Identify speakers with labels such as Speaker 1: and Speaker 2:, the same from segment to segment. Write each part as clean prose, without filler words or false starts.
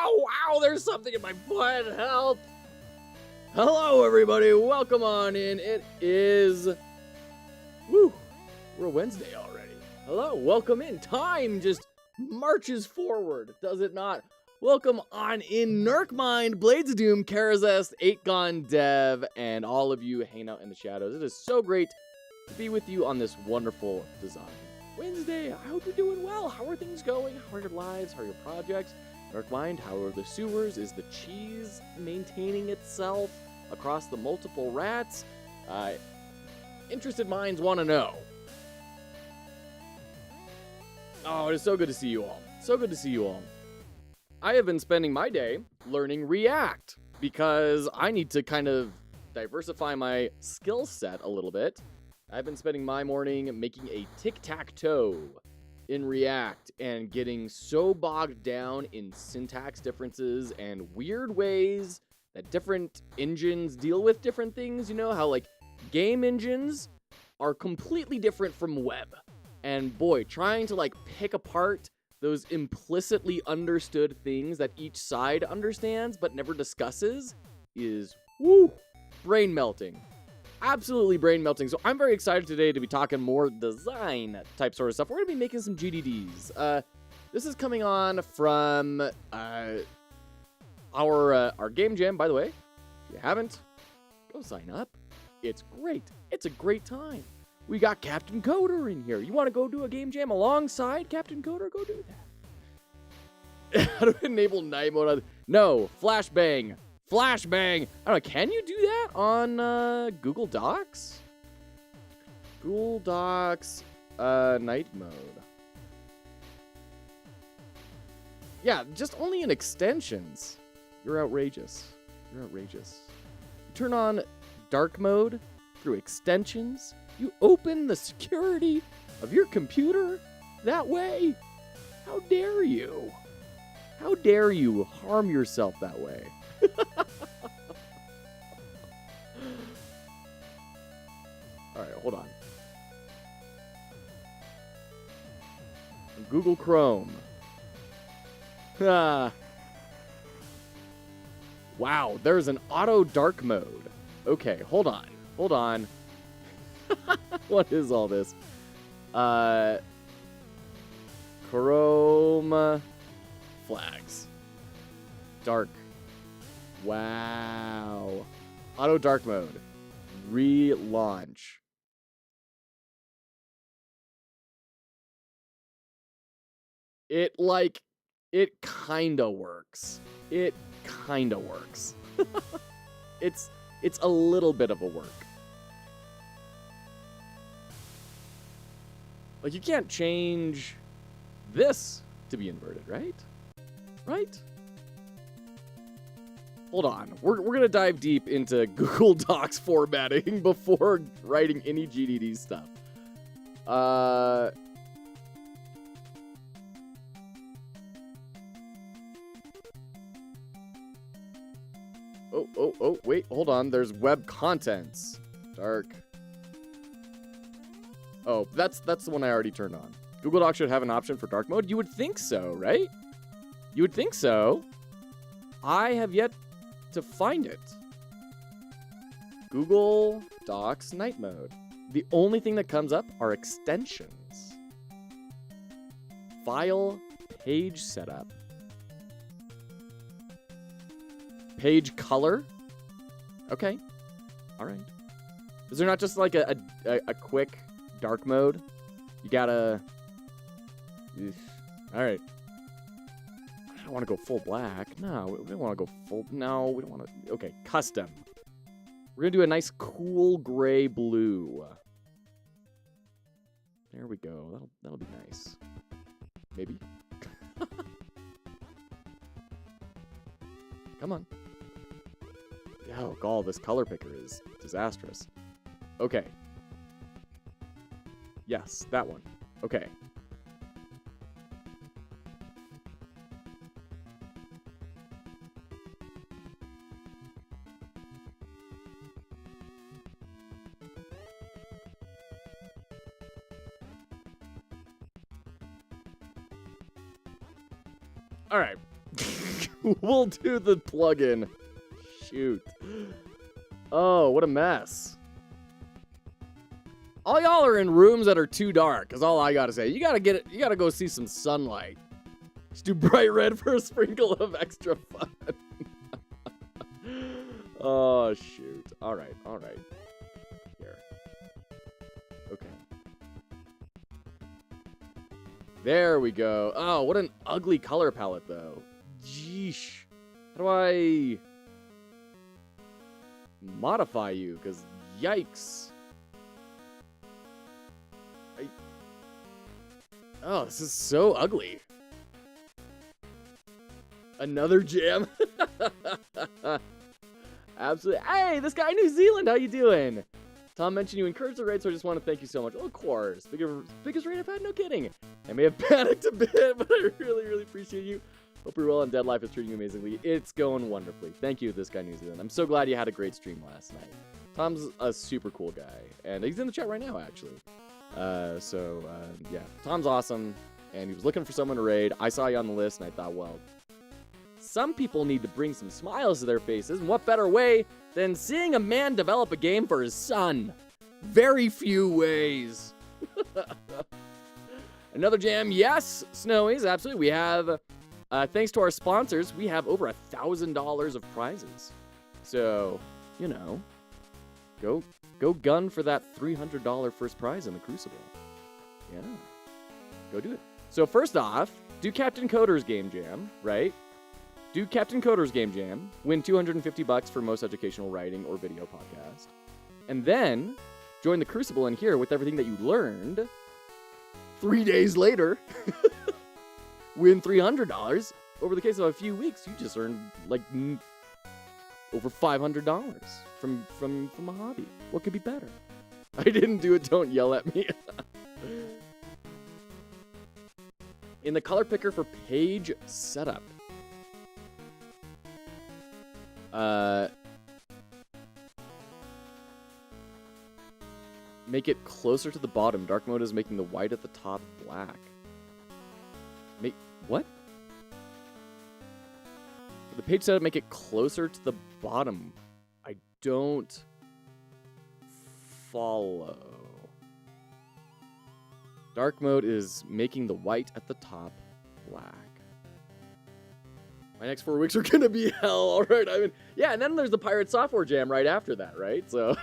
Speaker 1: Ow, ow, there's something in my foot. Help. Hello, everybody. Welcome on in. It is... Woo. We're Wednesday already. Hello, welcome in. Time just marches forward, does it not? Welcome on in, Nerkmind, Blades of Doom, Karazest, 8Gon Dev, and all of you hanging out in the shadows. It is so great to be with you on this wonderful design Wednesday. I hope you're doing well. How are things going? How are your lives? How are your projects? Nerkmind, how are the sewers? Is the cheese maintaining itself across the multiple rats? Interested minds want to know. Oh, it is so good to see you all. So good to see you all. I have been spending my day learning React because I need to kind of diversify my skill set a little bit. I've been spending my morning making a tic-tac-toe in React and getting so bogged down in syntax differences and weird ways that different engines deal with different things. You know how like game engines are completely different from web. And boy, trying to like pick apart those implicitly understood things that each side understands but never discusses is, woo, brain melting. Absolutely brain melting. So I'm very excited today to be talking more design type sort of stuff. We're going to be making some GDDs. This is coming on from our game jam, by the way. If you haven't, go sign up. It's great. It's a great time. We got Captain Coder in here. You want to go do a game jam alongside Captain Coder? Go do that. How to enable night mode? No, flashbang. Flashbang. I don't know. Can you do that on Google Docs? Google Docs night mode. Yeah, just only in extensions. You're outrageous. You're outrageous. You turn on dark mode through extensions. You open the security of your computer that way? How dare you? How dare you harm yourself that way? Alright, hold on. Google Chrome. Wow, there's an auto dark mode. Okay, hold on. Hold on. What is all this? Chrome flags. Dark. Wow. Auto dark mode. Relaunch. It kinda works. It kinda works. It's a little bit of a work. Like, you can't change this to be inverted, right? Right? Hold on. We're going to dive deep into Google Docs formatting before writing any GDD stuff. Oh, wait, hold on. There's web contents. Dark. Oh, that's the one I already turned on. Google Docs should have an option for dark mode. You would think so, right? You would think so. I have yet to find it. Google Docs night mode. The only thing that comes up are extensions. File page setup. Page color. Okay. All right. Is there not just like a quick dark mode? You gotta... Alright. I don't want to go full black. No, we don't want to go full... No, we don't want to... Okay, custom. We're gonna do a nice cool gray blue. There we go. That'll be nice. Maybe. Come on. Oh, God, this color picker is disastrous. Okay. Yes, that one. Okay. All right. We'll do the plugin. Shoot. Oh, what a mess. All y'all are in rooms that are too dark, is all I gotta say. You gotta go see some sunlight. Just do bright red for a sprinkle of extra fun. Oh, shoot. Alright. Here. Okay. There we go. Oh, what an ugly color palette, though. Jeesh. How do I modify you? Because, yikes. Oh, this is so ugly. Another jam. Absolutely. Hey, this guy in New Zealand, how you doing? Tom mentioned you encouraged the raid, so I just want to thank you so much. Oh, of course. Biggest raid I've had, no kidding. I may have panicked a bit, but I really, really appreciate you. Hope you're well and Dead Life is treating you amazingly. It's going wonderfully. Thank you, this guy in New Zealand. I'm so glad you had a great stream last night. Tom's a super cool guy, and he's in the chat right now, actually. Yeah, Tom's awesome, and he was looking for someone to raid. I saw you on the list, and I thought, well, some people need to bring some smiles to their faces, and what better way than seeing a man develop a game for his son? Very few ways. Another jam, yes, Snowies, absolutely. We have, thanks to our sponsors, we have over $1,000 of prizes. So, you know, go gun for that $300 first prize in the Crucible. Yeah, go do it. So first off, do Captain Coder's Game Jam, right? Do Captain Coder's Game Jam, win $250 for most educational writing or video podcast, and then join the Crucible in here with everything that you learned. 3 days later, win $300. Over the case of a few weeks, you just earned like over $500 from a hobby. What could be better? I didn't do it. Don't yell at me. In the color picker for page setup. Make it closer to the bottom. Dark mode is making the white at the top black. What? For the page setup, make it closer to the bottom. I don't follow. Dark mode is making the white at the top black. My next 4 weeks are gonna be hell. All right, I mean, yeah, and then there's the Pirate Software Jam right after that, right? So,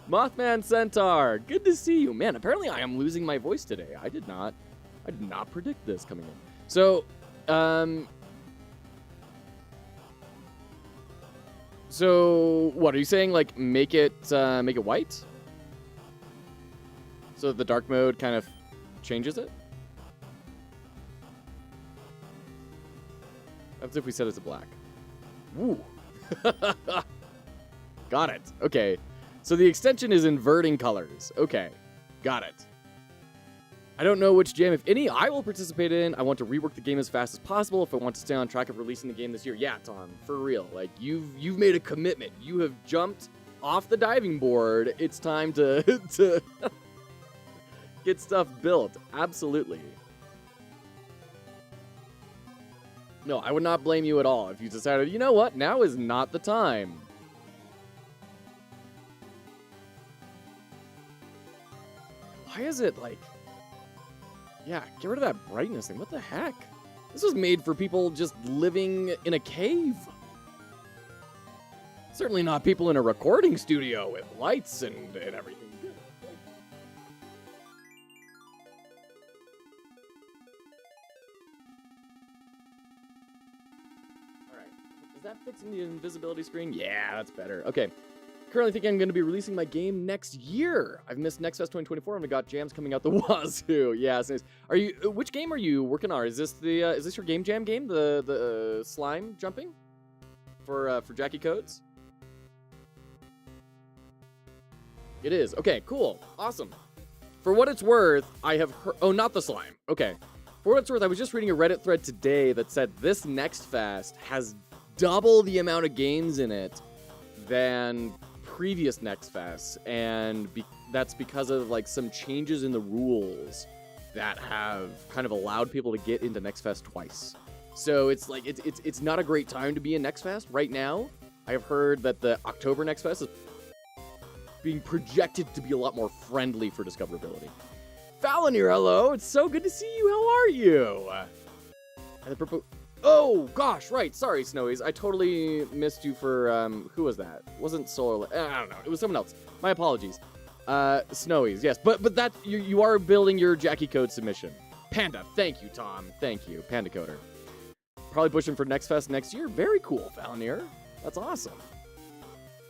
Speaker 1: Mothman Centaur, good to see you, man. Apparently, I am losing my voice today. I did not predict this coming in. So, what are you saying? Like, make it white, so the dark mode kind of changes it. That's if we set it to black. Woo. Got it. Okay. So the extension is inverting colors. Okay. Got it. I don't know which jam, if any, I will participate in. I want to rework the game as fast as possible if I want to stay on track of releasing the game this year. Yeah, Tom, for real. Like, you've made a commitment. You have jumped off the diving board. It's time to get stuff built. Absolutely. No, I would not blame you at all if you decided, you know what, now is not the time. Why is it like... Yeah, get rid of that brightness thing. What the heck? This was made for people just living in a cave. Certainly not people in a recording studio with lights and everything. Is that fixing the invisibility screen? Yeah, that's better. Okay. Currently thinking I'm going to be releasing my game next year. I've missed Next Fest 2024 and I've got jams coming out the wazoo. Yeah, it's nice. Which game are you working on? Is this your game jam game? The slime jumping? For Jackie Codes? It is. Okay, cool. Awesome. For what it's worth, I have heard... Oh, not the slime. Okay. For what it's worth, I was just reading a Reddit thread today that said this Next Fest has double the amount of games in it than previous Next Fests, and that's because of like some changes in the rules that have kind of allowed people to get into Next Fest twice. So it's like it's not a great time to be in Next Fest right now. I have heard that the October Next Fest is being projected to be a lot more friendly for discoverability. Falonir, hello. It's so good to see you. How are you? And oh, gosh, right. Sorry, Snowies. I totally missed you for, who was that? It wasn't Solar. I don't know. It was someone else. My apologies. Snowies, yes. But that, you are building your Jackie Code submission. Panda, thank you, Tom. Thank you, Panda Coder. Probably pushing for Next Fest next year. Very cool, Falonir. That's awesome.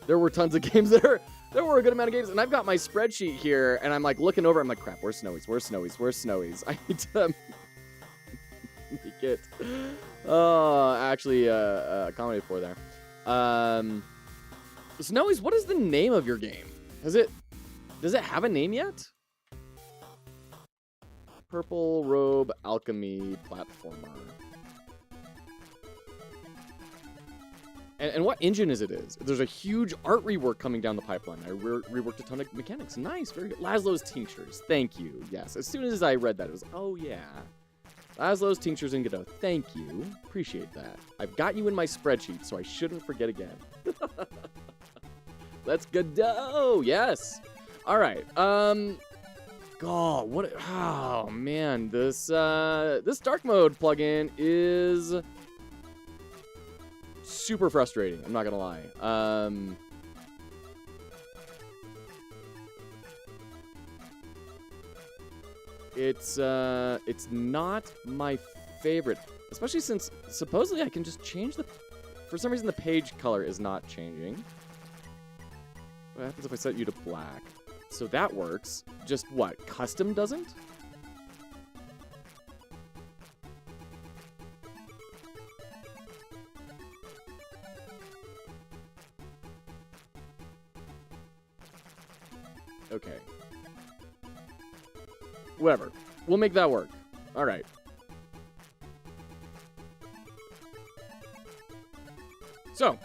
Speaker 1: There were tons of games there. There were a good amount of games, and I've got my spreadsheet here, and I'm like looking over. I'm like, crap, where's Snowies? Where's Snowies? Where's Snowies? I need to make it. Actually, accommodate for there. Snowies, what is the name of your game? Does it have a name yet? Purple Robe Alchemy Platformer. And what engine is it? There's a huge art rework coming down the pipeline. I reworked a ton of mechanics. Nice, very good. Laszlo's Tinctures. Thank you. Yes, as soon as I read that, it was, oh yeah. Laszlo's Tinctures and Godot. Thank you. Appreciate that. I've got you in my spreadsheet, so I shouldn't forget again. Let's Godot. Yes. All right. God, what? Oh man, this dark mode plugin is super frustrating. I'm not gonna lie. It's not my favorite, especially since supposedly I can just change the. For some reason, the page color is not changing. What happens if I set you to black? So that works. Just what? Custom doesn't? Okay. Whatever. We'll make that work. All right. So,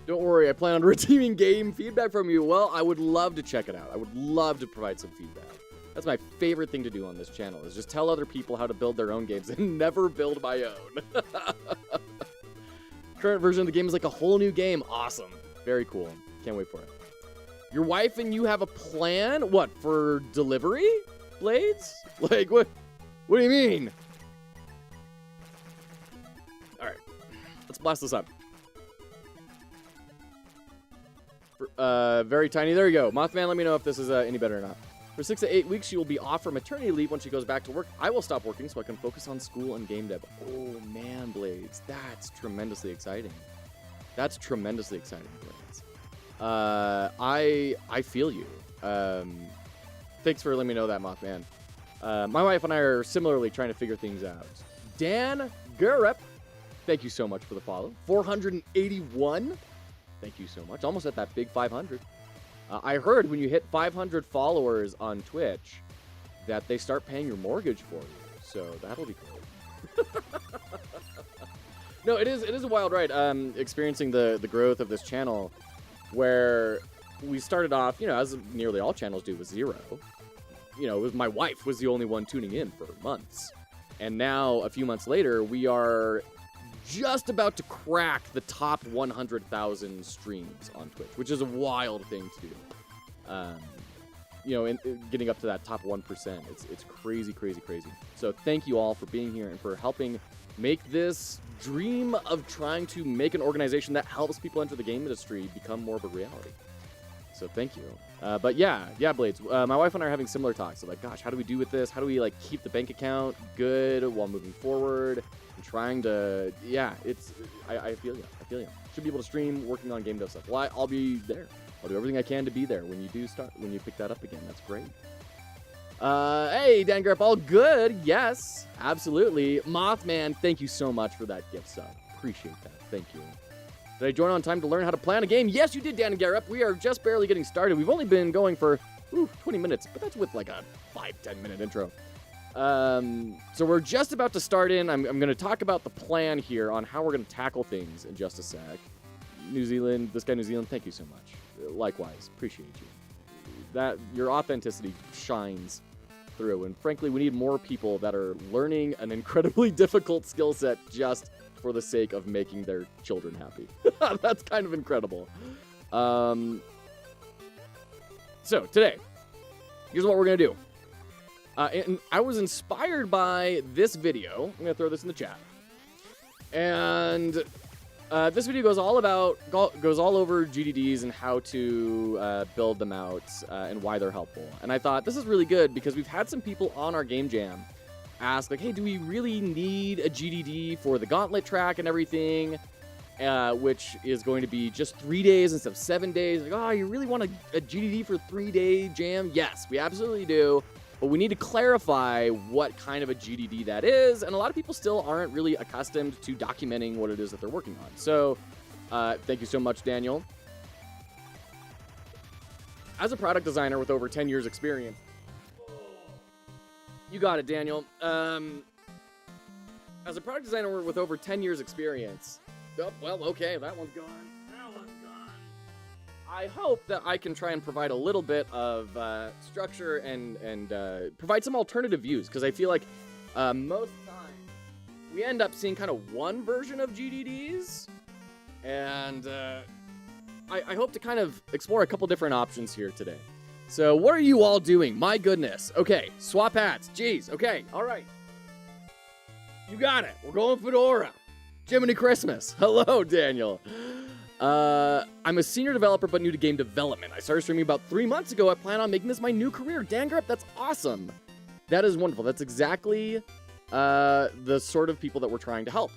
Speaker 1: don't worry, I plan on receiving game feedback from you. Well, I would love to check it out. I would love to provide some feedback. That's my favorite thing to do on this channel, is just tell other people how to build their own games and never build my own. Current version of the game is like a whole new game. Awesome. Very cool. Can't wait for it. Your wife and you have a plan? What, for delivery? Blades? Like, what do you mean? All right. Let's blast this up. Very tiny. There you go. Mothman, let me know if this is any better or not. For 6 to 8 weeks, she will be off for maternity leave when she goes back to work. I will stop working so I can focus on school and game dev. Oh, man, Blades. That's tremendously exciting. That's tremendously exciting, Blades. I feel you. Thanks for letting me know that, Mothman. My wife and I are similarly trying to figure things out. Dan Gurup, thank you so much for the follow. 481. Thank you so much. Almost at that big 500. I heard when you hit 500 followers on Twitch that they start paying your mortgage for you. So that'll be cool. No, it is a wild ride. Experiencing the growth of this channel, where we started off, as nearly all channels do, with 0. My wife was the only one tuning in for months. And now, a few months later, we are just about to crack the top 100,000 streams on Twitch, which is a wild thing to do. Getting up to that top 1%, it's crazy, crazy, crazy. So thank you all for being here and for helping make this dream of trying to make an organization that helps people enter the game industry become more of a reality. So thank you. But yeah, Blades. My wife and I are having similar talks. So like, gosh, how do we do with this? How do we keep the bank account good while moving forward? And trying to, I feel you. Should be able to stream working on game dev stuff. Well, I'll be there. I'll do everything I can to be there when you pick that up again. That's great. Hey, Dan Grip, all good. Yes, absolutely. Mothman, thank you so much for that gift sub. Appreciate that. Thank you. Did I join on time to learn how to plan a game? Yes, you did, Dan Garrett. We are just barely getting started. We've only been going for 20 minutes, but that's with like a 5-10 minute intro. So we're just about to start in. I'm going to talk about the plan here on how we're going to tackle things in just a sec. This guy New Zealand, thank you so much. Likewise, appreciate you. That your authenticity shines through. And frankly, we need more people that are learning an incredibly difficult skill set just for the sake of making their children happy. That's kind of incredible. So today, here's what we're going to do. And I was inspired by this video. I'm going to throw this in the chat. And this video goes all over GDDs and how to build them out and why they're helpful. And I thought this is really good because we've had some people on our game jam ask, like, hey, do we really need a GDD for the gauntlet track and everything? Which is going to be just 3 days instead of 7 days. Like, oh, you really want a GDD for 3-day jam? Yes, we absolutely do. But we need to clarify what kind of a GDD that is, and a lot of people still aren't really accustomed to documenting what it is that they're working on. So, thank you so much, Daniel. As a product designer with over 10 years experience, you got it, Daniel. As a product designer with over 10 years experience, oh, well, okay, that one's gone. That one's gone. I hope that I can try and provide a little bit of structure and provide some alternative views, because I feel like most of the time we end up seeing kind of one version of GDDs, and I hope to kind of explore a couple different options here today. So what are you all doing? My goodness. Okay, swap hats. Jeez. Okay, all right. You got it. We're going Fedora. Jiminy Christmas. Hello, Daniel. I'm a senior developer but new to game development. I started streaming about 3 months ago. I plan on making this my new career. Dangrip, that's awesome. That is wonderful. That's exactly the sort of people that we're trying to help.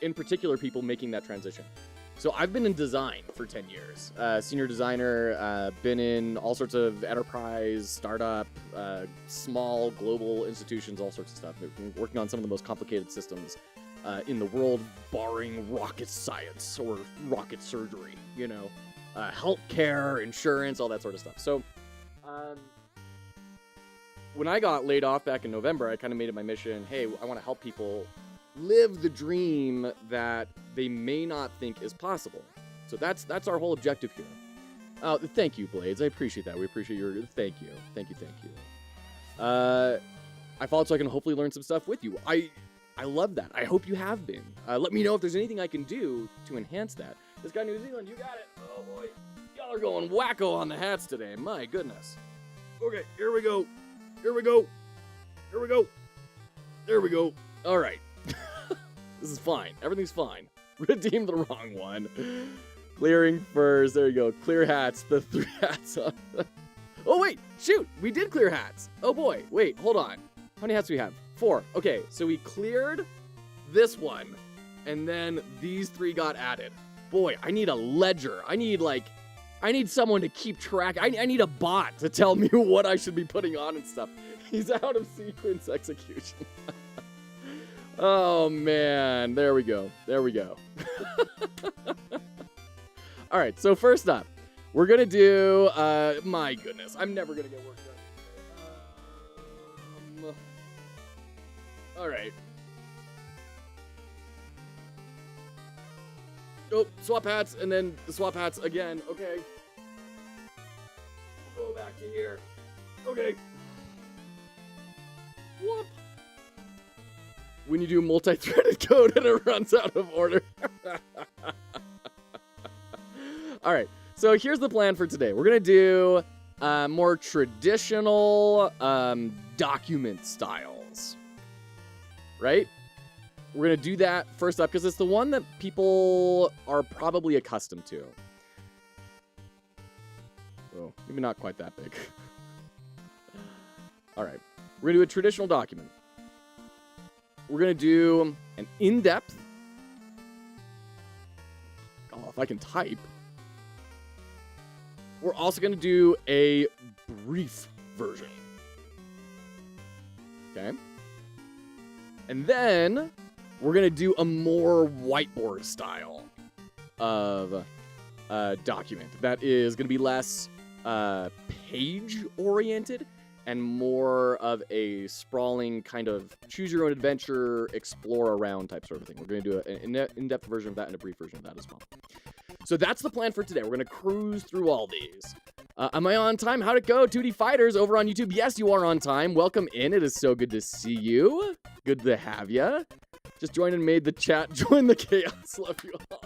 Speaker 1: In particular, people making that transition. So I've been in design for 10 years. Senior designer, been in all sorts of enterprise, startup, small, global institutions, all sorts of stuff. Been working on some of the most complicated systems in the world, barring rocket science or rocket surgery, you know, healthcare, insurance, all that sort of stuff. So, when I got laid off back in November, I kind of made it my mission, hey, I want to help people live the dream that they may not think is possible. So that's our whole objective here. Thank you, Blades. I appreciate that. We appreciate your thank you. Thank you. I followed so I can hopefully learn some stuff with you. I love that. I hope you have been. Let me know if there's anything I can do to enhance that. This guy New Zealand, you got it. Oh boy. Y'all are going wacko on the hats today. My goodness. Okay, here we go. Here we go. Here we go. There we go. All right. This is fine. Everything's fine. Redeem the wrong one. Clearing furs. There you go. Clear hats. The 3 hats on. Oh, wait. Shoot. We did clear hats. Oh, boy. Wait. Hold on. How many hats do we have? 4. Okay. So we cleared this one. And then these 3 got added. Boy, I need a ledger. I need someone to keep track. I need a bot to tell me what I should be putting on and stuff. He's out of sequence execution. Oh, man. There we go. There we go. All right. So first up, we're going to do, my goodness, I'm never going to get work done. All right. Oh, swap hats, and then the swap hats again. Okay. Go back to here. Okay. Whoop. When you do multi-threaded code and it runs out of order. All right, so here's the plan for today. We're going to do more traditional document styles, right? We're going to do that first up because it's the one that people are probably accustomed to. Oh, maybe not quite that big. All right, we're going to do a traditional document. We're going to do an in-depth. Oh, if I can type. We're also going to do a brief version. Okay. And then we're going to do a more whiteboard style of document that is going to be less page-oriented and more of a sprawling kind of choose-your-own-adventure, explore-around type sort of thing. We're going to do an in-depth version of that and a brief version of that as well. So that's the plan for today. We're going to cruise through all these. Am I on time? How'd it go? 2D Fighters over on YouTube. Yes, you are on time. Welcome in. It is so good to see you. Good to have you. Just joined and made the chat. Join the chaos. Love you all.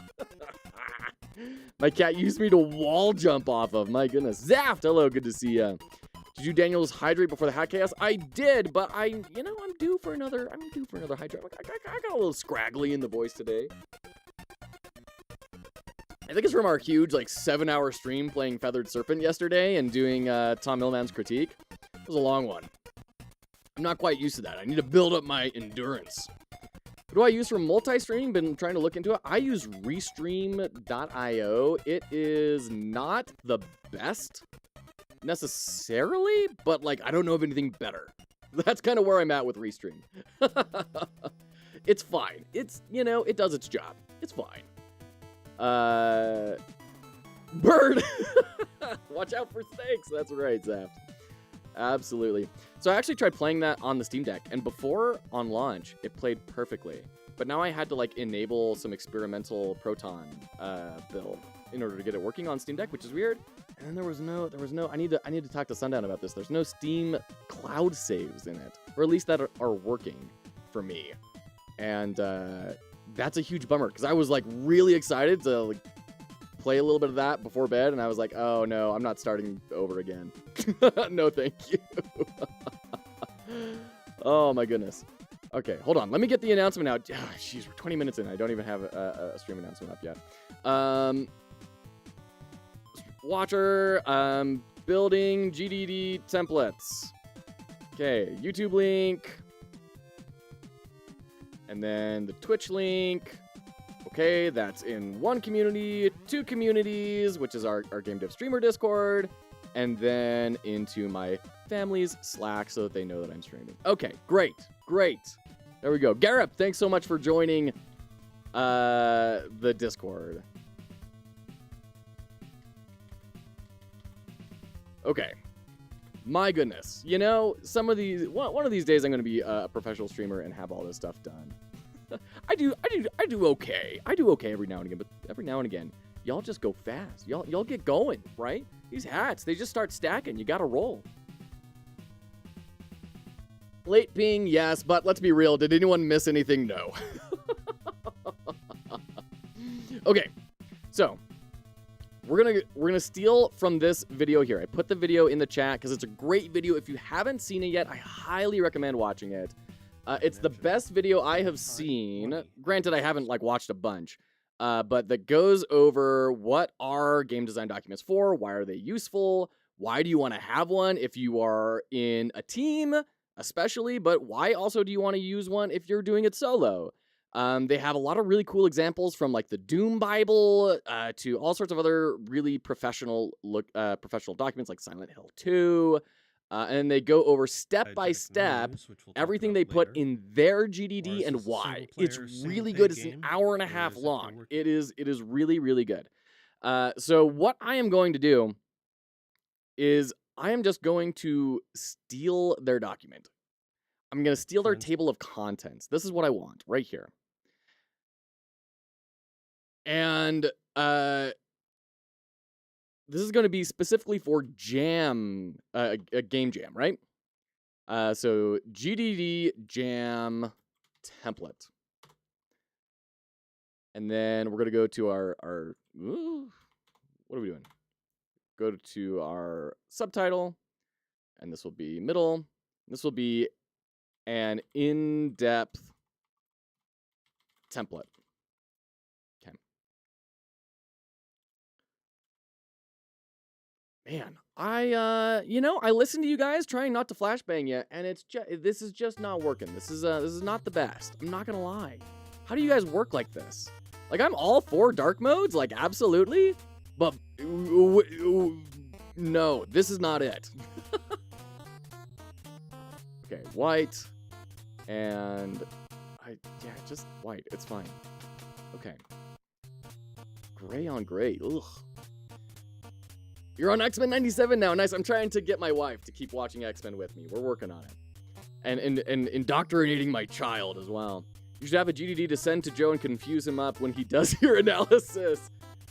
Speaker 1: My cat used me to wall jump off of. My goodness. Zaft, hello. Good to see you. Did you, Daniels, hydrate before the hat chaos? I did, but I'm due for another hydrate. I got a little scraggly in the voice today. I think it's from our huge, 7-hour stream playing Feathered Serpent yesterday and doing Tom Millman's critique. It was a long one. I'm not quite used to that. I need to build up my endurance. What do I use for multi-streaming? Been trying to look into it. I use Restream.io. It is not the best necessarily, but I don't know of anything better. That's kind of where I'm at with Restream. It's fine. It's, it does its job. It's fine. Bird! Watch out for snakes. That's right, Zap. Absolutely. So I actually tried playing that on the Steam Deck, and before, on launch, it played perfectly. But now I had to, enable some experimental Proton build in order to get it working on Steam Deck, which is weird. And then there was no, I need to talk to Sundown about this. There's no Steam cloud saves in it, or at least that are working for me. And that's a huge bummer, because I was really excited to play a little bit of that before bed, and I was like, oh no, I'm not starting over again. No, thank you. Oh my goodness. Okay, hold on. Let me get the announcement out. Jeez, we're 20 minutes in. I don't even have a stream announcement up yet. Watcher, building GDD Templates. Okay, YouTube link. And then the Twitch link. Okay, that's in one community, 2 communities, which is our Game Dev Streamer Discord, and then into my family's Slack so that they know that I'm streaming. Okay, great. There we go. Gareth, thanks so much for joining the Discord. Okay. My goodness. Some of these, one of these days I'm going to be a professional streamer and have all this stuff done. I do okay. I do okay every now and again, but every now and again, y'all just go fast. Y'all get going, right? These hats, they just start stacking. You got to roll. Late ping, yes, but let's be real. Did anyone miss anything? No. Okay, so we're gonna steal from this video here. I put the video in the chat because it's a great video. If you haven't seen it yet, I highly recommend watching it. It's the best video I have seen. Granted, I haven't watched a bunch, but that goes over what are game design documents for, why are they useful, why do you want to have one if you are in a team, especially, but why also do you want to use one if you're doing it solo? They have a lot of really cool examples from the Doom Bible to all sorts of other really professional documents like Silent Hill 2. And they go over step by step everything they put in their GDD and why. It's really good. It's an hour and a half long. It is really, really good. So what I am going to do is I am just going to steal their document. I'm going to steal their table of contents. This is what I want right here. And this is going to be specifically for Jam, a game jam, right? So GDD Jam template. And then we're going to go to our what are we doing? Go to our subtitle, and this will be middle. This will be an in-depth template. Okay. Man, I listened to you guys trying not to flashbang yet, and this is just not working. This is not the best. I'm not gonna lie. How do you guys work like this? I'm all for dark modes, absolutely, but no, this is not it. Okay, white, and just white. It's fine. Okay. Gray on gray. Ugh. You're on X-Men 97 now. Nice. I'm trying to get my wife to keep watching X-Men with me. We're working on it. And indoctrinating my child as well. You should have a GDD to send to Joe and confuse him up when he does your analysis.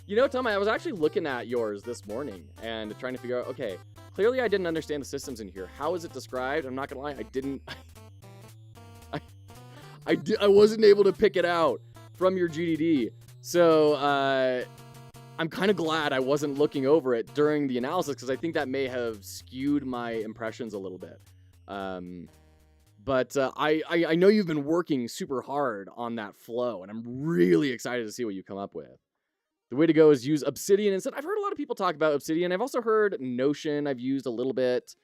Speaker 1: You know, Tom, I was actually looking at yours this morning and trying to figure out, okay, clearly I didn't understand the systems in here. How is it described? I'm not gonna lie, I didn't. I wasn't able to pick it out from your GDD. So I'm kind of glad I wasn't looking over it during the analysis, because I think that may have skewed my impressions a little bit. But I know you've been working super hard on that flow, and I'm really excited to see what you come up with. The way to go is use Obsidian instead. I've heard a lot of people talk about Obsidian. I've also heard Notion I've used a little bit.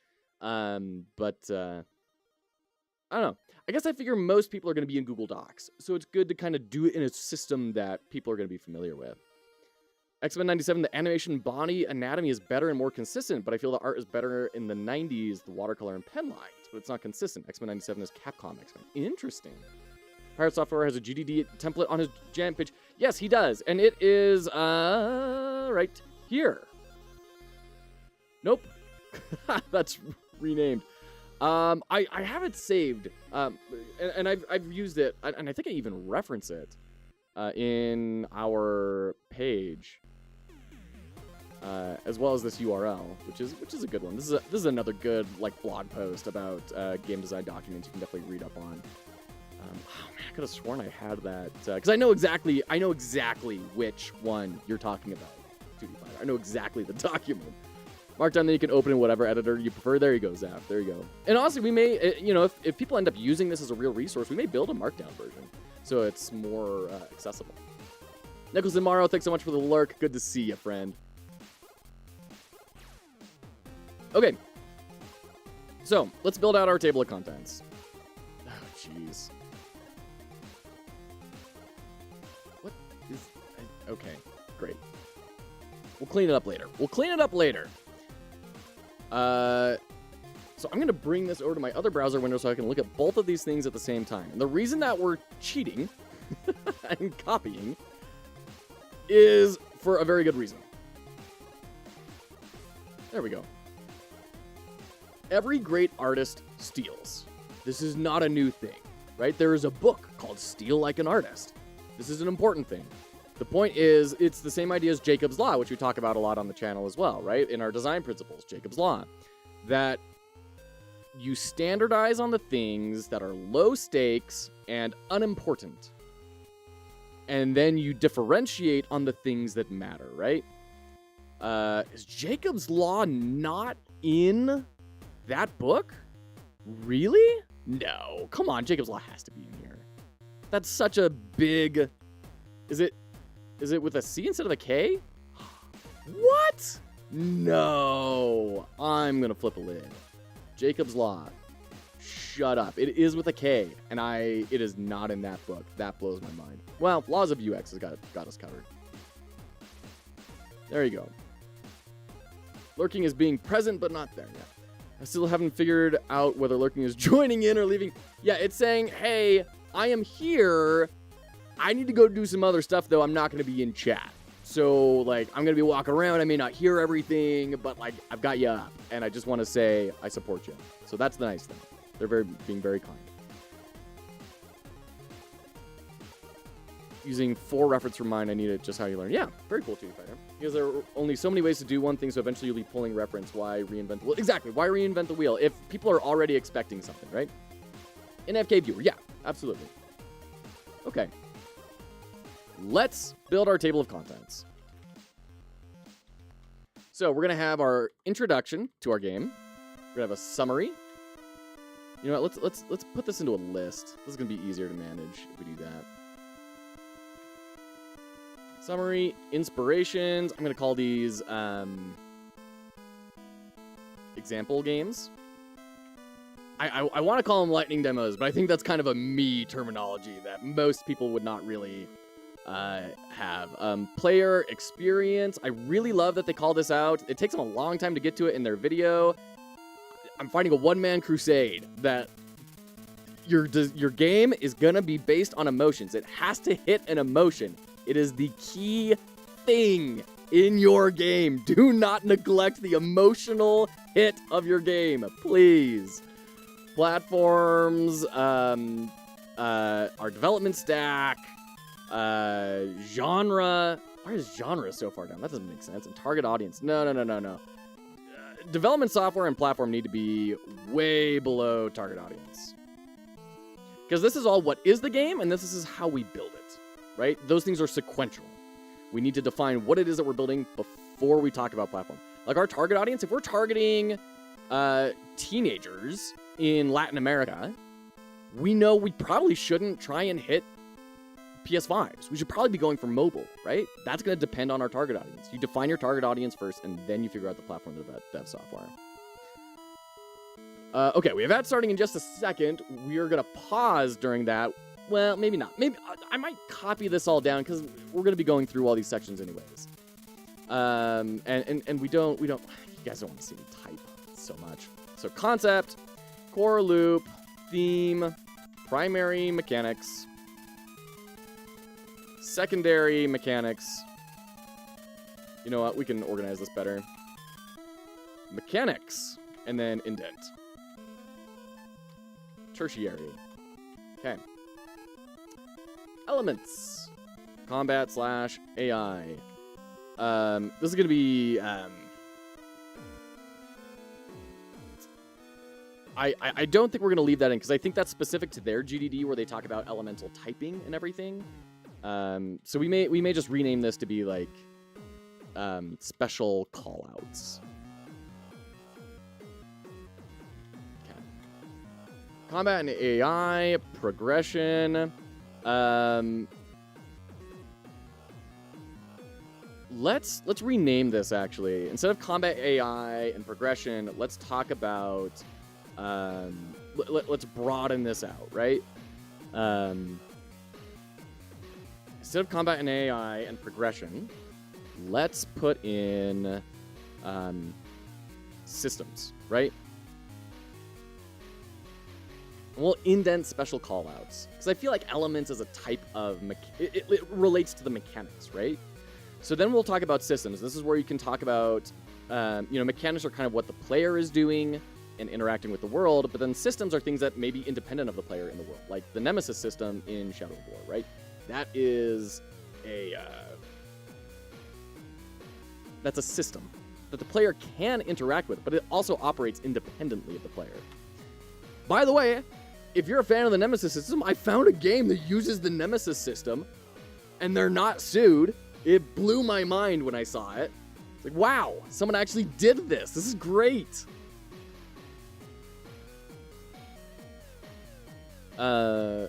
Speaker 1: But I don't know. I guess I figure most people are going to be in Google Docs, so it's good to kind of do it in a system that people are going to be familiar with. X-Men 97, the animation body anatomy is better and more consistent, but I feel the art is better in the 90s, the watercolor and pen lines, but it's not consistent. X-Men 97 is Capcom X-Men. Interesting. Pirate Software has a GDD template on his jam page. Yes, he does, and it is right here. Nope. That's renamed. I have it saved, and I've used it, and I think I even reference it in our page, as well as this URL, which is a good one. This is another good like blog post about game design documents you can definitely read up on. Oh man, I could have sworn I had that because I know exactly which one you're talking about. 2D Fighter. I know exactly the document. Markdown, then you can open in whatever editor you prefer. There you go, Zap. There you go. And honestly, we may, you know, if people end up using this as a real resource, we may build a Markdown version so it's more accessible. Nicholas and Morrow, thanks so much for the lurk. Good to see you, friend. Okay. So, let's build out our table of contents. Oh, jeez. What is... Okay, great. We'll clean it up later. So I'm going to bring this over to my other browser window so I can look at both of these things at the same time. And the reason that we're cheating and copying is for a very good reason. There we go. Every great artist steals. This is not a new thing, right? There is a book called Steal Like an Artist. This is an important thing. The point is, it's the same idea as Jacob's Law, which we talk about a lot on the channel as well, right? In our design principles, Jacob's Law. That you standardize on the things that are low stakes and unimportant. And then you differentiate on the things that matter, right? Is Jacob's Law not in that book? Really? No. Come on, Jacob's Law has to be in here. That's such a big... Is it with a C instead of a K? What? No. I'm going to flip a lid. Jacob's Law. Shut up. It is with a K, and it is not in that book. That blows my mind. Well, Laws of UX has got us covered. There you go. Lurking is being present, but not there yet. I still haven't figured out whether lurking is joining in or leaving. Yeah, it's saying, hey, I am here. I need to go do some other stuff, though. I'm not going to be in chat. So, like, I'm going to be walking around. I may not hear everything, but, like, I've got you up. And I just want to say I support you. So that's the nice thing. They're being very kind. Using 4 reference from mine, I need it just how you learn. Yeah, very cool, 2D Fighter. Because there are only so many ways to do one thing, so eventually you'll be pulling reference. Why reinvent the wheel? Exactly. Why reinvent the wheel? If people are already expecting something, right? In FK Viewer, yeah, absolutely. Okay. Let's build our table of contents. So we're going to have our introduction to our game. We're going to have a summary. You know what? Let's put this into a list. This is going to be easier to manage if we do that. Summary, inspirations. I'm going to call these example games. I want to call them lightning demos, but I think that's kind of a me terminology that most people would not really have. Player experience. I really love that they call this out. It takes them a long time to get to it in their video. I'm fighting a one-man crusade that your game is going to be based on emotions. It has to hit an emotion. It is the key thing in your game. Do not neglect the emotional hit of your game, please. Platforms, our development stack, genre. Why is genre so far down? That doesn't make sense. And target audience. No. Development software and platform need to be way below target audience. Because this is all what is the game, and this is how we build it, right? Those things are sequential. We need to define what it is that we're building before we talk about platform. Like our target audience, if we're targeting teenagers in Latin America, we know we probably shouldn't try and hit PS5s. We should probably be going for mobile, right? That's going to depend on our target audience. You define your target audience first, and then you figure out the platform to dev software. Okay, we have that starting in just a second. We are going to pause during that. Well, maybe not. Maybe I might copy this all down because we're going to be going through all these sections anyways. And we don't. You guys don't want to see me type so much. So concept, core loop, theme, primary mechanics, secondary mechanics. You know what? We can organize this better. Mechanics, and then indent. Tertiary. Okay. Elements. Combat / AI. This is going to be... I don't think we're going to leave that in, because I think that's specific to their GDD, where they talk about elemental typing and everything. So we may just rename this to be like special callouts. Okay. Combat and AI, progression. Let's rename this actually. Instead of combat AI and progression, let's talk about let's broaden this out, right? Instead of combat and AI and progression, let's put in systems, right? We'll indent special callouts, because I feel like elements is a type of it relates to the mechanics, right? So then we'll talk about systems. This is where you can talk about mechanics are kind of what the player is doing and interacting with the world, but then systems are things that may be independent of the player in the world, like the Nemesis system in Shadow of War, right? That is that's a system that the player can interact with, but it also operates independently of the player. By the way, if you're a fan of the Nemesis system, I found a game that uses the Nemesis system, and they're not sued. It blew my mind when I saw it. It's like, wow, someone actually did this. This is great. And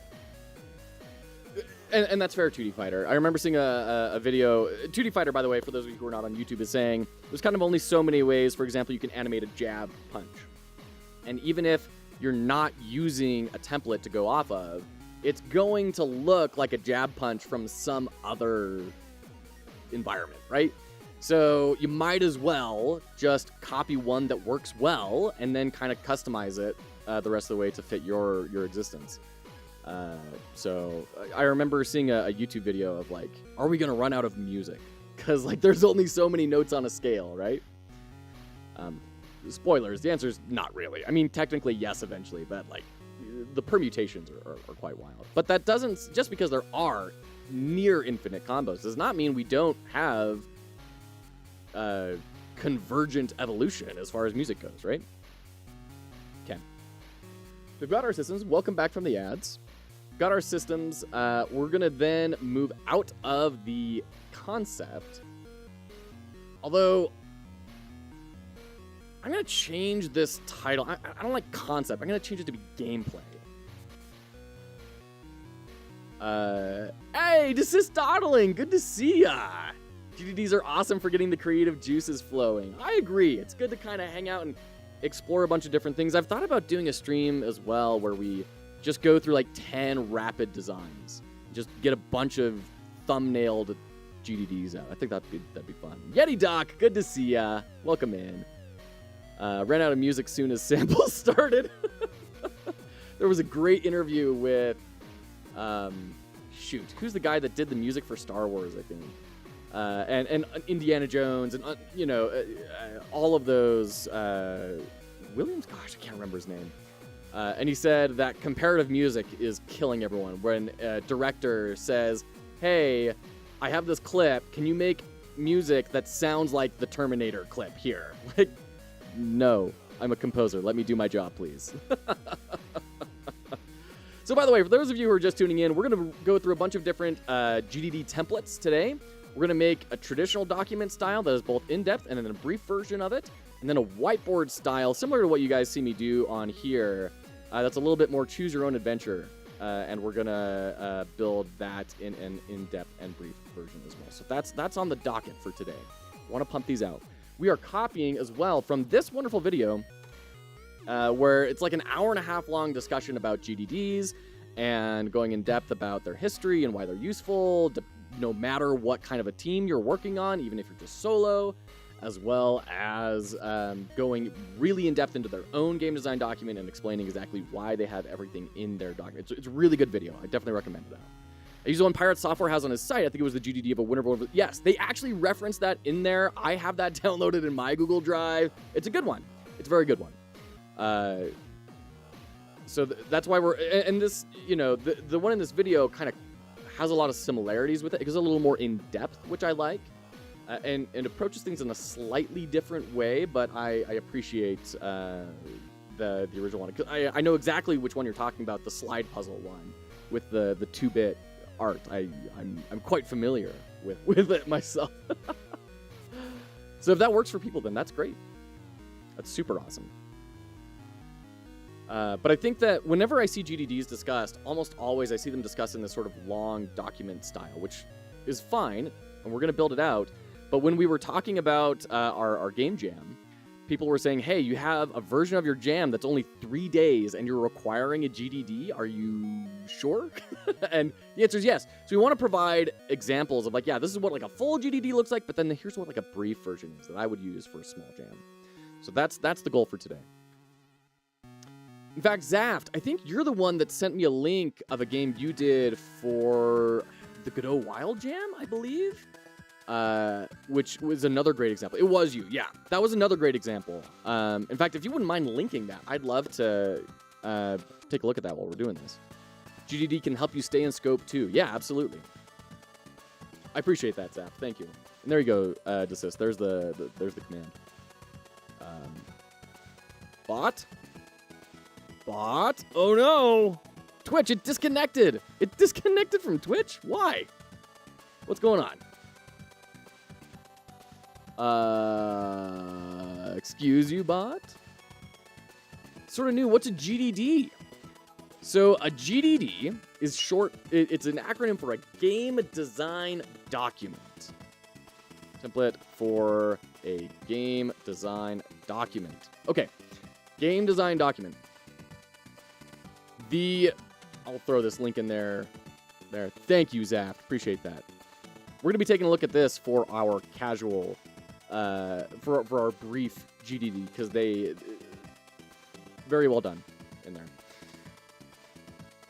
Speaker 1: that's fair, 2D Fighter. I remember seeing a video. 2D Fighter, by the way, for those of you who are not on YouTube, is saying there's kind of only so many ways. For example, you can animate a jab punch. And even if you're not using a template to go off of, it's going to look like a jab punch from some other environment, right? So you might as well just copy one that works well and then kind of customize it the rest of the way to fit your existence. So I remember seeing a YouTube video of like, are we gonna run out of music? Because like there's only so many notes on a scale, right? Spoilers, the answer is not really. I mean, technically yes eventually, but like the permutations are quite wild. But that doesn't, just because there are near infinite combos does not mean we don't have convergent evolution as far as music goes, right? Okay. We've got our systems. Welcome back from the ads. Got our systems. We're going to then move out of the concept. Although, I'm going to change this title. I don't like concept. I'm going to change it to be gameplay. Hey, Desist Dawdling. Good to see ya. GDDs are awesome for getting the creative juices flowing. I agree. It's good to kind of hang out and explore a bunch of different things. I've thought about doing a stream as well where we just go through like 10 rapid designs. Just get a bunch of thumbnailed GDDs out. I think that'd be fun. Yeti Doc, good to see ya. Welcome in. Ran out of music soon as samples started. There was a great interview with, who's the guy that did the music for Star Wars, I think. And Indiana Jones, and all of those. Williams, gosh, I can't remember his name. And he said that comparative music is killing everyone. When a director says, "Hey, I have this clip. Can you make music that sounds like the Terminator clip here? Like, no. I'm a composer. Let me do my job, please. So, by the way, for those of you who are just tuning in, we're going to go through a bunch of different GDD templates today. We're going to make a traditional document style that is both in-depth and then a brief version of it, and then a whiteboard style, similar to what you guys see me do on here. That's a little bit more choose-your-own-adventure, and we're going to build that in an in-depth and brief version as well. So that's on the docket for today. I want to pump these out. We are copying as well from this wonderful video where it's like an hour-and-a-half long discussion about GDDs and going in depth about their history and why they're useful, no matter what kind of a team you're working on, even if you're just solo, as well as going really in depth into their own game design document and explaining exactly why they have everything in their document. It's a really good video. I definitely recommend that. I use the one Pirate Software has on his site. I think it was the GDD of a Wanderbot. Yes, they actually referenced that in there. I have that downloaded in my Google Drive. It's a good one. It's a very good one. So that's why we're, and this, you know, the one in this video kind of has a lot of similarities with it. It goes a little more in depth, which I like, and approaches things in a slightly different way, but I appreciate the original one. I know exactly which one you're talking about, the slide puzzle one with the 2-bit art. I'm quite familiar with it myself. So if that works for people, then that's great. That's super awesome. But I think that whenever I see GDDs discussed, almost always I see them discussed in this sort of long document style, which is fine, and we're going to build it out. But when we were talking about our game jam, people were saying, hey, you have a version of your jam that's only 3 days and you're requiring a GDD. Are you sure? And the answer is yes. So we want to provide examples of like, yeah, this is what like a full GDD looks like, but then here's what like a brief version is that I would use for a small jam. So that's the goal for today. In fact, Zaft, I think you're the one that sent me a link of a game you did for the Godot Wild Jam, I believe, which was another great example. It was you, yeah. That was another great example. In fact, if you wouldn't mind linking that, I'd love to take a look at that while we're doing this. GDD can help you stay in scope too. Yeah, absolutely. I appreciate that, Zaft. Thank you. And there you go, Desist. There's the command. Bot? Bot? Oh no! Twitch, it disconnected! It disconnected from Twitch? Why? What's going on? Excuse you, bot? Sort of new. What's a GDD? So a GDD is short. It's an acronym for a game design document. Template for a game design document. Okay, game design document. I'll throw this link in there. There. Thank you, Zaft. Appreciate that. We're going to be taking a look at this for our casual, for our brief GDD, because they, very well done in there.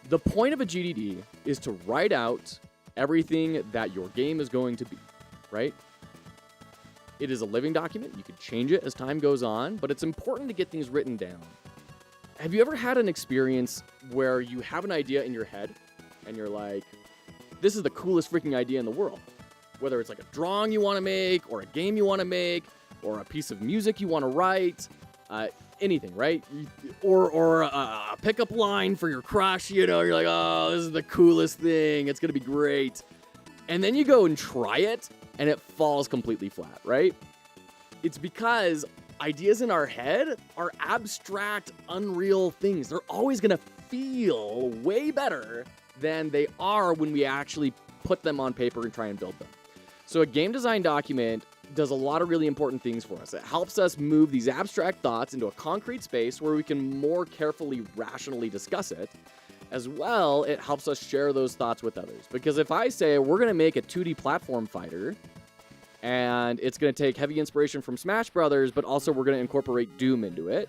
Speaker 1: The point of a GDD is to write out everything that your game is going to be, right? It is a living document. You can change it as time goes on, but it's important to get things written down. Have you ever had an experience where you have an idea in your head and you're like, this is the coolest freaking idea in the world? Whether it's like a drawing you want to make or a game you want to make or a piece of music you want to write, anything, right? Or a pickup line for your crush, you know, you're like, oh, this is the coolest thing. It's going to be great. And then you go and try it and it falls completely flat, right? It's because ideas in our head are abstract, unreal things. They're always going to feel way better than they are when we actually put them on paper and try and build them. So a game design document does a lot of really important things for us. It helps us move these abstract thoughts into a concrete space where we can more carefully, rationally discuss it. As well, it helps us share those thoughts with others. Because if I say we're going to make a 2D platform fighter, and it's going to take heavy inspiration from Smash Brothers, but also we're going to incorporate Doom into it.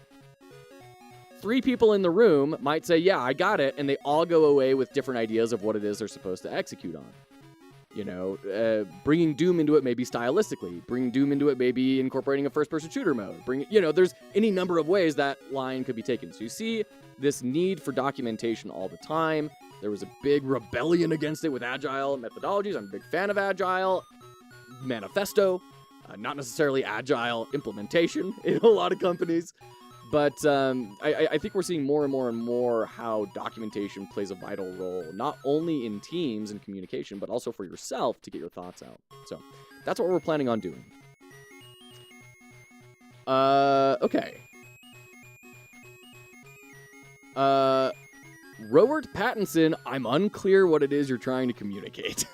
Speaker 1: 3 people in the room might say, yeah, I got it, and they all go away with different ideas of what it is they're supposed to execute on. You know, bringing Doom into it maybe stylistically. Bringing Doom into it maybe incorporating a first-person shooter mode. There's any number of ways that line could be taken. So you see this need for documentation all the time. There was a big rebellion against it with agile methodologies. I'm a big fan of agile. Manifesto, not necessarily agile implementation in a lot of companies. But I think we're seeing more and more how documentation plays a vital role, not only in teams and communication, but also for yourself to get your thoughts out. So that's what we're planning on doing. Okay. Robert Pattinson, I'm unclear what it is you're trying to communicate.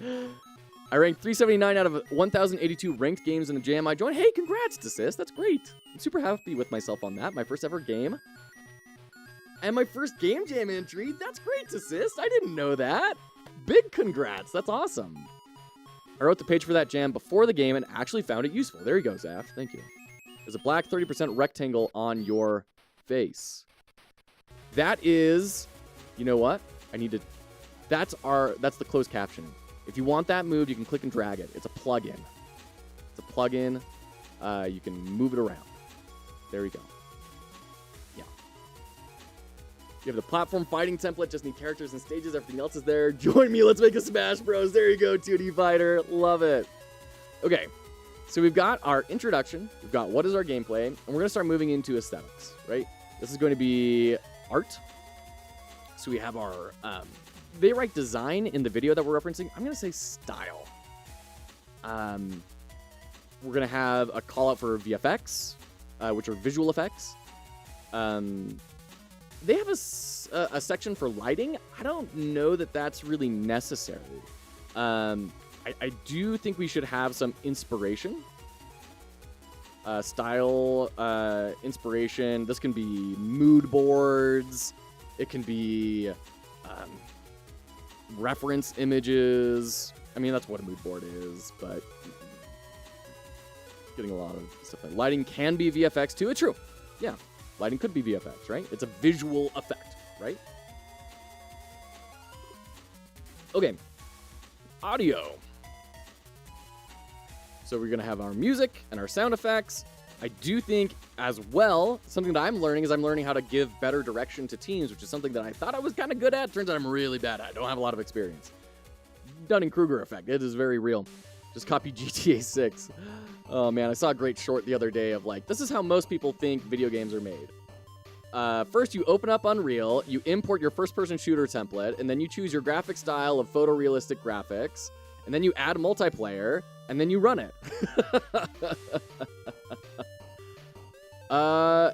Speaker 1: I ranked 379 out of 1,082 ranked games in the jam I joined. Hey, congrats, Desist. That's great. I'm super happy with myself on that. My first ever game. And my first game jam entry. That's great, Desist. I didn't know that. Big congrats. That's awesome. I wrote the page for that jam before the game and actually found it useful. There you go, Zaf. Thank you. There's a black 30% rectangle on your face. That is, you know what? That's the closed captioning. If you want that moved, you can click and drag it. It's a plugin. You can move it around. There we go. Yeah. You have the platform fighting template. Just need characters and stages. Everything else is there. Join me. Let's make a Smash Bros. There you go, 2D fighter. Love it. Okay. So we've got our introduction. We've got what is our gameplay. And we're going to start moving into aesthetics, right? This is going to be art. So we have our... they write design in the video that we're referencing. I'm going to say style. We're going to have a call out for VFX, which are visual effects. They have a section for lighting. I don't know that that's really necessary. I do think we should have some inspiration. Style, inspiration. This can be mood boards. It can be... reference images. I mean, that's what a mood board is, but getting a lot of stuff like lighting can be VFX too. It's true. Yeah, lighting could be VFX, right? It's a visual effect, right? Okay, audio. So we're going to have our music and our sound effects. I do think as well, something that I'm learning is I'm learning how to give better direction to teams, which is something that I thought I was kind of good at. Turns out I'm really bad at. I don't have a lot of experience. Dunning-Kruger effect. It is very real. Just copy GTA 6. Oh, man. I saw a great short the other day of, like, this is how most people think video games are made. First, you open up Unreal, you import your first-person shooter template, and then you choose your graphic style of photorealistic graphics, and then you add multiplayer, and then you run it.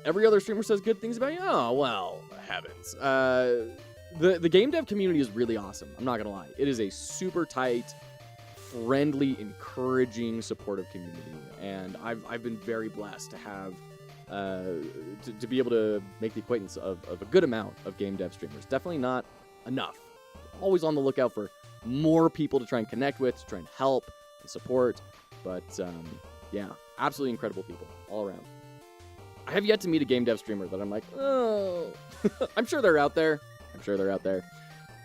Speaker 1: Every other streamer says good things about you. Oh, well, heavens. The game dev community is really awesome. I'm not going to lie. It is a super tight, friendly, encouraging, supportive community. And I've been very blessed to have, to be able to make the acquaintance of a good amount of game dev streamers. Definitely not enough. Always on the lookout for more people to try and connect with, to try and help and support. But, yeah, absolutely incredible people all around. I have yet to meet a game dev streamer that I'm like, oh. I'm sure they're out there.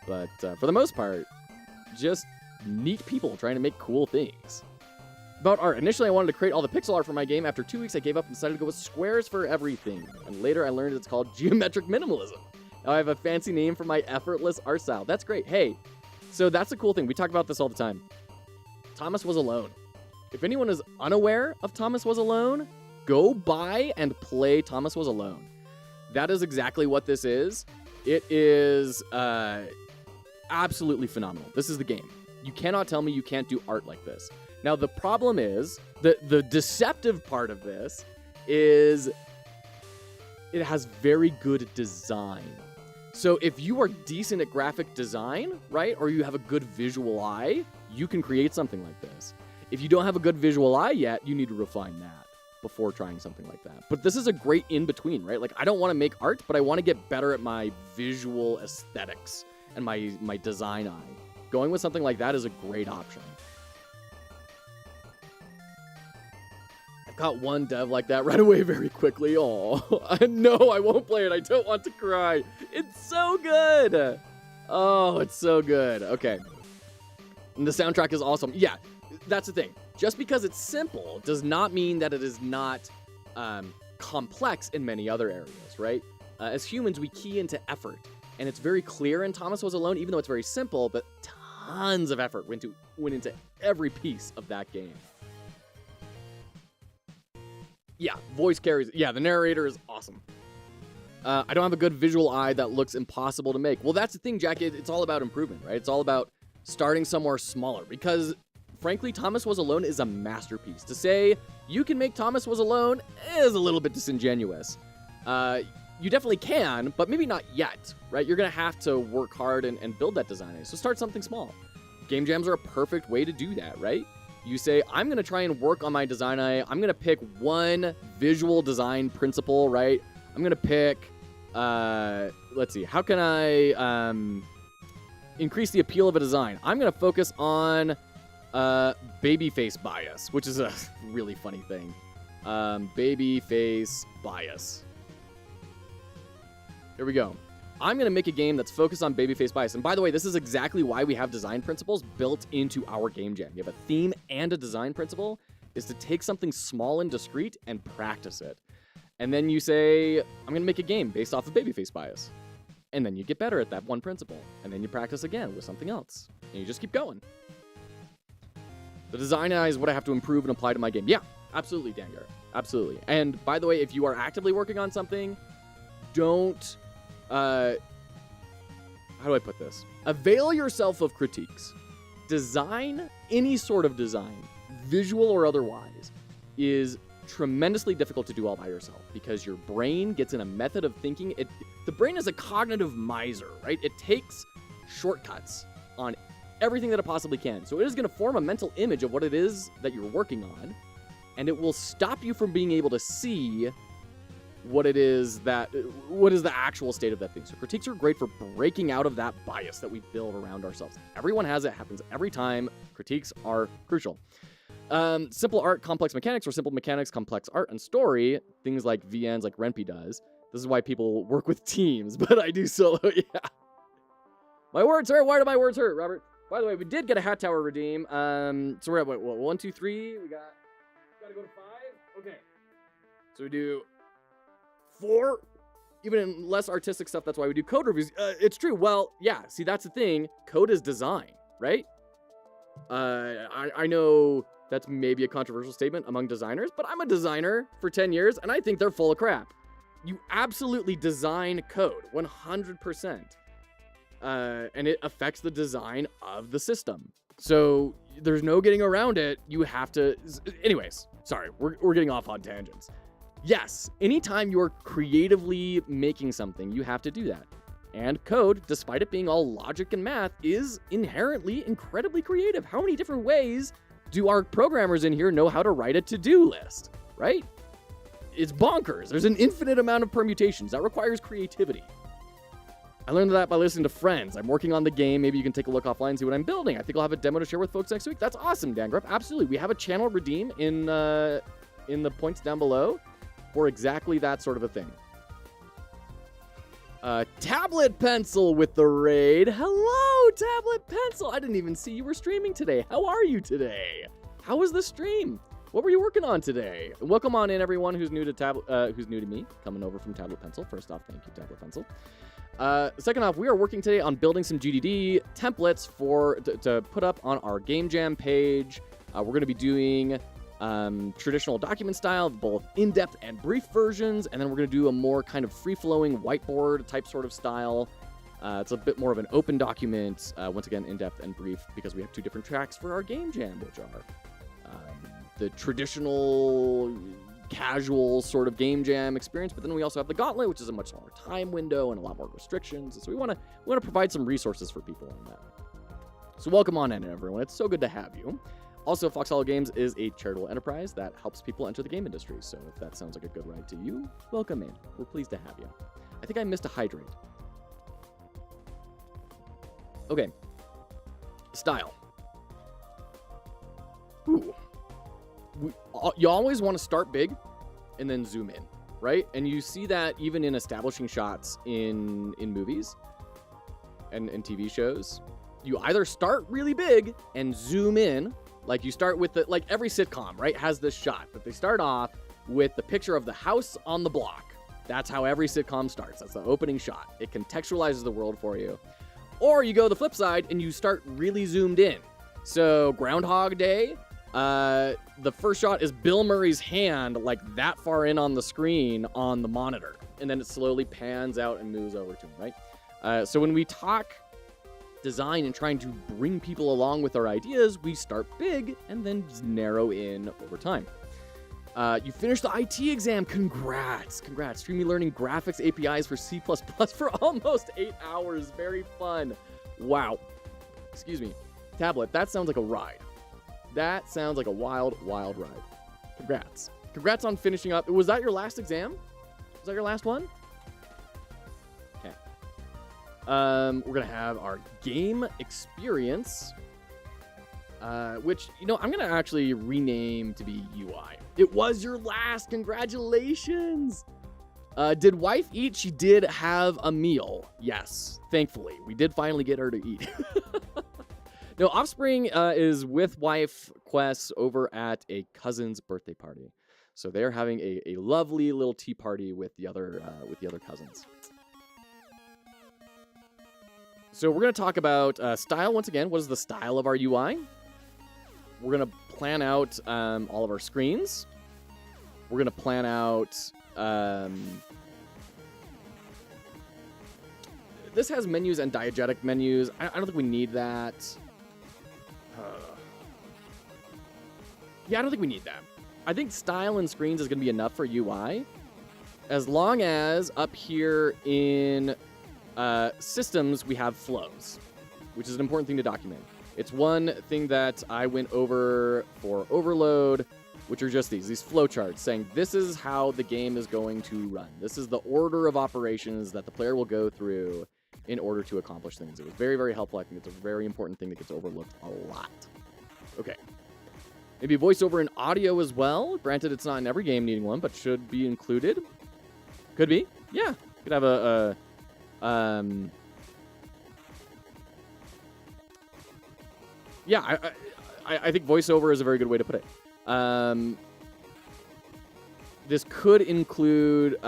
Speaker 1: But for the most part, just neat people trying to make cool things. About art. Initially, I wanted to create all the pixel art for my game. After 2 weeks, I gave up and decided to go with squares for everything. And later, I learned it's called geometric minimalism. Now I have a fancy name for my effortless art style. That's great. Hey, so that's a cool thing. We talk about this all the time. Thomas Was Alone. If anyone is unaware of Thomas Was Alone, go buy and play Thomas Was Alone. That is exactly what this is. It is absolutely phenomenal. This is the game. You cannot tell me you can't do art like this. Now, the problem is, the deceptive part of this is it has very good design. So if you are decent at graphic design, right, or you have a good visual eye, you can create something like this. If you don't have a good visual eye yet, you need to refine that before trying something like that. But this is a great in-between, right? Like, I don't want to make art, but I want to get better at my visual aesthetics and my design eye. Going with something like that is a great option. I've got one dev like that right away very quickly. Oh, no, I won't play it. I don't want to cry. It's so good. Oh, it's so good. Okay. And the soundtrack is awesome. Yeah, that's the thing. Just because it's simple does not mean that it is not complex in many other areas, right? As humans, we key into effort. And it's very clear in Thomas Was Alone, even though it's very simple, but tons of effort went into every piece of that game. Yeah, voice carries. Yeah, the narrator is awesome. I don't have a good visual eye that looks impossible to make. Well, that's the thing, Jack. It's all about improvement, right? It's all about starting somewhere smaller because, frankly, Thomas Was Alone is a masterpiece. To say you can make Thomas Was Alone is a little bit disingenuous. You definitely can, but maybe not yet, right? You're going to have to work hard and build that design. So start something small. Game jams are a perfect way to do that, right? You say, I'm going to try and work on my design eye. I'm going to pick one visual design principle, right? I'm going to pick, let's see, how can I increase the appeal of a design? I'm going to focus on babyface bias, which is a really funny thing. Babyface bias. Here we go. I'm going to make a game that's focused on babyface bias. And by the way, this is exactly why we have design principles built into our game jam. You have a theme and a design principle, is to take something small and discrete and practice it. And then you say, I'm going to make a game based off of babyface bias. And then you get better at that one principle. And then you practice again with something else. And you just keep going. The design eye is what I have to improve and apply to my game. Yeah, absolutely, Dangar. Absolutely. And by the way, if you are actively working on something, don't... how do I put this? Avail yourself of critiques. Design, any sort of design, visual or otherwise, is tremendously difficult to do all by yourself because your brain gets in a method of thinking. The brain is a cognitive miser, right? It takes shortcuts on everything that it possibly can. So it is going to form a mental image of what it is that you're working on, and it will stop you from being able to see what is the actual state of that thing. So critiques are great for breaking out of that bias that we build around ourselves. Everyone has it, happens every time. Critiques are crucial. Simple art, complex mechanics, or simple mechanics, complex art and story, things like VNs like Renpy does. This is why people work with teams, but I do solo, yeah. My words hurt, why do my words hurt, Robert? By the way, we did get a Hat Tower redeem. So we're at what, 1, 2, 3, gotta go to 5, okay. So we do 4, even in less artistic stuff, that's why we do code reviews. It's true. Well, yeah, see, that's the thing. Code is design, right? I know that's maybe a controversial statement among designers, but I'm a designer for 10 years, and I think they're full of crap. You absolutely design code, 100%. And it affects the design of the system. So there's no getting around it. You have to... Anyways, sorry, we're getting off on tangents. Yes, anytime you're creatively making something, you have to do that. And code, despite it being all logic and math, is inherently incredibly creative. How many different ways do our programmers in here know how to write a to-do list, right? It's bonkers. There's an infinite amount of permutations. That requires creativity. I learned that by listening to friends. I'm working on the game. Maybe you can take a look offline and see what I'm building. I think I'll have a demo to share with folks next week. That's awesome, Dangruff. Absolutely. We have a channel redeem in the points down below for exactly that sort of a thing. Tablet Pencil with the raid. Hello, Tablet Pencil. I didn't even see you were streaming today. How are you today? How was the stream? What were you working on today? Welcome on in, everyone who's new to me, coming over from Tablet Pencil. First off, thank you, Tablet Pencil. Second off, we are working today on building some GDD templates to put up on our Game Jam page. We're going to be doing traditional document style, both in-depth and brief versions, and then we're going to do a more kind of free-flowing whiteboard type sort of style. It's a bit more of an open document, once again, in-depth and brief, because we have 2 different tracks for our Game Jam, which are the traditional casual sort of Game Jam experience, but then we also have the Gauntlet, which is a much smaller time window and a lot more restrictions. So we want to provide some resources for people on that. So welcome on in, everyone. It's so good to have you. Also, foxhollowgames is a charitable enterprise that helps people enter the game industry. So if that sounds like a good ride to you, welcome in. We're pleased to have you. I think I missed a hydrate. Okay. Style. Ooh. You always want to start big and then zoom in, right? And you see that even in establishing shots in movies and TV shows. You either start really big and zoom in, like you start with like every sitcom, right, has this shot that they start off with the picture of the house on the block, That's how every sitcom starts. That's the opening shot. It contextualizes the world for you. Or you go the flip side and you start really zoomed in. So Groundhog Day, the first shot is Bill Murray's hand like that far in on the screen on the monitor. And then it slowly pans out and moves over to him, right? So when we talk design and trying to bring people along with our ideas, we start big and then narrow in over time. You finished the IT exam. Congrats. Streamy learning graphics APIs for C++ for almost 8 hours. Very fun. Wow. Excuse me. Tablet, that sounds like a ride. That sounds like a wild, wild ride. Congrats. Congrats on finishing up. Was that your last exam? Was that your last one? Okay. We're going to have our game experience, which, you know, I'm going to actually rename to be UI. It was your last. Congratulations. Did wife eat? She did have a meal. Yes, thankfully. We did finally get her to eat. No, Offspring is with wife Quest over at a cousin's birthday party. So they're having a lovely little tea party with the other cousins. So we're going to talk about style once again. What is the style of our UI? We're going to plan out all of our screens. We're going to plan out... this has menus and diegetic menus. I don't think we need that. Yeah, I don't think we need that. I think style and screens is going to be enough for UI. As long as up here in systems, we have flows, which is an important thing to document. It's one thing that I went over for Overload, which are just these flowcharts saying this is how the game is going to run. This is the order of operations that the player will go through in order to accomplish things. It was very, very helpful. I think it's a very important thing that gets overlooked a lot. Okay. Maybe voiceover and audio as well. Granted, it's not in every game needing one, but should be included. Could be. Yeah. Could have yeah, I think voiceover is a very good way to put it. This could include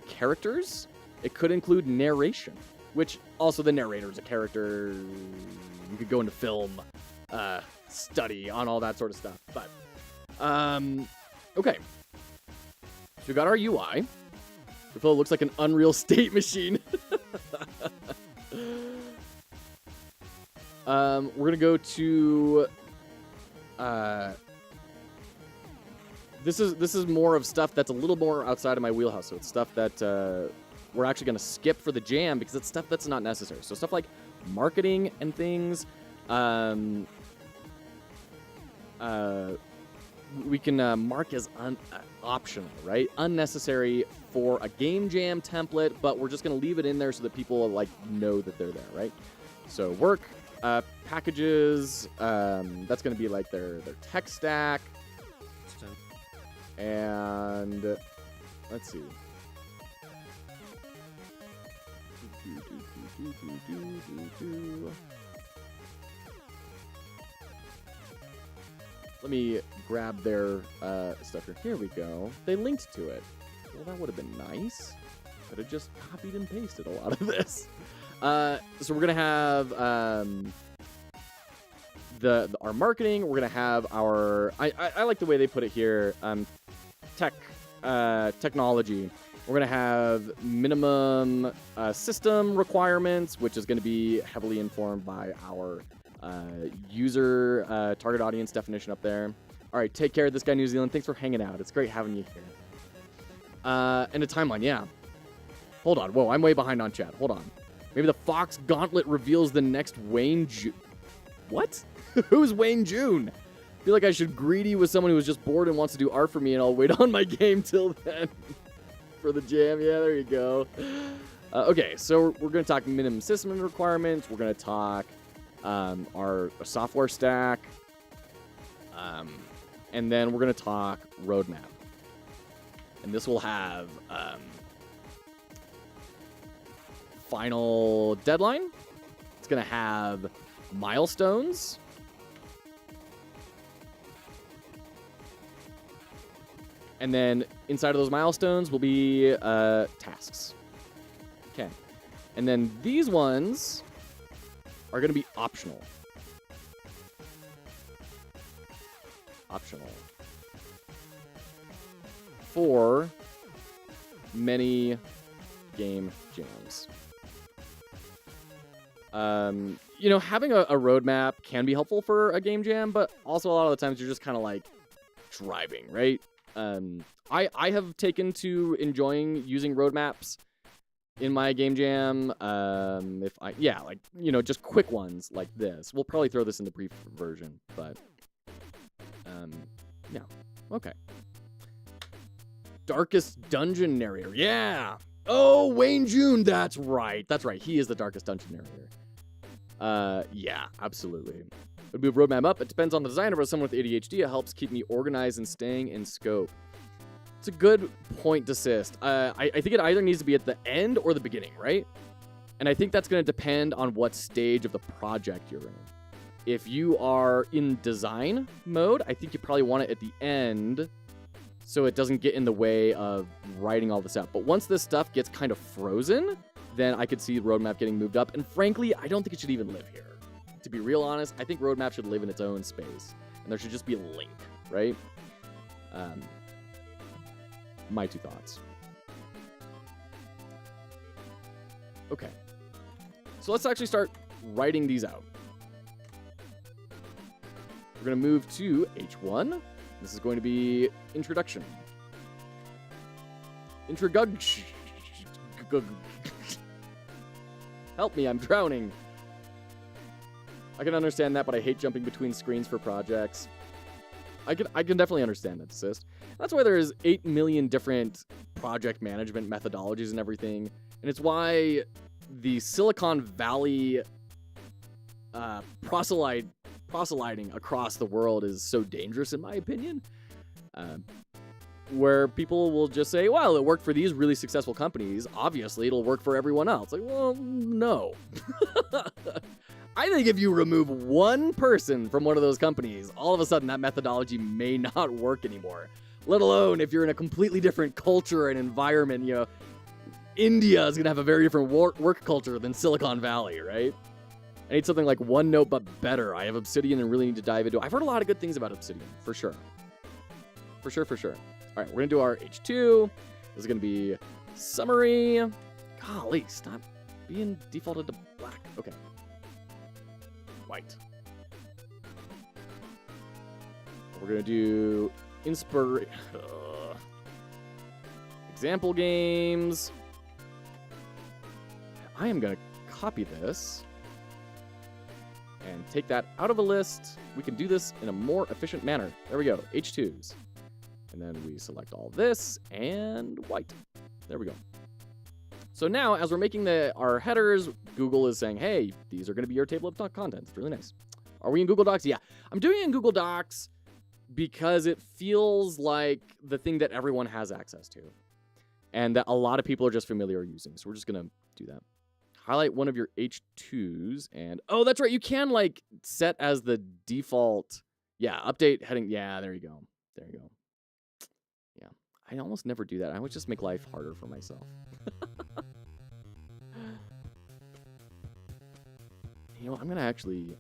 Speaker 1: characters. It could include narration, which also the narrator is a character. You could go into film study on all that sort of stuff. But, okay. So we got our UI. The flow looks like an Unreal State machine. We're going to go to... This is more of stuff that's a little more outside of my wheelhouse. So it's stuff that we're actually going to skip for the jam because it's stuff that's not necessary. So stuff like marketing and things. We can mark as optional, right? Unnecessary for a game jam template, but we're just going to leave it in there so that people like know that they're there, right? So work, packages, that's going to be like their tech stack. And let's see. Let me grab their stuff here. Here we go. They linked to it. Well, that would have been nice. Could have just copied and pasted a lot of this. So we're gonna have our marketing. We're gonna have our. I like the way they put it here. Technology. We're gonna have minimum system requirements, which is gonna be heavily informed by our user target audience definition up there. All right, take care of this guy, New Zealand. Thanks for hanging out. It's great having you here. And a timeline, yeah. Hold on. Whoa, I'm way behind on chat. Hold on. Maybe the Fox Gauntlet reveals the next Wayne June. What? Who's Wayne June? I feel like I should greedy with someone who's just bored and wants to do art for me, and I'll wait on my game till then. For the jam. Yeah, there you go. Okay, so we're going to talk minimum system requirements. We're going to talk our software stack. And then we're going to talk roadmap. And this will have final deadline. It's going to have milestones. And then inside of those milestones will be tasks. Okay. And then these ones are going to be optional. Optional. For many game jams. You know, having a roadmap can be helpful for a game jam, but also a lot of the times you're just kind of like driving, right? I have taken to enjoying using roadmaps in my game jam. Like, you know, just quick ones like this. We'll probably throw this in the brief version, but yeah, okay. Darkest Dungeon Narrator, yeah. Oh, Wayne June, that's right. He is the Darkest Dungeon Narrator. Yeah, absolutely. Would move roadmap up. It depends on the designer, but someone with ADHD, it helps keep me organized and staying in scope. It's a good point, Desist. I think it either needs to be at the end or the beginning, right? And I think that's going to depend on what stage of the project you're in. If you are in design mode, I think you probably want it at the end so it doesn't get in the way of writing all this out. But once this stuff gets kind of frozen, then I could see the roadmap getting moved up. And frankly, I don't think it should even live here. To be real honest, I think roadmap should live in its own space. And there should just be a link, right? My two thoughts. Okay. So let's actually start writing these out. We're going to move to H1. This is going to be introduction. Introduction. Help me, I'm drowning. I can understand that, but I hate jumping between screens for projects. I can definitely understand that, Assist. That's why there's 8 million different project management methodologies and everything. And it's why the Silicon Valley proselyting across the world is so dangerous, in my opinion. Where people will just say, well, it worked for these really successful companies. Obviously, it'll work for everyone else. Like, well, no. I think if you remove one person from one of those companies, all of a sudden that methodology may not work anymore. Let alone if you're in a completely different culture and environment. You know, India is going to have a very different work culture than Silicon Valley, right? I need something like OneNote, but better. I have Obsidian and really need to dive into it. I've heard a lot of good things about Obsidian, for sure. For sure. All right, we're going to do our H2. This is going to be summary. Golly, stop being defaulted to black. Okay. White. We're going to do example games. I am going to copy this and take that out of a list. We can do this in a more efficient manner. There we go, H2s. And then we select all this and white. There we go. So now, as we're making our headers, Google is saying, hey, these are going to be your table of contents. It's really nice. Are we in Google Docs? Yeah. I'm doing it in Google Docs because it feels like the thing that everyone has access to and that a lot of people are just familiar using. So we're just going to do that. Highlight one of your H2s and, oh, that's right. You can like set as the default. Yeah. Update heading. Yeah. There you go. Yeah. I almost never do that. I would just make life harder for myself. You know, I'm going to actually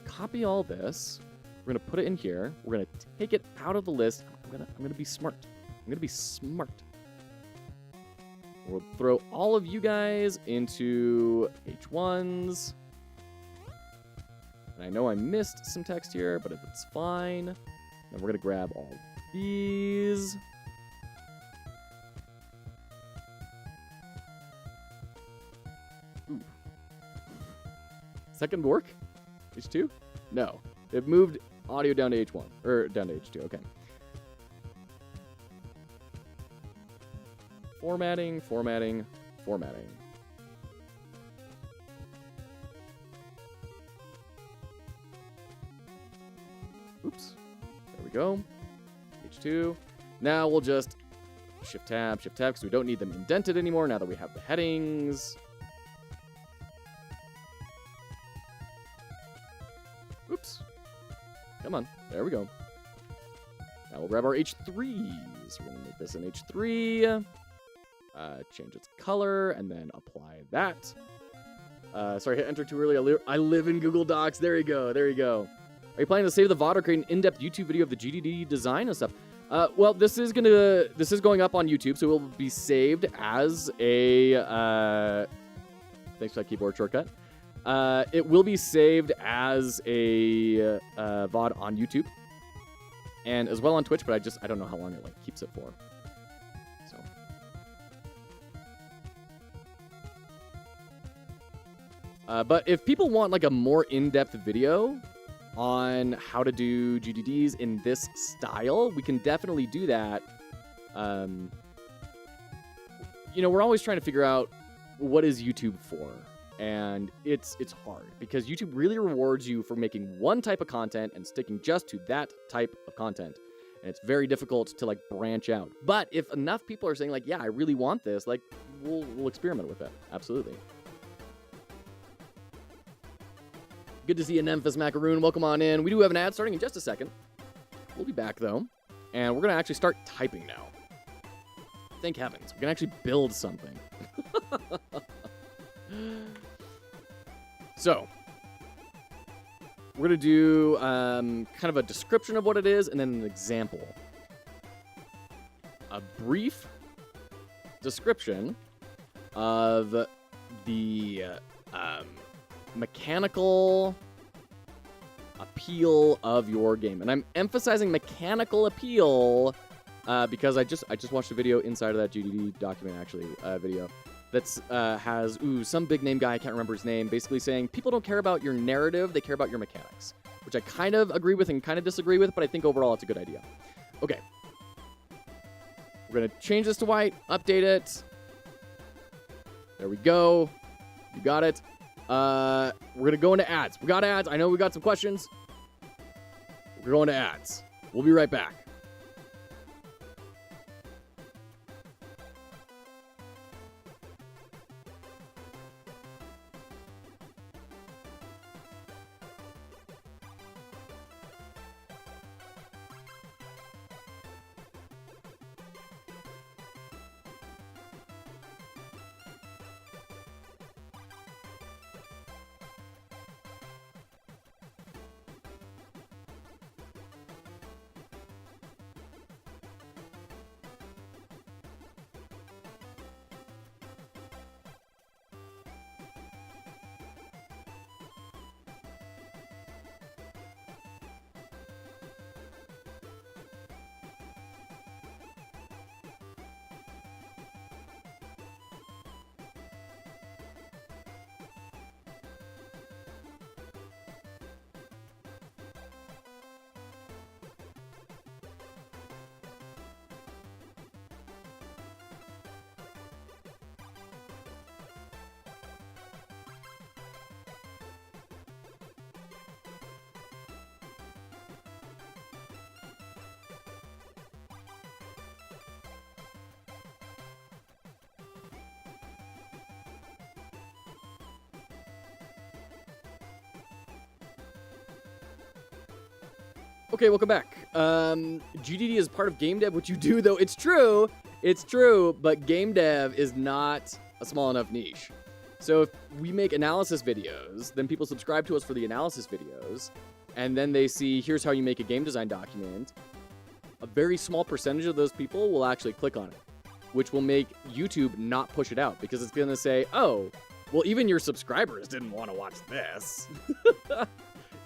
Speaker 1: copy all this. We're going to put it in here. We're going to take it out of the list. I'm going to be smart. We'll throw all of you guys into H1s. And I know I missed some text here, but if it's fine, then we're going to grab all these. Ooh. Second work? H2? No. It moved audio down to H1. Or down to H2. Okay. Formatting. Oops. There we go. H2. Now we'll just Shift Tab, because we don't need them indented anymore now that we have the headings. Oops. Come on. There we go. Now we'll grab our H3s. So we're gonna make this an H3, change its color, and then apply that. Sorry, hit enter too early. I live in Google Docs. There you go. There you go. Are you planning to save the VOD or create an in-depth YouTube video of the GDD design and stuff? Well, this is going up on YouTube, so it will be saved as a. Thanks for that keyboard shortcut. It will be saved as a VOD on YouTube, and as well on Twitch. But I don't know how long it keeps it for. So. But if people want a more in-depth video on how to do GDDs in this style, we can definitely do that. We're always trying to figure out what is YouTube for, and it's hard because YouTube really rewards you for making one type of content and sticking just to that type of content, and it's very difficult to branch out. But if enough people are saying yeah, I really want this, we'll experiment with it. Absolutely. Good to see you, Memphis Macaroon. Welcome on in. We do have an ad starting in just a second. We'll be back, though. And we're going to actually start typing now. Thank heavens. We can actually build something. So, we're going to do kind of a description of what it is and then an example. A brief description of the mechanical appeal of your game, and I'm emphasizing mechanical appeal because I just watched a video inside of that GDD document, actually, video that's has some big name guy, I can't remember his name, basically saying people don't care about your narrative, they care about your mechanics, which I kind of agree with and kind of disagree with, but I think overall it's a good idea. Okay, we're gonna change this to white, update it. There we go. You got it. We're gonna go into ads. We got ads. I know we got some questions. We're going to ads. We'll be right back. Okay, welcome back. GDD is part of game dev, which you do, though. It's true, but game dev is not a small enough niche. So if we make analysis videos, then people subscribe to us for the analysis videos, and then they see, here's how you make a game design document. A very small percentage of those people will actually click on it, which will make YouTube not push it out, because it's going to say, oh, well, even your subscribers didn't want to watch this.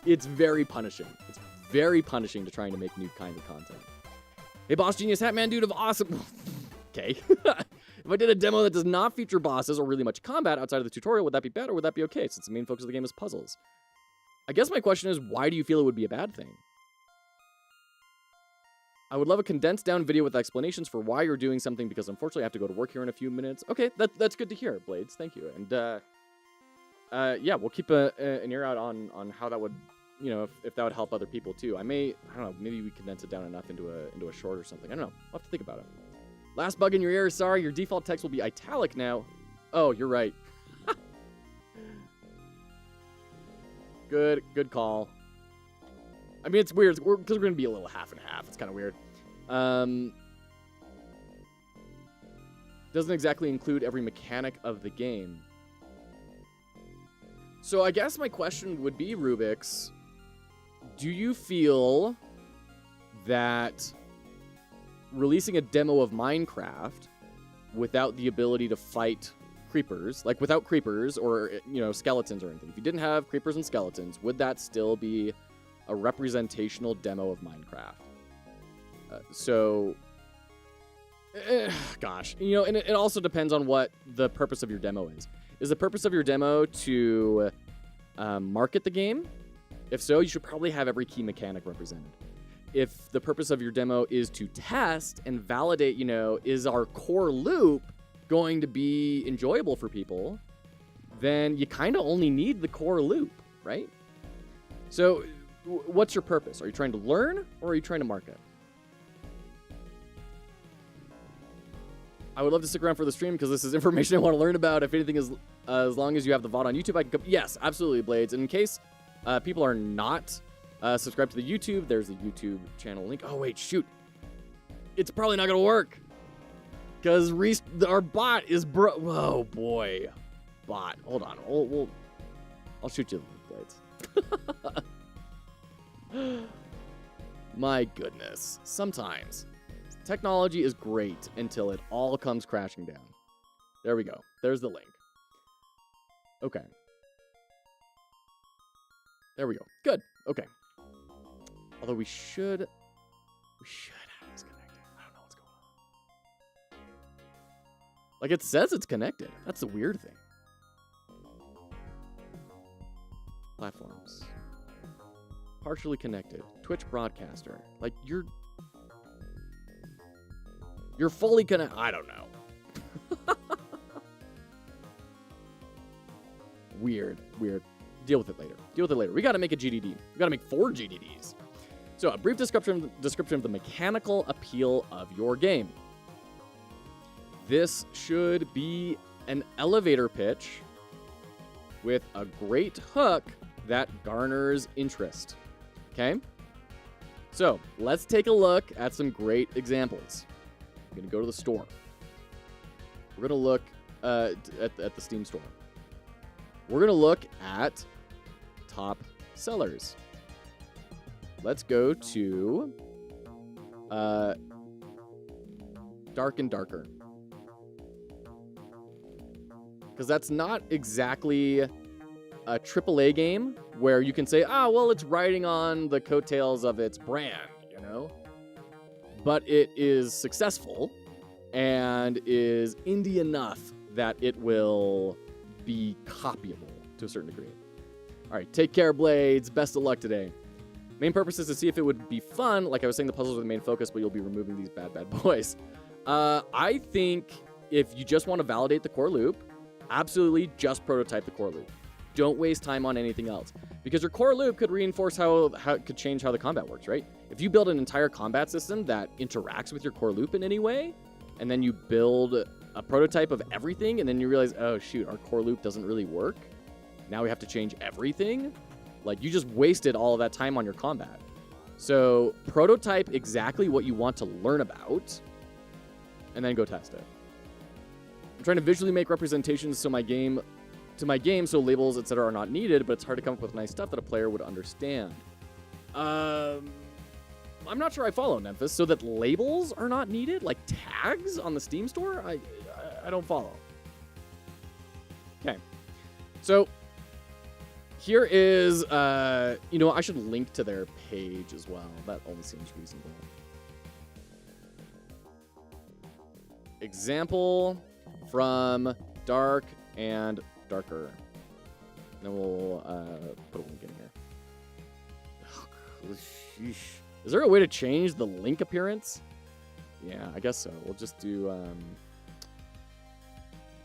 Speaker 1: It's very punishing. It's very punishing to trying to make new kind of content. Hey, Boss Genius Hatman Dude of Awesome. Okay. If I did a demo that does not feature bosses or really much combat outside of the tutorial, would that be bad or would that be okay, since the main focus of the game is puzzles? I guess my question is, why do you feel it would be a bad thing? I would love a condensed down video with explanations for why you're doing something, because unfortunately I have to go to work here in a few minutes. Okay, that's good to hear, Blades. Thank you. And yeah, we'll keep an ear out on how that would, you know, if that would help other people too. I don't know, maybe we condense it down enough into a short or something. I don't know. I'll have to think about it. Last bug in your ear. Sorry, your default text will be italic now. Oh, you're right. Good call. I mean, it's weird because we're going to be a little half and half. It's kind of weird. doesn't exactly include every mechanic of the game. So I guess my question would be, Rubik's, do you feel that releasing a demo of Minecraft without the ability to fight creepers, like without creepers or, you know, skeletons or anything, if you didn't have creepers and skeletons, would that still be a representational demo of Minecraft? Gosh, you know, and it also depends on what the purpose of your demo is. Is the purpose of your demo to market the game? If so, you should probably have every key mechanic represented. If the purpose of your demo is to test and validate, you know, is our core loop going to be enjoyable for people, then you kind of only need the core loop, right? So what's your purpose? Are you trying to learn or are you trying to market? I would love to stick around for the stream because this is information I want to learn about. If anything is, as long as you have the VOD on YouTube, I can come. Yes, absolutely, Blades. And in case people are not subscribed to the YouTube, there's the YouTube channel link. Oh, wait, shoot. It's probably not going to work because our bot is oh, boy. Bot. Hold on. I'll shoot you the link, Blades. My goodness. Sometimes technology is great until it all comes crashing down. There we go. There's the link. Okay. There we go. Good. Okay. Although we should have this connected. I don't know what's going on. Like, it says it's connected. That's the weird thing. Platforms. Partially connected. Twitch broadcaster. Like, you're fully connected. I don't know. Weird. Deal with it later. We got to make a GDD. We got to make 4 GDDs. So, a brief description of the mechanical appeal of your game. This should be an elevator pitch with a great hook that garners interest. Okay? So, let's take a look at some great examples. I'm going to go to the store. We're going to look at the Steam store. We're going to look at top sellers. Let's go to Dark and Darker. Because that's not exactly a AAA game where you can say, well, it's riding on the coattails of its brand, you know? But it is successful and is indie enough that it will be copyable to a certain degree. All right, take care, Blades. Best of luck today. Main purpose is to see if it would be fun. Like I was saying, the puzzles are the main focus, but you'll be removing these bad boys. I think if you just want to validate the core loop, absolutely just prototype the core loop. Don't waste time on anything else. Because your core loop could reinforce how it could change how the combat works, right? If you build an entire combat system that interacts with your core loop in any way, and then you build a prototype of everything, and then you realize, oh shoot, our core loop doesn't really work. Now we have to change everything. Like, you just wasted all of that time on your combat. So prototype exactly what you want to learn about, and then go test it. I'm trying to visually make representations to my game so labels, etc. are not needed, but it's hard to come up with nice stuff that a player would understand. I'm not sure I follow, Memphis. So that labels are not needed? Like tags on the Steam store? I don't follow. Okay. So here is, I should link to their page as well. That only seems reasonable. Example from Dark and Darker. Then we'll put a link in here. Oh, is there a way to change the link appearance? Yeah, I guess so. We'll just do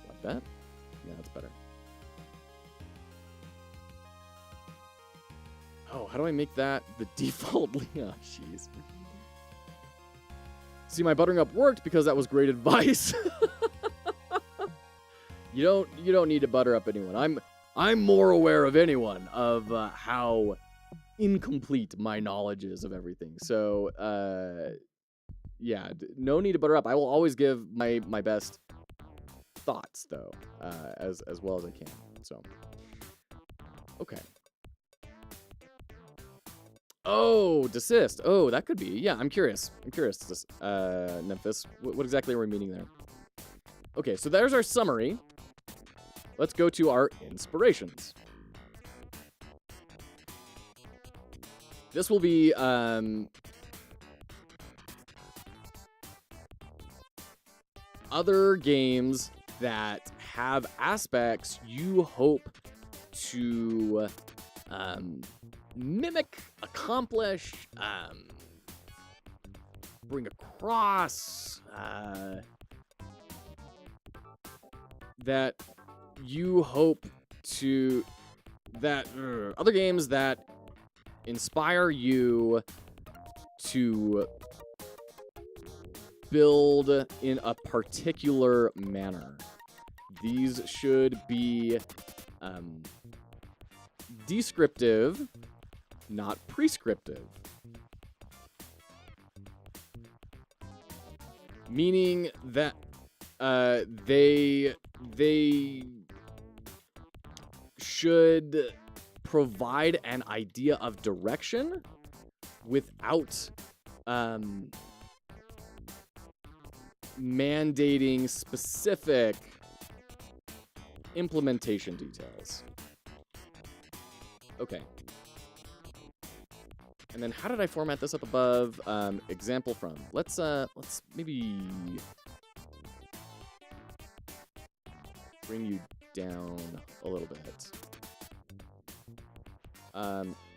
Speaker 1: like that. Yeah, that's better. Oh, how do I make that the default link? Oh, jeez. See, my buttering up worked because that was great advice. You don't need to butter up anyone. I'm more aware of anyone of how incomplete my knowledge is of everything. So yeah, no need to butter up. I will always give my best thoughts though, as well as I can. So, okay. Oh, desist. Oh, that could be. Yeah, I'm curious. Memphis. What exactly are we meaning there? Okay, so there's our summary. Let's go to our inspirations. This will be other games that have aspects you hope to mimic, accomplish, bring across, that you hope to, that other games that inspire you to build in a particular manner. These should be descriptive, not prescriptive. Meaning that they should provide an idea of direction without mandating specific implementation details. Okay. And then how did I format this up above? Example from. Let's maybe bring you down a little bit.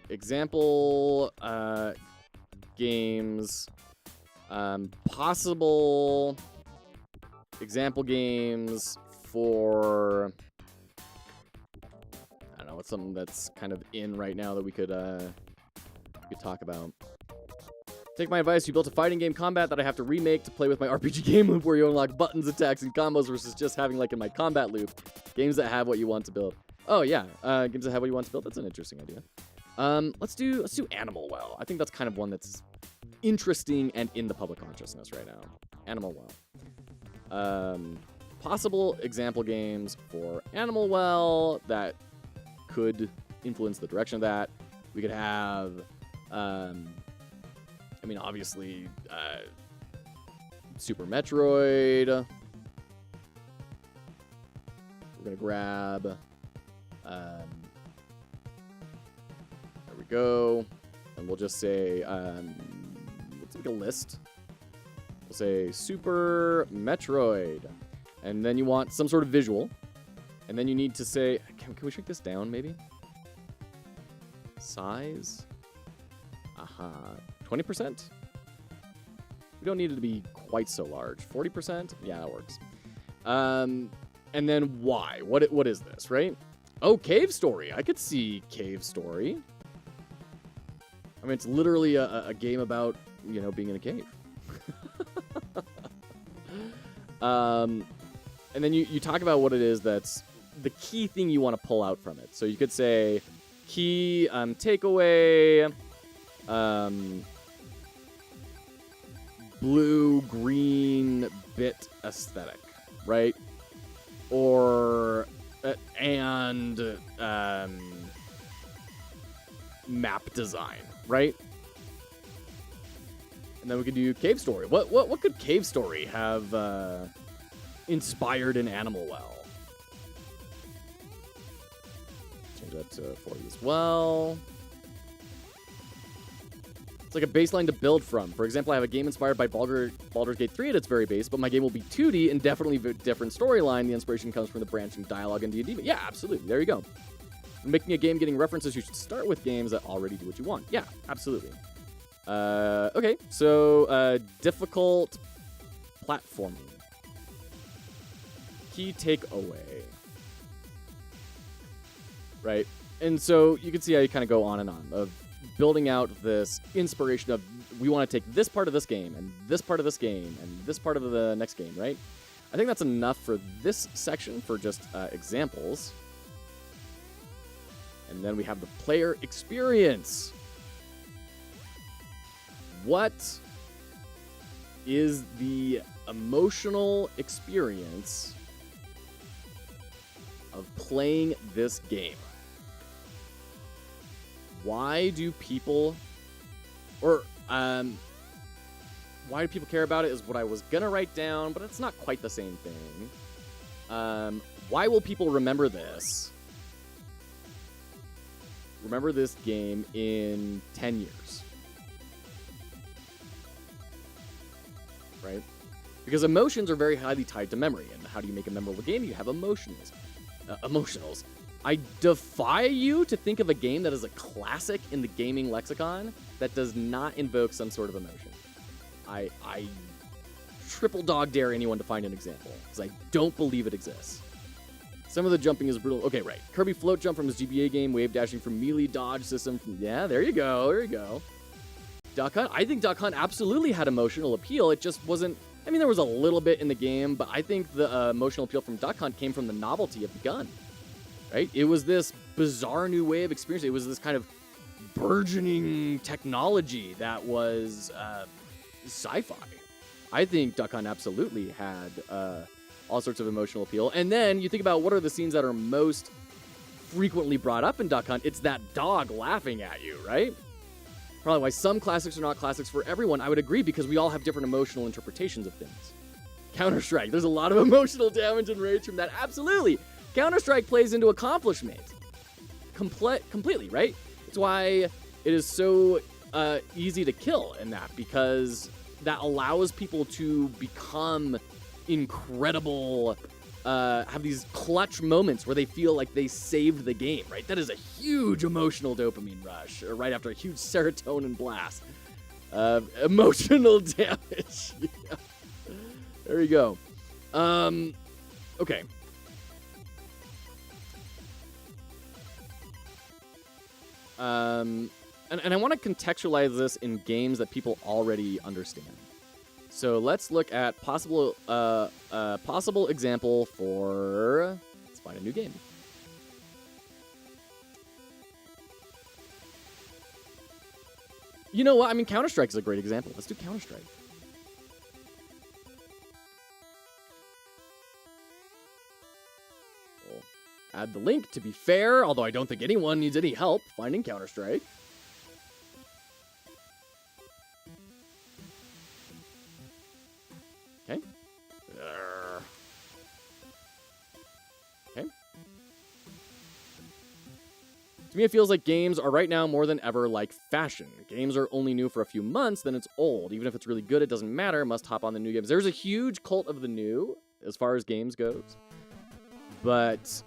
Speaker 1: Example games, possible example games for, I don't know, what's something that's kind of in right now that we could talk about. Take my advice, you built a fighting game combat that I have to remake to play with my RPG game loop where you unlock buttons, attacks, and combos versus just having like in my combat loop. Games that have what you want to build. Oh yeah, games that have what you want to build. That's an interesting idea. Let's do Animal Well. I think that's kind of one that's interesting and in the public consciousness right now. Animal Well. Possible example games for Animal Well that could influence the direction of that. We could have, I mean, obviously, Super Metroid. We're gonna grab, there we go, and we'll just say, let's make a list. We'll say Super Metroid, and then you want some sort of visual, and then you need to say, can we shrink this down, maybe? Size? 20%? We don't need it to be quite so large. 40%? Yeah, that works. And then why? What is this, right? Oh, Cave Story. I could see Cave Story. I mean, it's literally a game about, you know, being in a cave. And then you talk about what it is that's the key thing you want to pull out from it. So you could say key takeaway, blue-green bit aesthetic, right? Or and map design, right? And then we could do Cave Story. What could Cave Story have inspired in Animal Well? Change that to 40 as well. It's like a baseline to build from. For example, I have a game inspired by Baldur's Gate 3 at its very base, but my game will be 2D and definitely a different storyline. The inspiration comes from the branching dialogue in D&D. Yeah, absolutely. There you go. When making a game getting references, you should start with games that already do what you want. Yeah, absolutely. Okay, so difficult platforming. Key takeaway. Right? And so you can see how you kind of go on and on of building out this inspiration of we want to take this part of this game and this part of this game and this part of the next game, right? I think that's enough for this section for just examples. And then we have the player experience. What is the emotional experience of playing this game. Why do people, why do people care about it is what I was gonna write down, but it's not quite the same thing. Why will people remember this? Remember this game in 10 years. Right? Because emotions are very highly tied to memory. And how do you make a memorable game? You have emotionals. I defy you to think of a game that is a classic in the gaming lexicon that does not invoke some sort of emotion. I triple dog dare anyone to find an example, because I don't believe it exists. Some of the jumping is brutal. Okay, right. Kirby float jump from his GBA game, wave dashing from melee dodge system. Yeah, there you go. There you go. Duck Hunt. I think Duck Hunt absolutely had emotional appeal. It just wasn't. I mean, there was a little bit in the game, but I think the emotional appeal from Duck Hunt came from the novelty of the gun. Right? It was this bizarre new way of experience. It was this kind of burgeoning technology that was sci-fi. I think Duck Hunt absolutely had all sorts of emotional appeal. And then you think about what are the scenes that are most frequently brought up in Duck Hunt. It's that dog laughing at you, right? Probably why some classics are not classics for everyone. I would agree, because we all have different emotional interpretations of things. Counter-Strike. There's a lot of emotional damage and rage from that. Absolutely. Counter-Strike plays into accomplishment. Completely, right? It's why it is so easy to kill in that, because that allows people to become incredible, have these clutch moments where they feel like they saved the game, right? That is a huge emotional dopamine rush, right after a huge serotonin blast. Emotional damage. Yeah. There you go. Okay. And I want to contextualize this in games that people already understand. So let's look at possible example for, let's find a new game. You know what? I mean, Counter-Strike is a great example. Let's do Counter-Strike. We'll add the link to be fair, although I don't think anyone needs any help finding Counter-Strike. Okay. Okay. To me, it feels like games are right now more than ever like fashion. Games are only new for a few months, then it's old. Even if it's really good, it doesn't matter. Must hop on the new games. There's a huge cult of the new as far as games goes. But,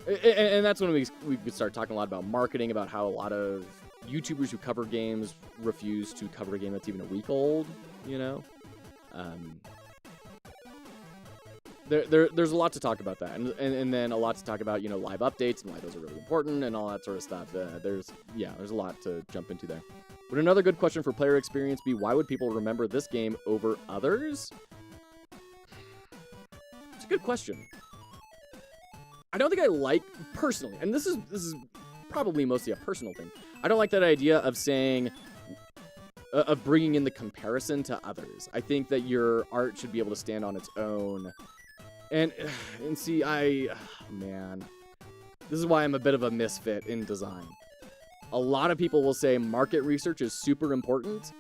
Speaker 1: and that's when we could start talking a lot about marketing, about how a lot of YouTubers who cover games refuse to cover a game that's even a week old, you know? There's a lot to talk about that, and then a lot to talk about, you know, live updates and why those are really important and all that sort of stuff. There's a lot to jump into there. Would another good question for player experience be, why would people remember this game over others? It's a good question. I don't think I like, personally, and this is probably mostly a personal thing. I don't like that idea of saying, of bringing in the comparison to others. I think that your art should be able to stand on its own. And see, man, this is why I'm a bit of a misfit in design. A lot of people will say market research is super important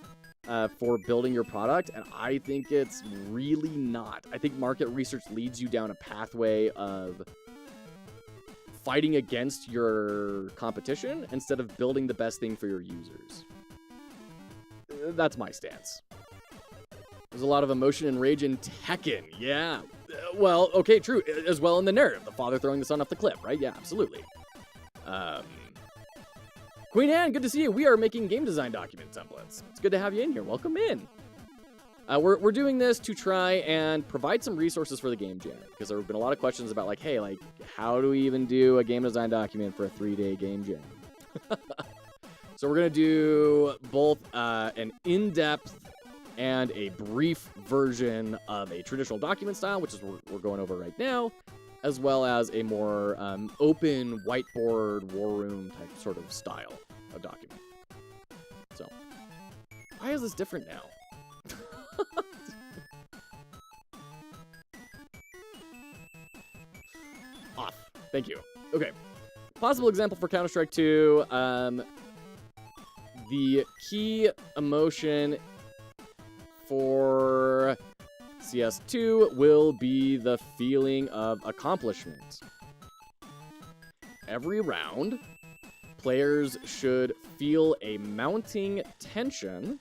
Speaker 1: for building your product, and I think it's really not. I think market research leads you down a pathway of fighting against your competition instead of building the best thing for your users. That's my stance. There's a lot of emotion and rage in Tekken. Yeah. Well, okay, true. As well in the narrative. The father throwing the son off the cliff, right? Yeah, absolutely. Queen Anne, good to see you. We are making game design document templates. It's good to have you in here. Welcome in. We're doing this to try and provide some resources for the game jam, because there have been a lot of questions about, like, hey, like, how do we even do a game design document for a 3-day game jam? So we're going to do both an in-depth and a brief version of a traditional document style, which is what we're going over right now, as well as a more open whiteboard war room type sort of style of document. So, why is this different now? Thank you. Okay. Possible example for Counter-Strike 2. The key emotion for CS2 will be the feeling of accomplishment. Every round, players should feel a mounting tension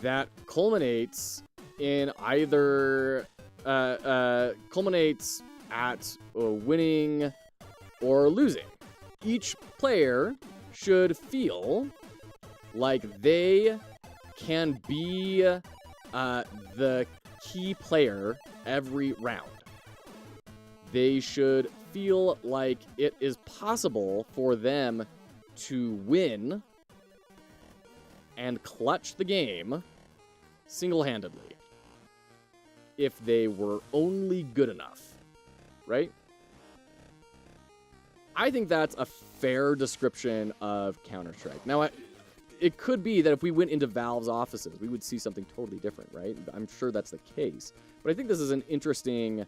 Speaker 1: that culminates in either culminates at winning or losing. Each player should feel like they can be the key player every round. They should feel like it is possible for them to win and clutch the game single-handedly if they were only good enough, right? I think that's a fair description of Counter-Strike. Now, it could be that if we went into Valve's offices, we would see something totally different, right? I'm sure that's the case. But I think this is an interesting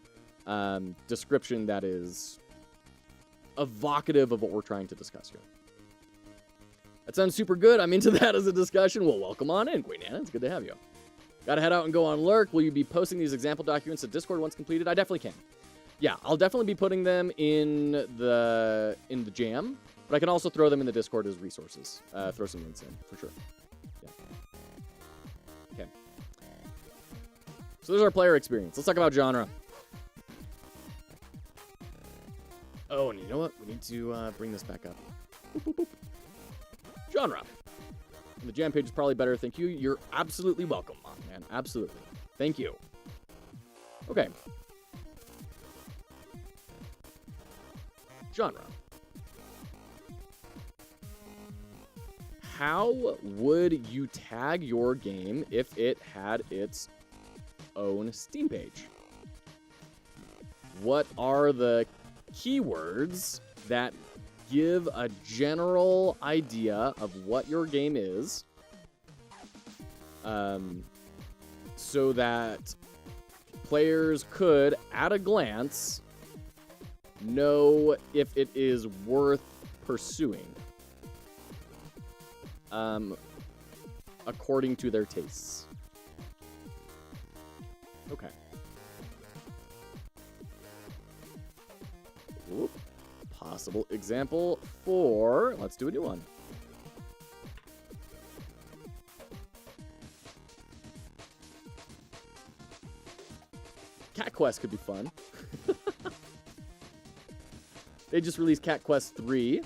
Speaker 1: description that is evocative of what we're trying to discuss here. That sounds super good. I'm into that as a discussion. Well, welcome on in, Queen Anna. It's good to have you. Gotta head out and go on Lurk. Will you be posting these example documents to Discord once completed? I definitely can. Yeah, I'll definitely be putting them in the jam, but I can also throw them in the Discord as resources. Throw some links in, for sure. Yeah. Okay. So there's our player experience. Let's talk about genre. Oh, and you know what? We need to bring this back up. Boop, boop, boop. Genre. And the jam page is probably better. Thank you. You're absolutely welcome, man. Absolutely. Thank you. Okay. Genre. How would you tag your game if it had its own Steam page? What are the keywords that give a general idea of what your game is, so that players could, at a glance, know if it is worth pursuing, according to their tastes. Okay. Oop. Possible example for... Let's do a new one. Cat Quest could be fun. They just released Cat Quest 3,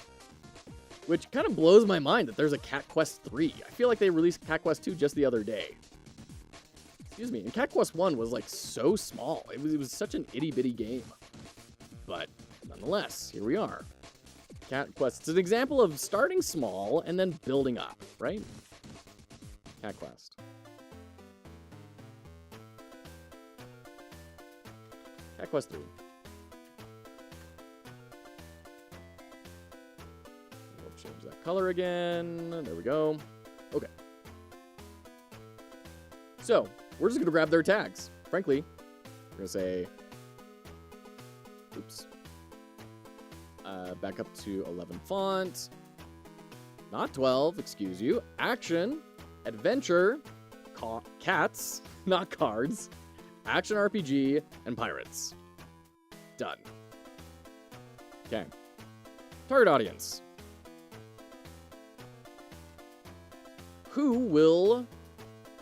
Speaker 1: which kind of blows my mind that there's a Cat Quest 3. I feel like they released Cat Quest 2 just the other day. Excuse me. And Cat Quest 1 was like so small. It was such an itty-bitty game. But nonetheless, here we are. Cat Quest. It's an example of starting small and then building up, right? Cat Quest. Cat Quest 3. We'll change that color again. There we go. Okay. So, we're just going to grab their tags. Frankly, we're going to say... Oops. Back up to 11 font. Not 12, excuse you. Action, adventure, cats, not cards, action RPG, and pirates. Done. Okay. Target audience. Who will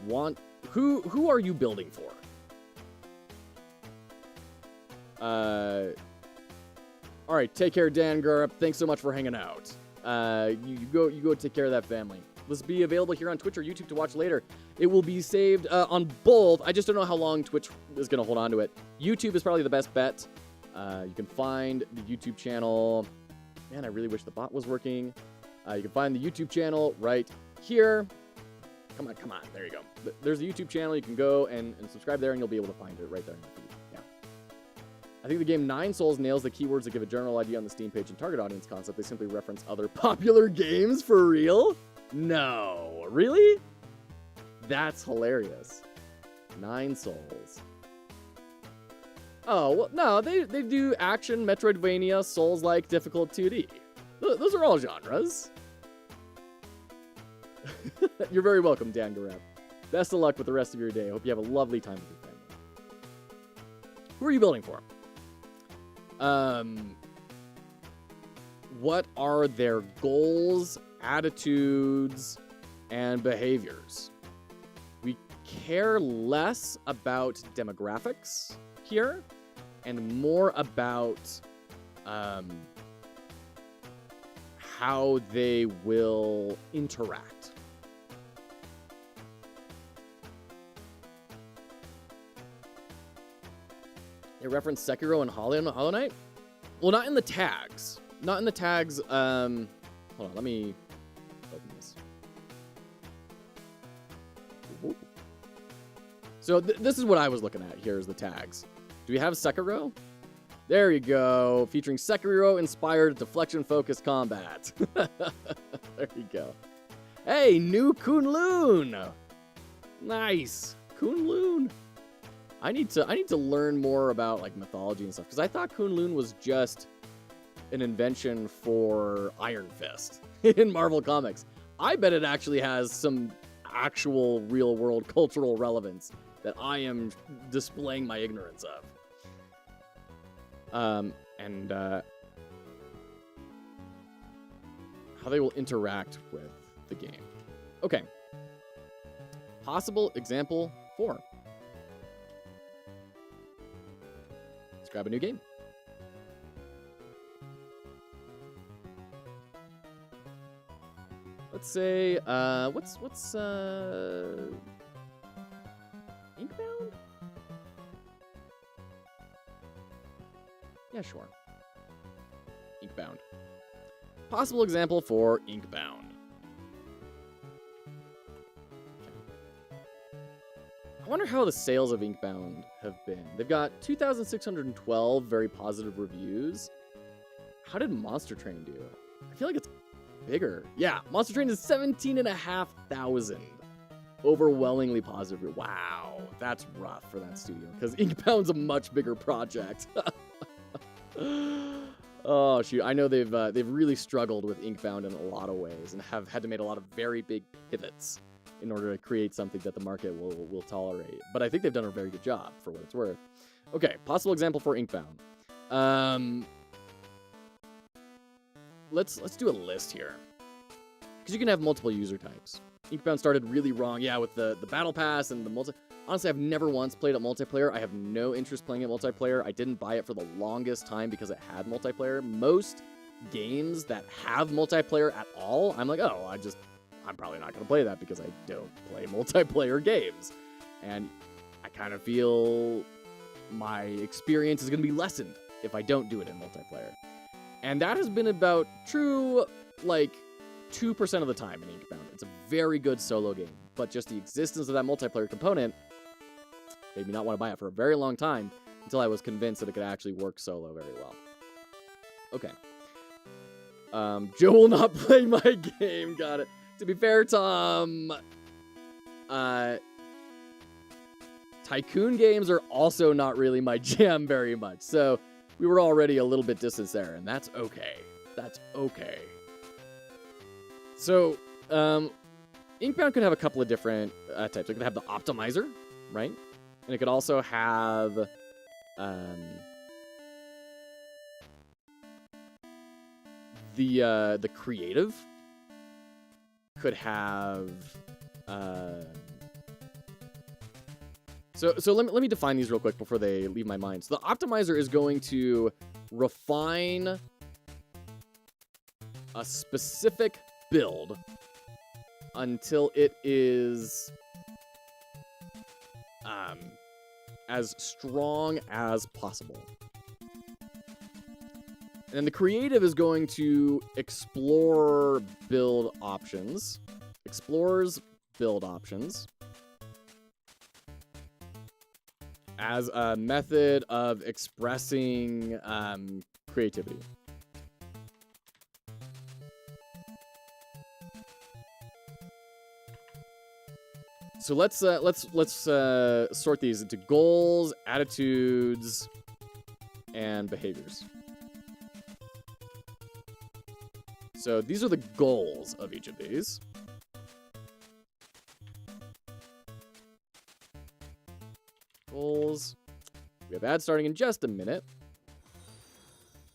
Speaker 1: want... Who are you building for? All right, take care, Dan Gurup. Thanks so much for hanging out. You go take care of that family. This will be available here on Twitch or YouTube to watch later. It will be saved on both. I just don't know how long Twitch is going to hold on to it. YouTube is probably the best bet. You can find the YouTube channel. Man, I really wish the bot was working. You can find the YouTube channel right here. Come on. There you go. There's a YouTube channel. You can go and subscribe there, and you'll be able to find it right there in the feed. Yeah. I think the game Nine Souls nails the keywords that give a general idea on the Steam page and target audience concept. They simply reference other popular games for real? No. Really? That's hilarious. Nine Souls. Oh, well, no, they do action, Metroidvania, Souls-like, difficult 2D. Those are all genres. You're very welcome, Dan Gareb. Best of luck with the rest of your day. Hope you have a lovely time with your family. Who are you building for? What are their goals, attitudes, and behaviors? We care less about demographics here and more about how they will interact. They reference Sekiro and Hollow Knight? Well, not in the tags. Not in the tags. Hold on, let me open this. So this is what I was looking at. Here's the tags. Do we have Sekiro? There you go. Featuring Sekiro-inspired deflection-focused combat. There you go. Hey, new Kunlun! Nice. Kunlun. I need to learn more about like mythology and stuff, because I thought Kunlun was just an invention for Iron Fist in Marvel Comics. I bet it actually has some actual real-world cultural relevance that I am displaying my ignorance of. And how they will interact with the game. Okay. Possible example 4. Let's grab a new game. Let's say, what's Inkbound? Yeah, sure. Inkbound. Possible example for Inkbound. I wonder how the sales of Inkbound have been. They've got 2,612 very positive reviews. How did Monster Train do? I feel like it's bigger. Yeah, Monster Train is 17,500. Overwhelmingly positive. Wow, that's rough for that studio, because Inkbound's a much bigger project. Oh shoot, I know they've really struggled with Inkbound in a lot of ways and have had to make a lot of very big pivots in order to create something that the market will tolerate. But I think they've done a very good job for what it's worth. Okay, possible example for Inkbound. Let's do a list here, because you can have multiple user types. Inkbound started really wrong, yeah, with the battle pass and the multi. Honestly, I've never once played it multiplayer. I have no interest playing it multiplayer. I didn't buy it for the longest time because it had multiplayer. Most games that have multiplayer at all, I'm like, oh, I'm probably not going to play that because I don't play multiplayer games. And I kind of feel my experience is going to be lessened if I don't do it in multiplayer. And that has been about true, like, 2% of the time in Inkbound. It's a very good solo game, but just the existence of that multiplayer component made me not want to buy it for a very long time until I was convinced that it could actually work solo very well. Okay. Joe will not play my game. Got it. To be fair, Tom, tycoon games are also not really my jam very much, so we were already a little bit distant there, and that's okay. That's okay. So, Inkbound could have a couple of different types. It could have the optimizer, right? And it could also have the creative. Could have so let me define these real quick before they leave my mind. So the optimizer is going to refine a specific build until it is as strong as possible. And then the creative is going to explore build options. Explores build options as a method of expressing creativity. So let's sort these into goals, attitudes, and behaviors. So these are the goals of each of these. Goals. We have ads starting in just a minute.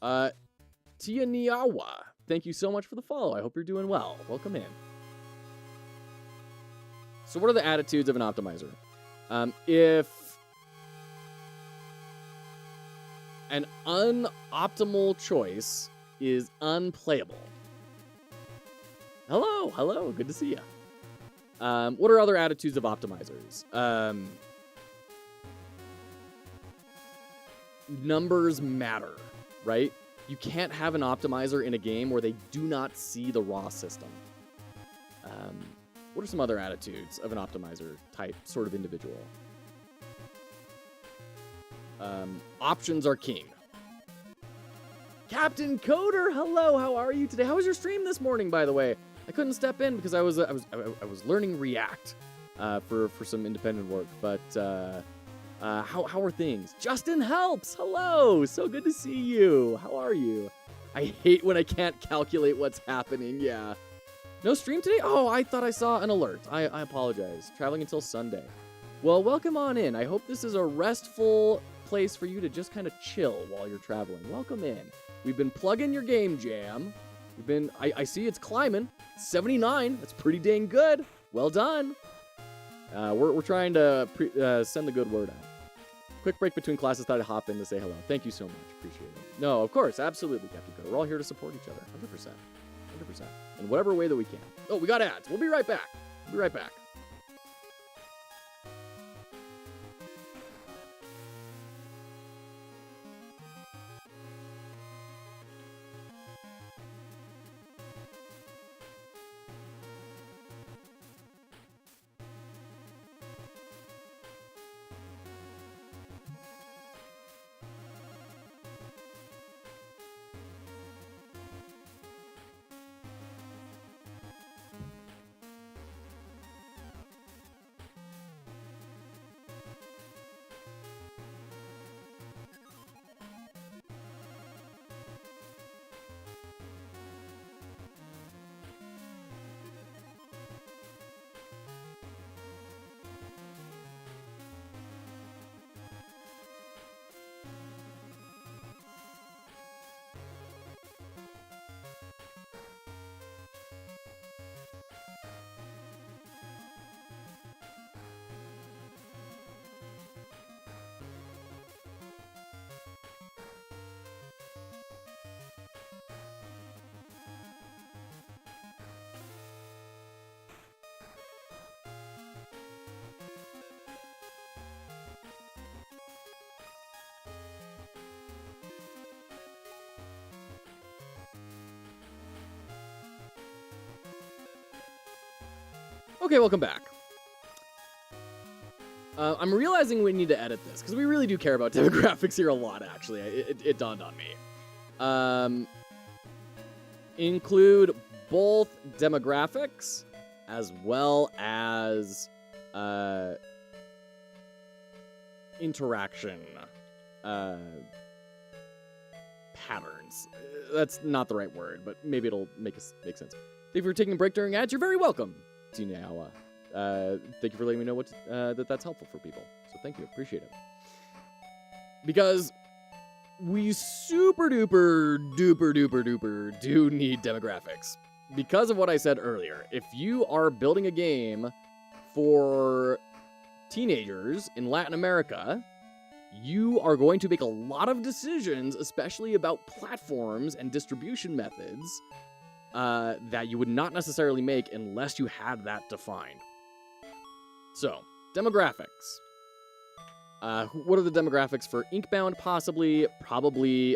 Speaker 1: Tia Niawa, thank you so much for the follow. I hope you're doing well. Welcome in. So what are the attitudes of an optimizer? If an unoptimal choice is unplayable. Hello, good to see you. What are other attitudes of optimizers? Numbers matter, right? You can't have an optimizer in a game where they do not see the raw system. What are some other attitudes of an optimizer type sort of individual? Options are king. Captain Coder, hello, how are you today? How was your stream this morning, by the way? I couldn't step in because I was learning React for some independent work, but how are things? Justin Helps, hello, so good to see you. How are you? I hate when I can't calculate what's happening. Yeah. No stream today? Oh, I thought I saw an alert. I apologize. Traveling until Sunday. Well, welcome on in. I hope this is a restful place for you to just kind of chill while you're traveling. Welcome in. We've been plugging your game jam. I see it's climbing. 79. That's pretty dang good. Well done. We're trying to send the good word out. Quick break between classes. Thought I'd hop in to say hello. Thank you so much. Appreciate it. No, of course. Absolutely, Captain Coder. We're all here to support each other. 100%. 100%. In whatever way that we can. Oh, we got ads. We'll be right back. We'll be right back. Okay, welcome back. I'm realizing we need to edit this, because we really do care about demographics here a lot, actually. It dawned on me. Include both demographics as well as interaction patterns. That's not the right word, but maybe it'll make sense. Thank you for taking a break during ads. You're very welcome. Thank you for letting me know that's helpful for people. So thank you, appreciate it. Because we super duper do need demographics. Because of what I said earlier, if you are building a game for teenagers in Latin America, you are going to make a lot of decisions, especially about platforms and distribution methods, that you would not necessarily make unless you had that defined. So, demographics. What are the demographics for Inkbound? Probably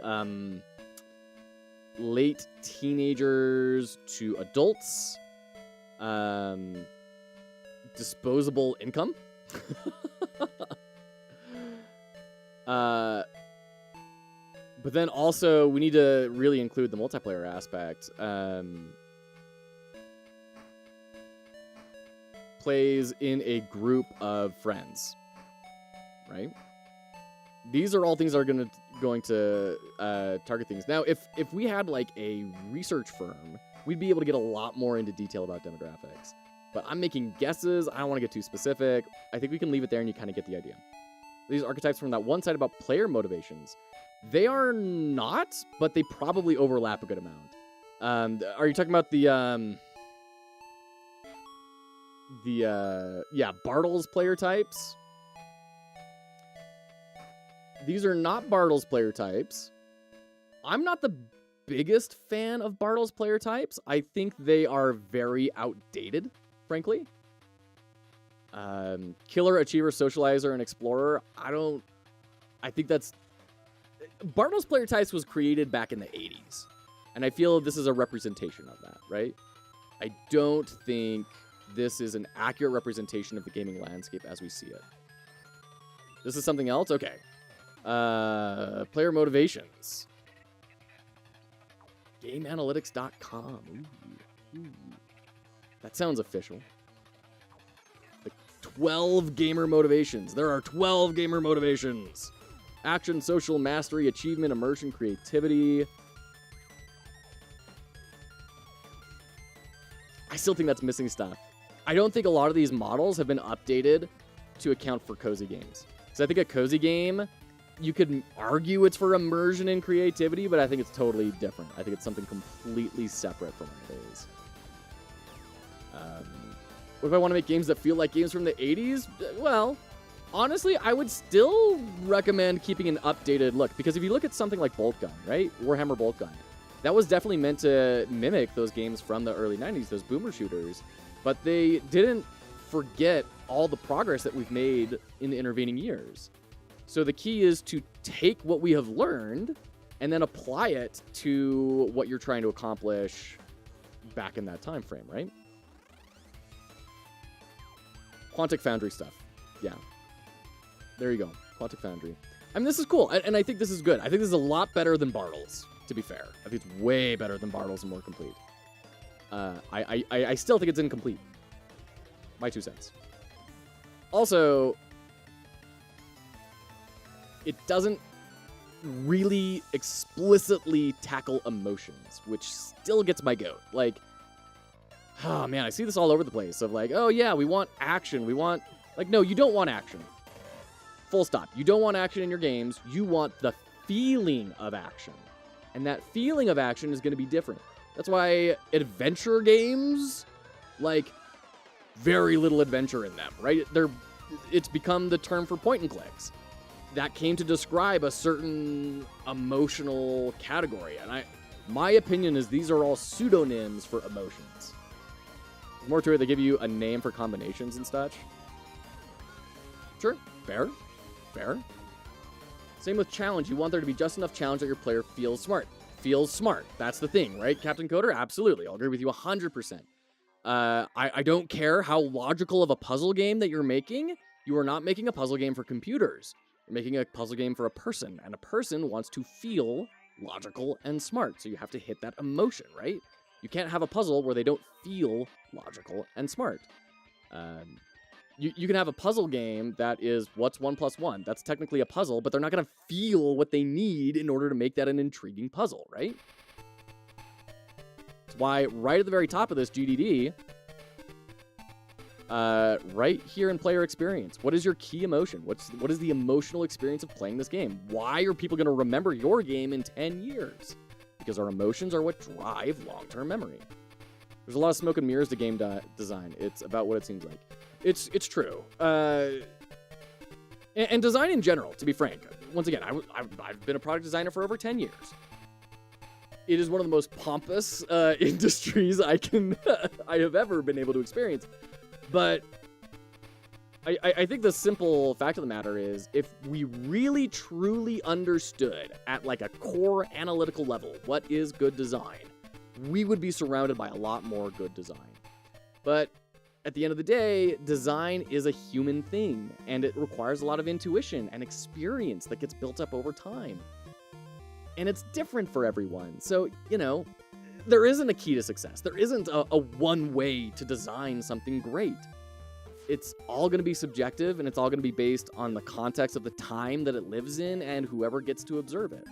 Speaker 1: late teenagers to adults. Disposable income. But then also, we need to really include the multiplayer aspect. Plays in a group of friends, right? these are all things that are going to target things. Now, if we had like a research firm, we'd be able to get a lot more into detail about demographics. But I'm making guesses. I don't want to get too specific. I think we can leave it there and you kind of get the idea. These archetypes from that one side about player motivations. They are not, but they probably overlap a good amount. Are you talking about the Bartles player types? These are not Bartles player types. I'm not the biggest fan of Bartles player types. I think they are very outdated, frankly. Killer, Achiever, Socializer, and Explorer. I think that's... Bartles player types was created back in the 80s. And I feel this is a representation of that, right? I don't think this is an accurate representation of the gaming landscape as we see it. This is something else? Okay. Player motivations. GameAnalytics.com. Ooh. That sounds official. The 12 gamer motivations. There are 12 gamer motivations. Action, social, mastery, achievement, immersion, creativity. I still think that's missing stuff. I don't think a lot of these models have been updated to account for cozy games. So I think a cozy game, you could argue it's for immersion and creativity, but I think it's totally different. I think it's something completely separate from what it is. What if I want to make games that feel like games from the 80s? Well, honestly, I would still recommend keeping an updated look, because if you look at something like Bolt Gun, right? Warhammer Bolt Gun, that was definitely meant to mimic those games from the early 90s, those boomer shooters, but they didn't forget all the progress that we've made in the intervening years. So the key is to take what we have learned and then apply it to what you're trying to accomplish back in that time frame, right? Quantic Foundry stuff. Yeah. There you go. Quantic Foundry. I mean, this is cool, and I think this is good. I think this is a lot better than Bartles, to be fair. I think it's way better than Bartles and more complete. I still think it's incomplete. My 2 cents. Also, it doesn't really explicitly tackle emotions, which still gets my goat. Like, oh man, I see this all over the place of like, oh yeah, we want action. We want, like, no, you don't want action. Full stop. You don't want action in your games. You want the feeling of action. And that feeling of action is going to be different. That's why adventure games, like, very little adventure in them, right? It's become the term for point and clicks. That came to describe a certain emotional category. And my opinion is these are all pseudonyms for emotions. More to it, they give you a name for combinations and such. Sure, fair. Same with challenge. You want there to be just enough challenge that your player feels smart. That's the thing, right? Captain Coder? Absolutely. I'll agree with you 100%. I don't care how logical of a puzzle game that you're making. You are not making a puzzle game for computers. You're making a puzzle game for a person, and a person wants to feel logical and smart. So you have to hit that emotion, right? You can't have a puzzle where they don't feel logical and smart. You can have a puzzle game that is what's 1 + 1. That's technically a puzzle, but they're not going to feel what they need in order to make that an intriguing puzzle, right? That's why right at the very top of this GDD, right here in player experience, what is your key emotion? What is the emotional experience of playing this game? Why are people going to remember your game in 10 years? Because our emotions are what drive long-term memory. There's a lot of smoke and mirrors to game design. It's about what it seems like. It's true. And design in general, to be frank. Once again, I've been a product designer for over 10 years. It is one of the most pompous industries I have ever been able to experience. But I think the simple fact of the matter is, if we really truly understood at like a core analytical level what is good design, we would be surrounded by a lot more good design. But at the end of the day, design is a human thing, and it requires a lot of intuition and experience that gets built up over time. And it's different for everyone. So, there isn't a key to success. There isn't a one way to design something great. it's all going to be subjective, and it's all going to be based on the context of the time that it lives in and whoever gets to observe it.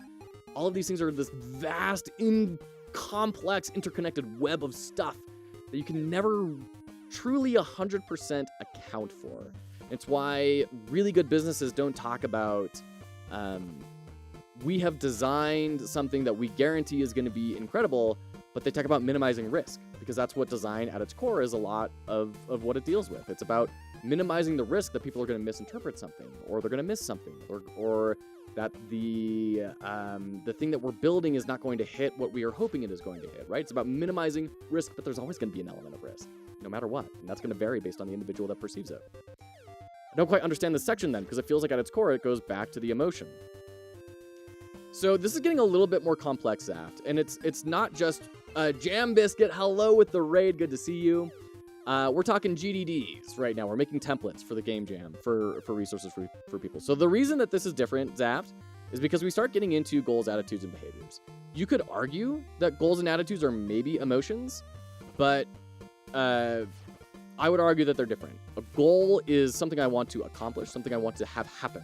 Speaker 1: All of these things are this vast, complex, interconnected web of stuff that you can never truly 100% account for. It's why really good businesses don't talk about, we have designed something that we guarantee is going to be incredible, but they talk about minimizing risk, because that's what design at its core is a lot of what it deals with. It's about minimizing the risk that people are going to misinterpret something, or they're going to miss something, or that the thing that we're building is not going to hit what we are hoping it is going to hit, right? It's about minimizing risk, but there's always going to be an element of risk, no matter what. And that's going to vary based on the individual that perceives it. I don't quite understand this section then, because it feels like at its core, it goes back to the emotion. So this is getting a little bit more complex, Zaft, and it's not just Jam Biscuit, hello with the raid, good to see you. We're talking GDDs right now. We're making templates for the game jam, for resources for people. So the reason that this is different, Zaft, is because we start getting into goals, attitudes, and behaviors. You could argue that goals and attitudes are maybe emotions, but I would argue that they're different. A goal is something I want to accomplish, something I want to have happen.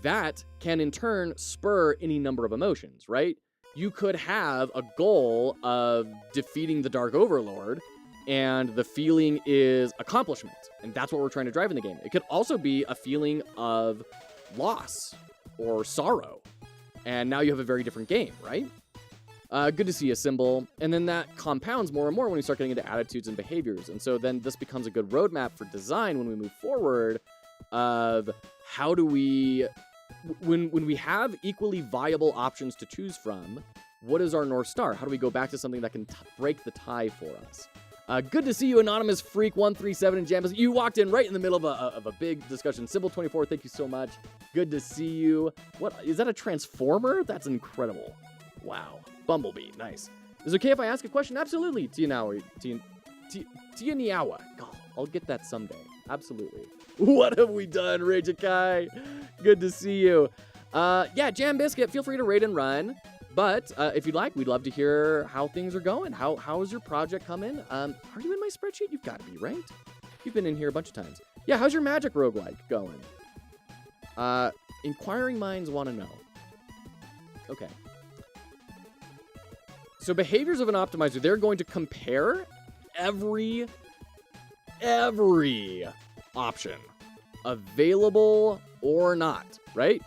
Speaker 1: That can in turn spur any number of emotions, right? You could have a goal of defeating the Dark Overlord, and the feeling is accomplishment, and that's what we're trying to drive in the game. It could also be a feeling of loss or sorrow, and now you have a very different game, right? Good to see a symbol, and then that compounds more and more when we start getting into attitudes and behaviors, and so then this becomes a good roadmap for design when we move forward of how do we, when we have equally viable options to choose from, what is our North Star? How do we go back to something that can break the tie for us? Good to see you, Anonymous Freak 137 and Jambus. You walked in right in the middle of a big discussion. Symbol 24, thank you so much. Good to see you. What is that, a transformer? That's incredible. Wow. Bumblebee, nice. Is it okay if I ask a question? Absolutely. Tianawa. God, I'll get that someday. Absolutely. What have we done, Rajakai? Good to see you. Yeah, Jam Biscuit, feel free to raid and run. But if you'd like, we'd love to hear how things are going. How is your project coming? Are you in my spreadsheet? You've got to be, right? You've been in here a bunch of times. Yeah, how's your Magic roguelike going? Inquiring minds want to know. Okay. So behaviors of an optimizer, they're going to compare every option, available or not, right?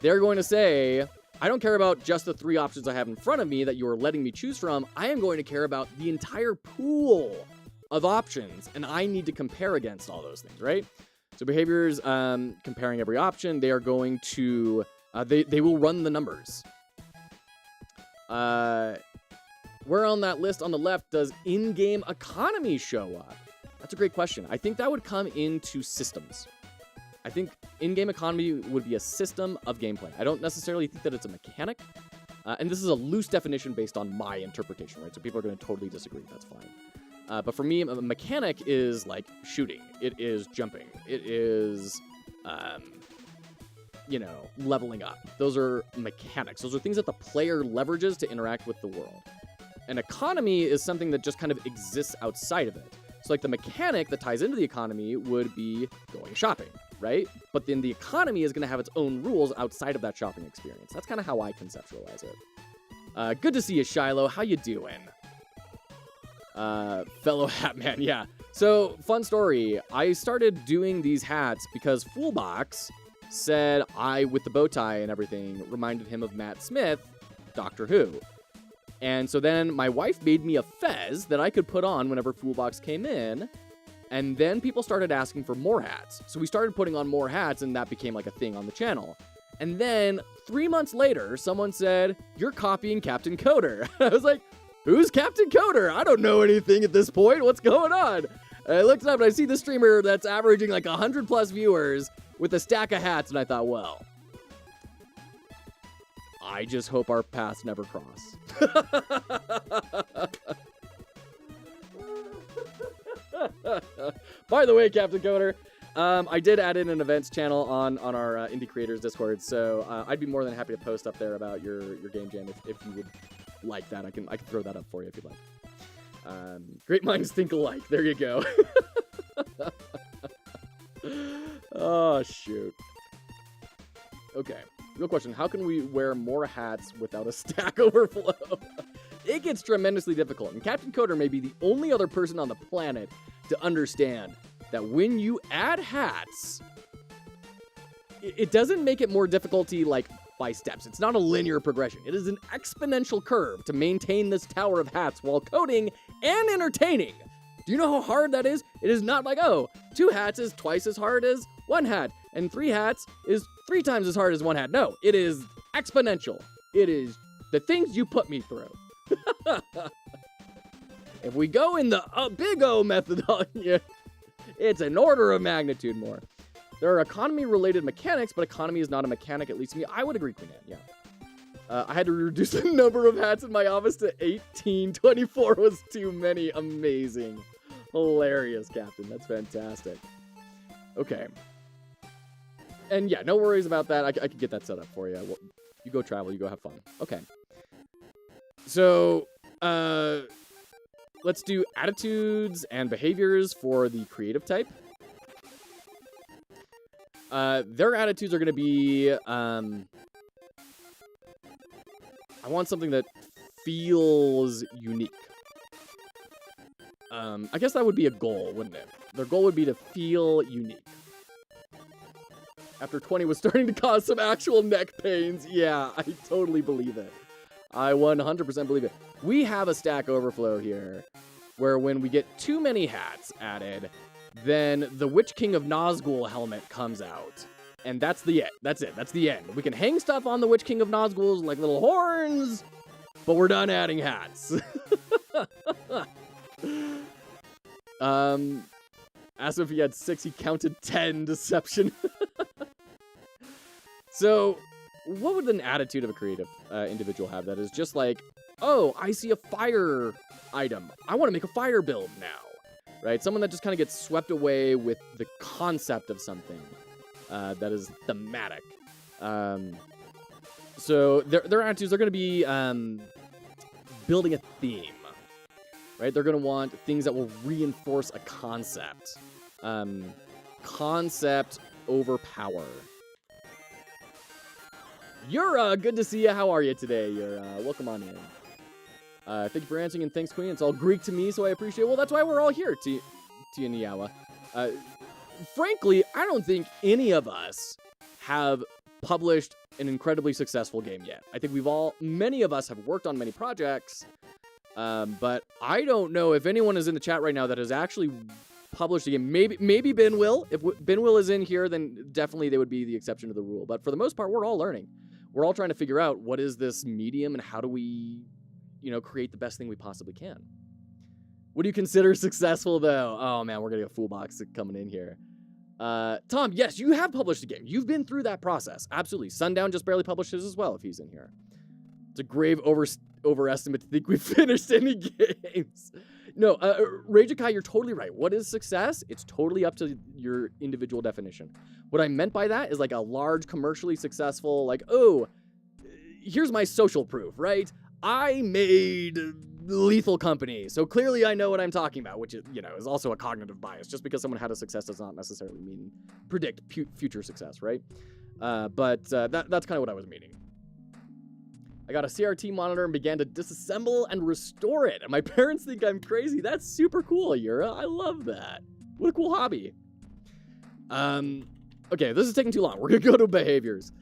Speaker 1: They're going to say, I don't care about just the 3 options I have in front of me that you are letting me choose from. I am going to care about the entire pool of options, and I need to compare against all those things, right? So behaviors, comparing every option, they are going to, they will run the numbers. Where on that list on the left does in-game economy show up? That's a great question. I think that would come into systems. I think in-game economy would be a system of gameplay. I don't necessarily think that it's a mechanic. And this is a loose definition based on my interpretation, right? So people are going to totally disagree. That's fine. But for me, a mechanic is like shooting. It is jumping. It is, leveling up. Those are mechanics. Those are things that the player leverages to interact with the world. An economy is something that just kind of exists outside of it. So like the mechanic that ties into the economy would be going shopping, right? But then the economy is going to have its own rules outside of that shopping experience. That's kind of how I conceptualize it. Good to see you, Shiloh. How you doing? Fellow hat man, yeah. So, fun story. I started doing these hats because Foolbox said I, with the bow tie and everything, reminded him of Matt Smith, Doctor Who. And so then my wife made me a fez that I could put on whenever Foolbox came in. And then people started asking for more hats. So we started putting on more hats, and that became like a thing on the channel. And then 3 months later, someone said, "You're copying Captain Coder." I was like, who's Captain Coder? I don't know anything at this point. What's going on? And I looked it up, and I see the streamer that's averaging like 100 plus viewers with a stack of hats, and I thought, well, I just hope our paths never cross. By the way, Captain Coder, I did add in an events channel on our Indie Creators Discord, so I'd be more than happy to post up there about your game jam if you would like that. I can throw that up for you if you'd like. Great minds think alike. There you go. Oh, shoot. Okay, real question. How can we wear more hats without a stack overflow? It gets tremendously difficult, and Captain Coder may be the only other person on the planet to understand that when you add hats, it doesn't make it more difficulty like by steps. It's not a linear progression. It is an exponential curve to maintain this tower of hats while coding and entertaining. Do you know how hard that is? It is not like, oh, 2 hats is twice as hard as 1 hat, and 3 hats is 3 times as hard as 1 hat. No, it is exponential. It is the things you put me through. If we go in the big O methodology, it's an order of magnitude more. There are economy-related mechanics, but economy is not a mechanic, at least to me. I would agree, Queen Anne, yeah. I had to reduce the number of hats in my office to 18. 24 was too many. Amazing. Hilarious, Captain. That's fantastic. Okay. And yeah, no worries about that. I could get that set up for you. Well, you go travel. You go have fun. Okay. So, let's do attitudes and behaviors for the creative type. Their attitudes are going to be, I want something that feels unique. I guess that would be a goal, wouldn't it? Their goal would be to feel unique. After 20 was starting to cause some actual neck pains. Yeah, I totally believe it. I 100% believe it. We have a stack overflow here, where when we get too many hats added, then the Witch King of Nazgul helmet comes out. And that's the end. That's it. That's the end. We can hang stuff on the Witch King of Nazgul's like little horns, but we're done adding hats. Asked if he had 6, he counted 10. Deception. So, what would an attitude of a creative individual have that is just like, oh, I see a fire item. I want to make a fire build now, right? Someone that just kind of gets swept away with the concept of something that is thematic. So their attitudes are going to be building a theme, right? They're going to want things that will reinforce a concept. Concept over power. You're good to see you. How are you today? You're welcome on in. Thank you for answering, and thanks, Queen. It's all Greek to me, so I appreciate it. Well, that's why we're all here, Tia Niawa. Frankly, I don't think any of us have published an incredibly successful game yet. I think many of us have worked on many projects, but I don't know if anyone is in the chat right now that has actually published a game. Maybe Ben will. If Ben will is in here, then definitely they would be the exception to the rule. But for the most part, we're all learning. We're all trying to figure out what is this medium and how do we, create the best thing we possibly can. What do you consider successful, though? Oh, man, we're going to get a full box coming in here. Tom, yes, you have published a game. You've been through that process. Absolutely. Sundown just barely published his as well, if he's in here. It's a grave overestimate to think we've finished any games. No, Rajakai, you're totally right. What is success? It's totally up to your individual definition. What I meant by that is like a large, commercially successful, like, oh, here's my social proof, right? I made Lethal Company, so clearly I know what I'm talking about, which is, is also a cognitive bias. Just because someone had a success does not necessarily mean predict future success, right? But that's kind of what I was meaning. I got a CRT monitor and began to disassemble and restore it, and my parents think I'm crazy. That's super cool, Yura. I love that. What a cool hobby. Okay, this is taking too long. We're gonna go to behaviors.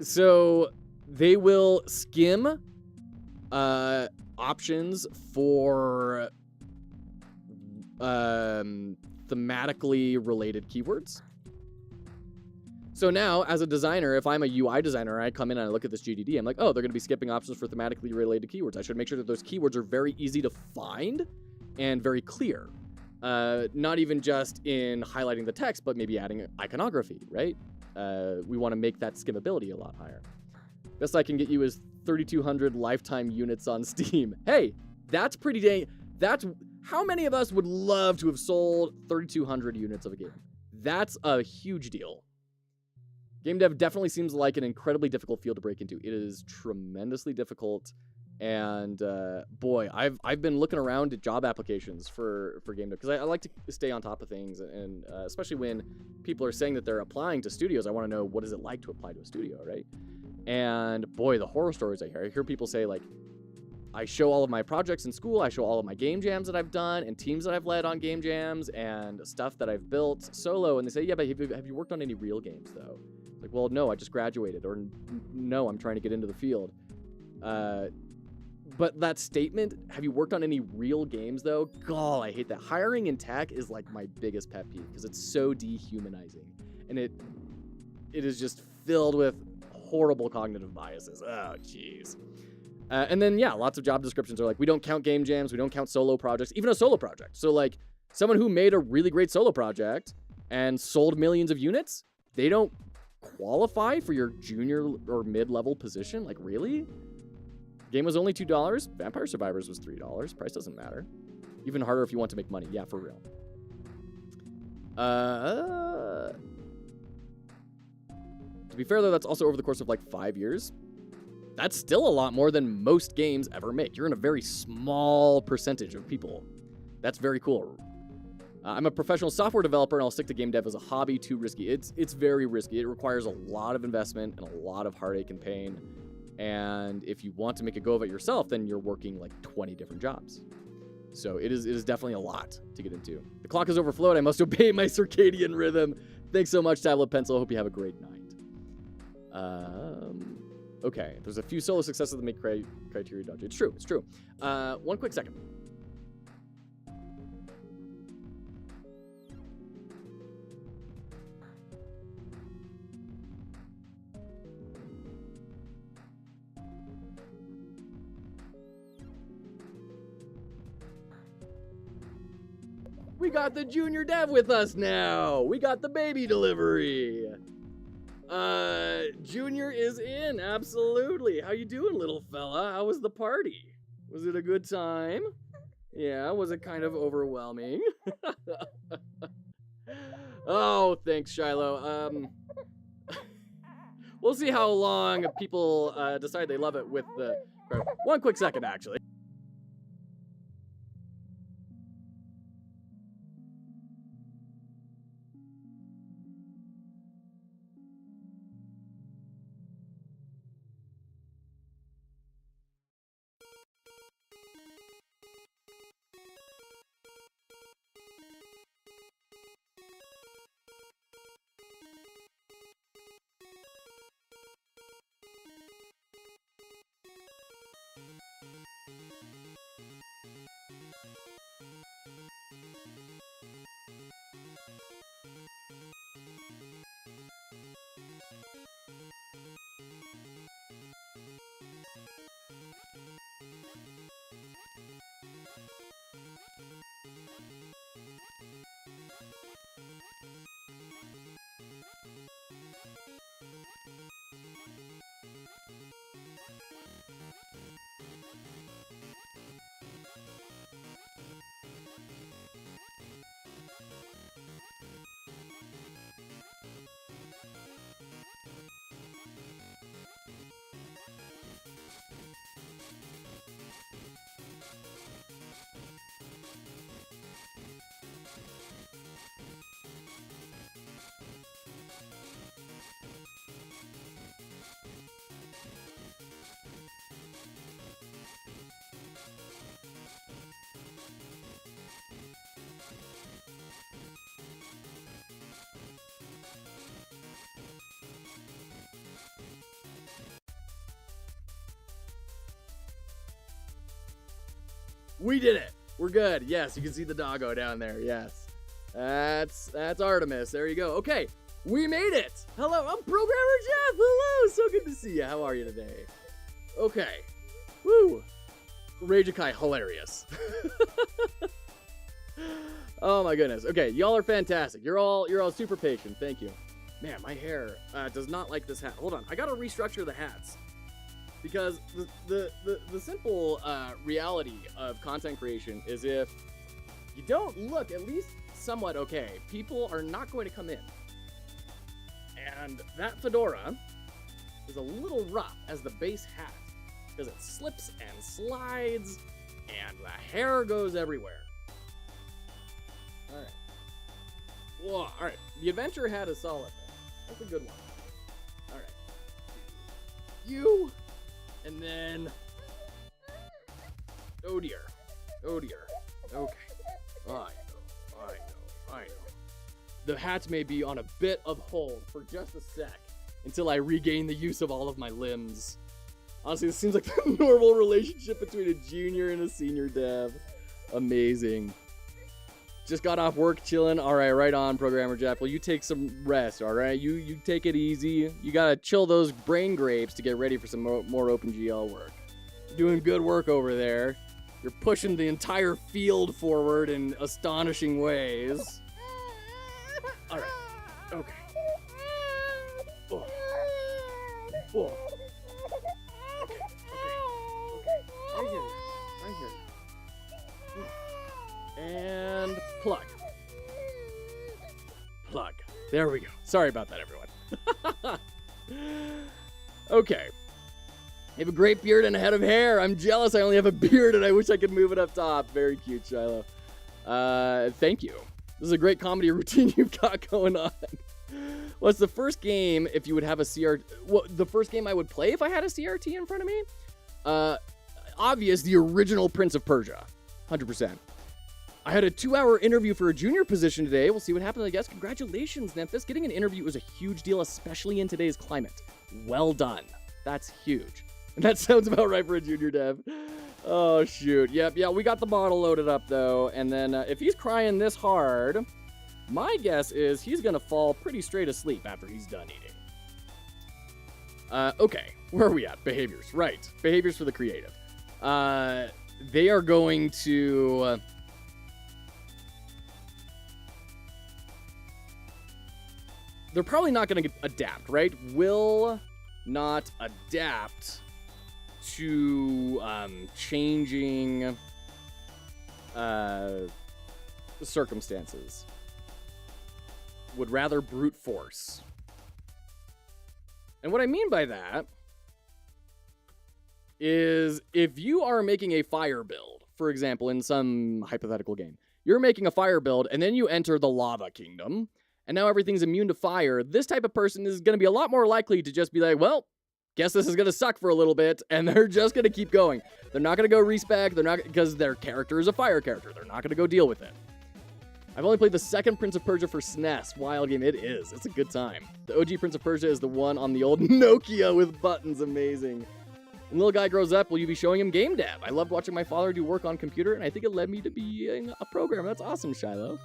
Speaker 1: So they will skim options for thematically related keywords. So now, as a designer, if I'm a UI designer, I come in and I look at this GDD, I'm like, oh, they're going to be skipping options for thematically related keywords. I should make sure that those keywords are very easy to find and very clear. Not even just in highlighting the text, but maybe adding iconography, right? We want to make that skimmability a lot higher. Best I can get you is 3,200 lifetime units on Steam. Hey, that's pretty dang... How many of us would love to have sold 3,200 units of a game? That's a huge deal. Game dev definitely seems like an incredibly difficult field to break into. It is tremendously difficult, And boy, I've been looking around at job applications for game dev, because I like to stay on top of things, and especially when people are saying that they're applying to studios, I want to know what is it like to apply to a studio, right? And boy, the horror stories I hear people say, like, I show all of my projects in school, I show all of my game jams that I've done and teams that I've led on game jams and stuff that I've built solo, and they say, yeah, but have you worked on any real games though? Like, well, no, I just graduated, or no, I'm trying to get into the field. But that statement, have you worked on any real games though? God, I hate that. Hiring in tech is like my biggest pet peeve, because it's so dehumanizing, and it is just filled with horrible cognitive biases. Oh, jeez. And then, yeah, lots of job descriptions are like, we don't count game jams, we don't count solo projects, even a solo project. So, like, someone who made a really great solo project and sold millions of units, they don't qualify for your junior or mid-level position? Like, really? Game was only $2. Vampire Survivors was $3. Price doesn't matter. Even harder if you want to make money. Yeah, for real. To be fair, though, that's also over the course of, like, 5 years. That's still a lot more than most games ever make. You're in a very small percentage of people. That's very cool. I'm a professional software developer, and I'll stick to game dev as a hobby. Too risky. It's very risky. It requires a lot of investment and a lot of heartache and pain. And if you want to make a go of it yourself, then you're working like 20 different jobs. So it is definitely a lot to get into. The clock is overflowed. I must obey my circadian rhythm. Thanks so much, Tablet Pencil. Hope you have a great night. Okay, there's a few solo successes that make criteria dodgy. It's true. One quick second. We got the junior dev with us now. We got the baby delivery. Junior is in, absolutely. How you doing, little fella? How was the party? Was it a good time? Yeah, was it kind of overwhelming? Oh, thanks, Shiloh. We'll see how long people decide they love it with the... One quick second, actually. We did it. We're good. Yes, you can see the doggo down there. Yes. That's Artemis. There you go. Okay, we made it. Hello, I'm Programmer Jeff. Hello, so good to see you. How are you today? Okay. Woo. Ragekai, hilarious. Oh my goodness. Okay, y'all are fantastic. You're all super patient. Thank you. Man, my hair does not like this hat. Hold on, I gotta restructure the hats. Because the simple reality of content creation is, if you don't look at least somewhat okay, people are not going to come in. And that fedora is a little rough as the base hat. because it slips and slides, and the hair goes everywhere. All right. Whoa, all right. The adventure had a solid. That's a good one. All right. You, and then. Oh dear. Oh dear. Okay. I know. The hats may be on a bit of hold for just a sec until I regain the use of all of my limbs. Honestly, this seems like the normal relationship between a junior and a senior dev. Amazing. Just got off work, chilling. All right, right on, Programmer Jeff. Well, you take some rest, all right? You take it easy. You gotta chill those brain grapes to get ready for some more OpenGL work. You're doing good work over there. You're pushing the entire field forward in astonishing ways. All right. Okay. Oh. Oh. Okay. I hear you. And plug. Plug. There we go. Sorry about that, everyone. Okay. You have a great beard and a head of hair. I'm jealous I only have a beard and I wish I could move it up top. Very cute, Shiloh. Thank you. This is a great comedy routine you've got going on. What's the first game if you would have a CRT? Well, the first game I would play if I had a CRT in front of me? Obvious, the original Prince of Persia. 100%. I had a 2-hour interview for a junior position today. We'll see what happens, I guess. Congratulations, Memphis. Getting an interview is a huge deal, especially in today's climate. Well done. That's huge. And that sounds about right for a junior dev. Oh, shoot. Yep, yeah, we got the bottle loaded up, though. And then if he's crying this hard, my guess is he's going to fall pretty straight asleep after he's done eating. Okay, where are we at? Behaviors. Right. Behaviors for the creative. They are going to... they're probably not going to adapt, right? Will not adapt to changing circumstances. Would rather brute force. And what I mean by that is if you are making a fire build, for example, in some hypothetical game, you're making a fire build and then you enter the lava kingdom and now everything's immune to fire, this type of person is going to be a lot more likely to just be like, well, guess this is going to suck for a little bit, and they're just going to keep going. They're not going to go respec, they're not, because their character is a fire character. They're not going to go deal with it. I've only played the second Prince of Persia for SNES. Wild game. It is. It's a good time. The OG Prince of Persia is the one on the old Nokia with buttons. Amazing. When little guy grows up, will you be showing him game dev? I loved watching my father do work on computer, and I think it led me to being a programmer. That's awesome, Shiloh.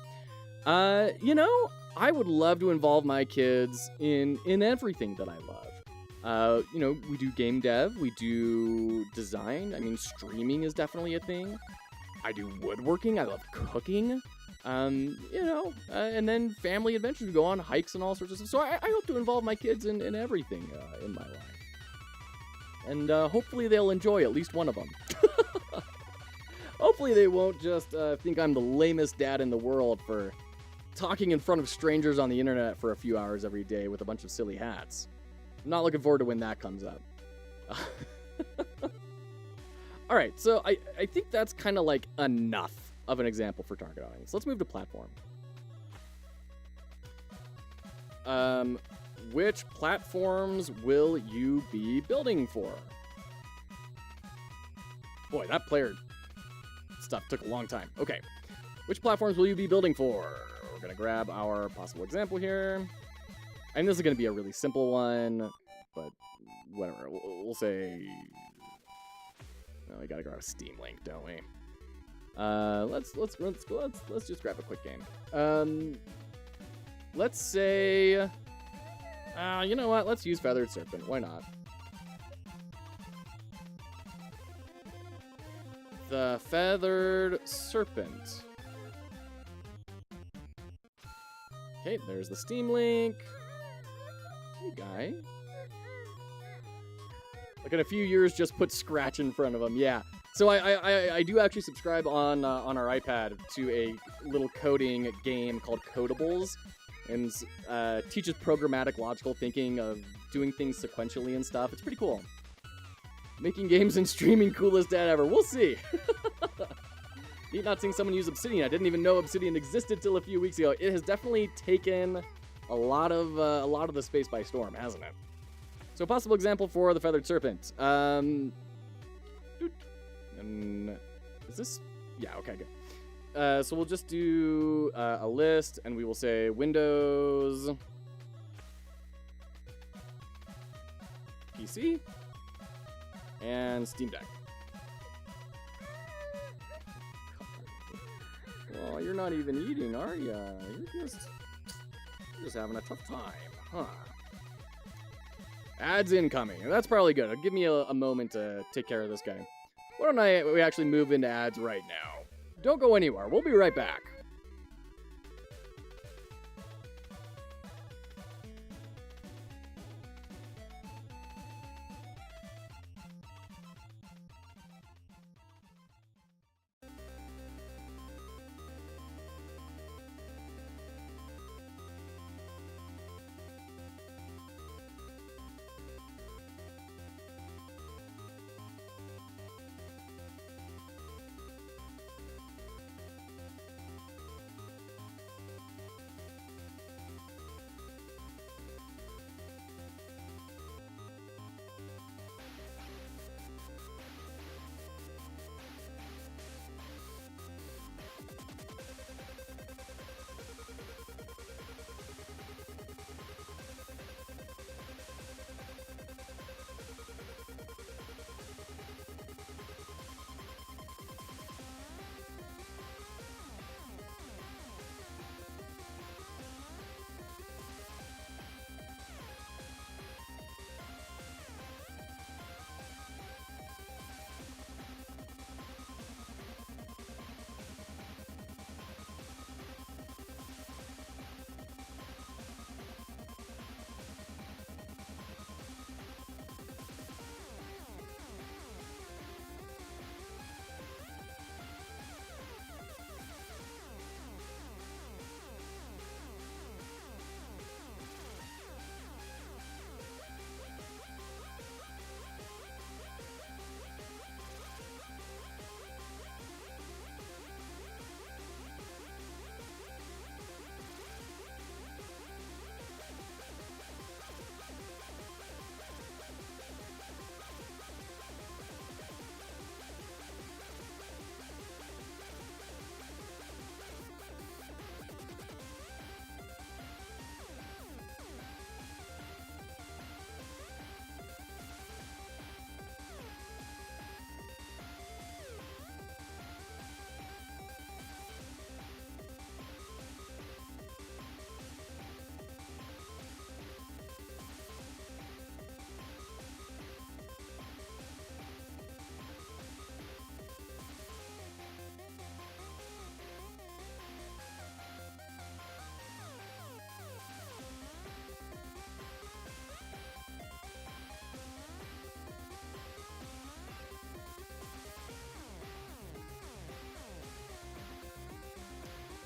Speaker 1: You know, I would love to involve my kids in everything that I love. You know, we do game dev, we do design. I mean, streaming is definitely a thing. I do woodworking, I love cooking. You know, and then family adventures. We go on hikes and all sorts of stuff. So I hope to involve my kids in everything in my life. And hopefully they'll enjoy at least one of them. Hopefully they won't just think I'm the lamest dad in the world for talking in front of strangers on the internet for a few hours every day with a bunch of silly hats. I'm not looking forward to when that comes up. All right, so I think that's kind of like enough of an example for target audience. Let's move to platform. Which platforms will you be building for? Boy, that player stuff took a long time. Okay, which platforms will you be building for? We're gonna grab our possible example here. And this is gonna be a really simple one, but whatever. We'll say, no, we gotta grab a Steam Link, don't we? Let's just grab a quick game. Let's say, you know what? Let's use Feathered Serpent. Why not? The Feathered Serpent. Okay, there's the Steam Link. Hey, guy. Like in a few years, just put Scratch in front of him. Yeah. So I do actually subscribe on our iPad to a little coding game called Codables, and teaches programmatic logical thinking of doing things sequentially and stuff. It's pretty cool. Making games and streaming, coolest dad ever. We'll see. Neat not seeing someone use Obsidian. I didn't even know Obsidian existed till a few weeks ago. It has definitely taken a lot of the space by storm, hasn't it? So, possible example for the Feathered Serpent. Is this? Yeah, okay, good. So we'll just do a list, and we will say Windows, PC, and Steam Deck. Well, you're not even eating, are you? You're just having a tough time, huh? Ads incoming. That's probably good. It'll give me a moment to take care of this guy. Why don't we actually move into ads right now? Don't go anywhere. We'll be right back.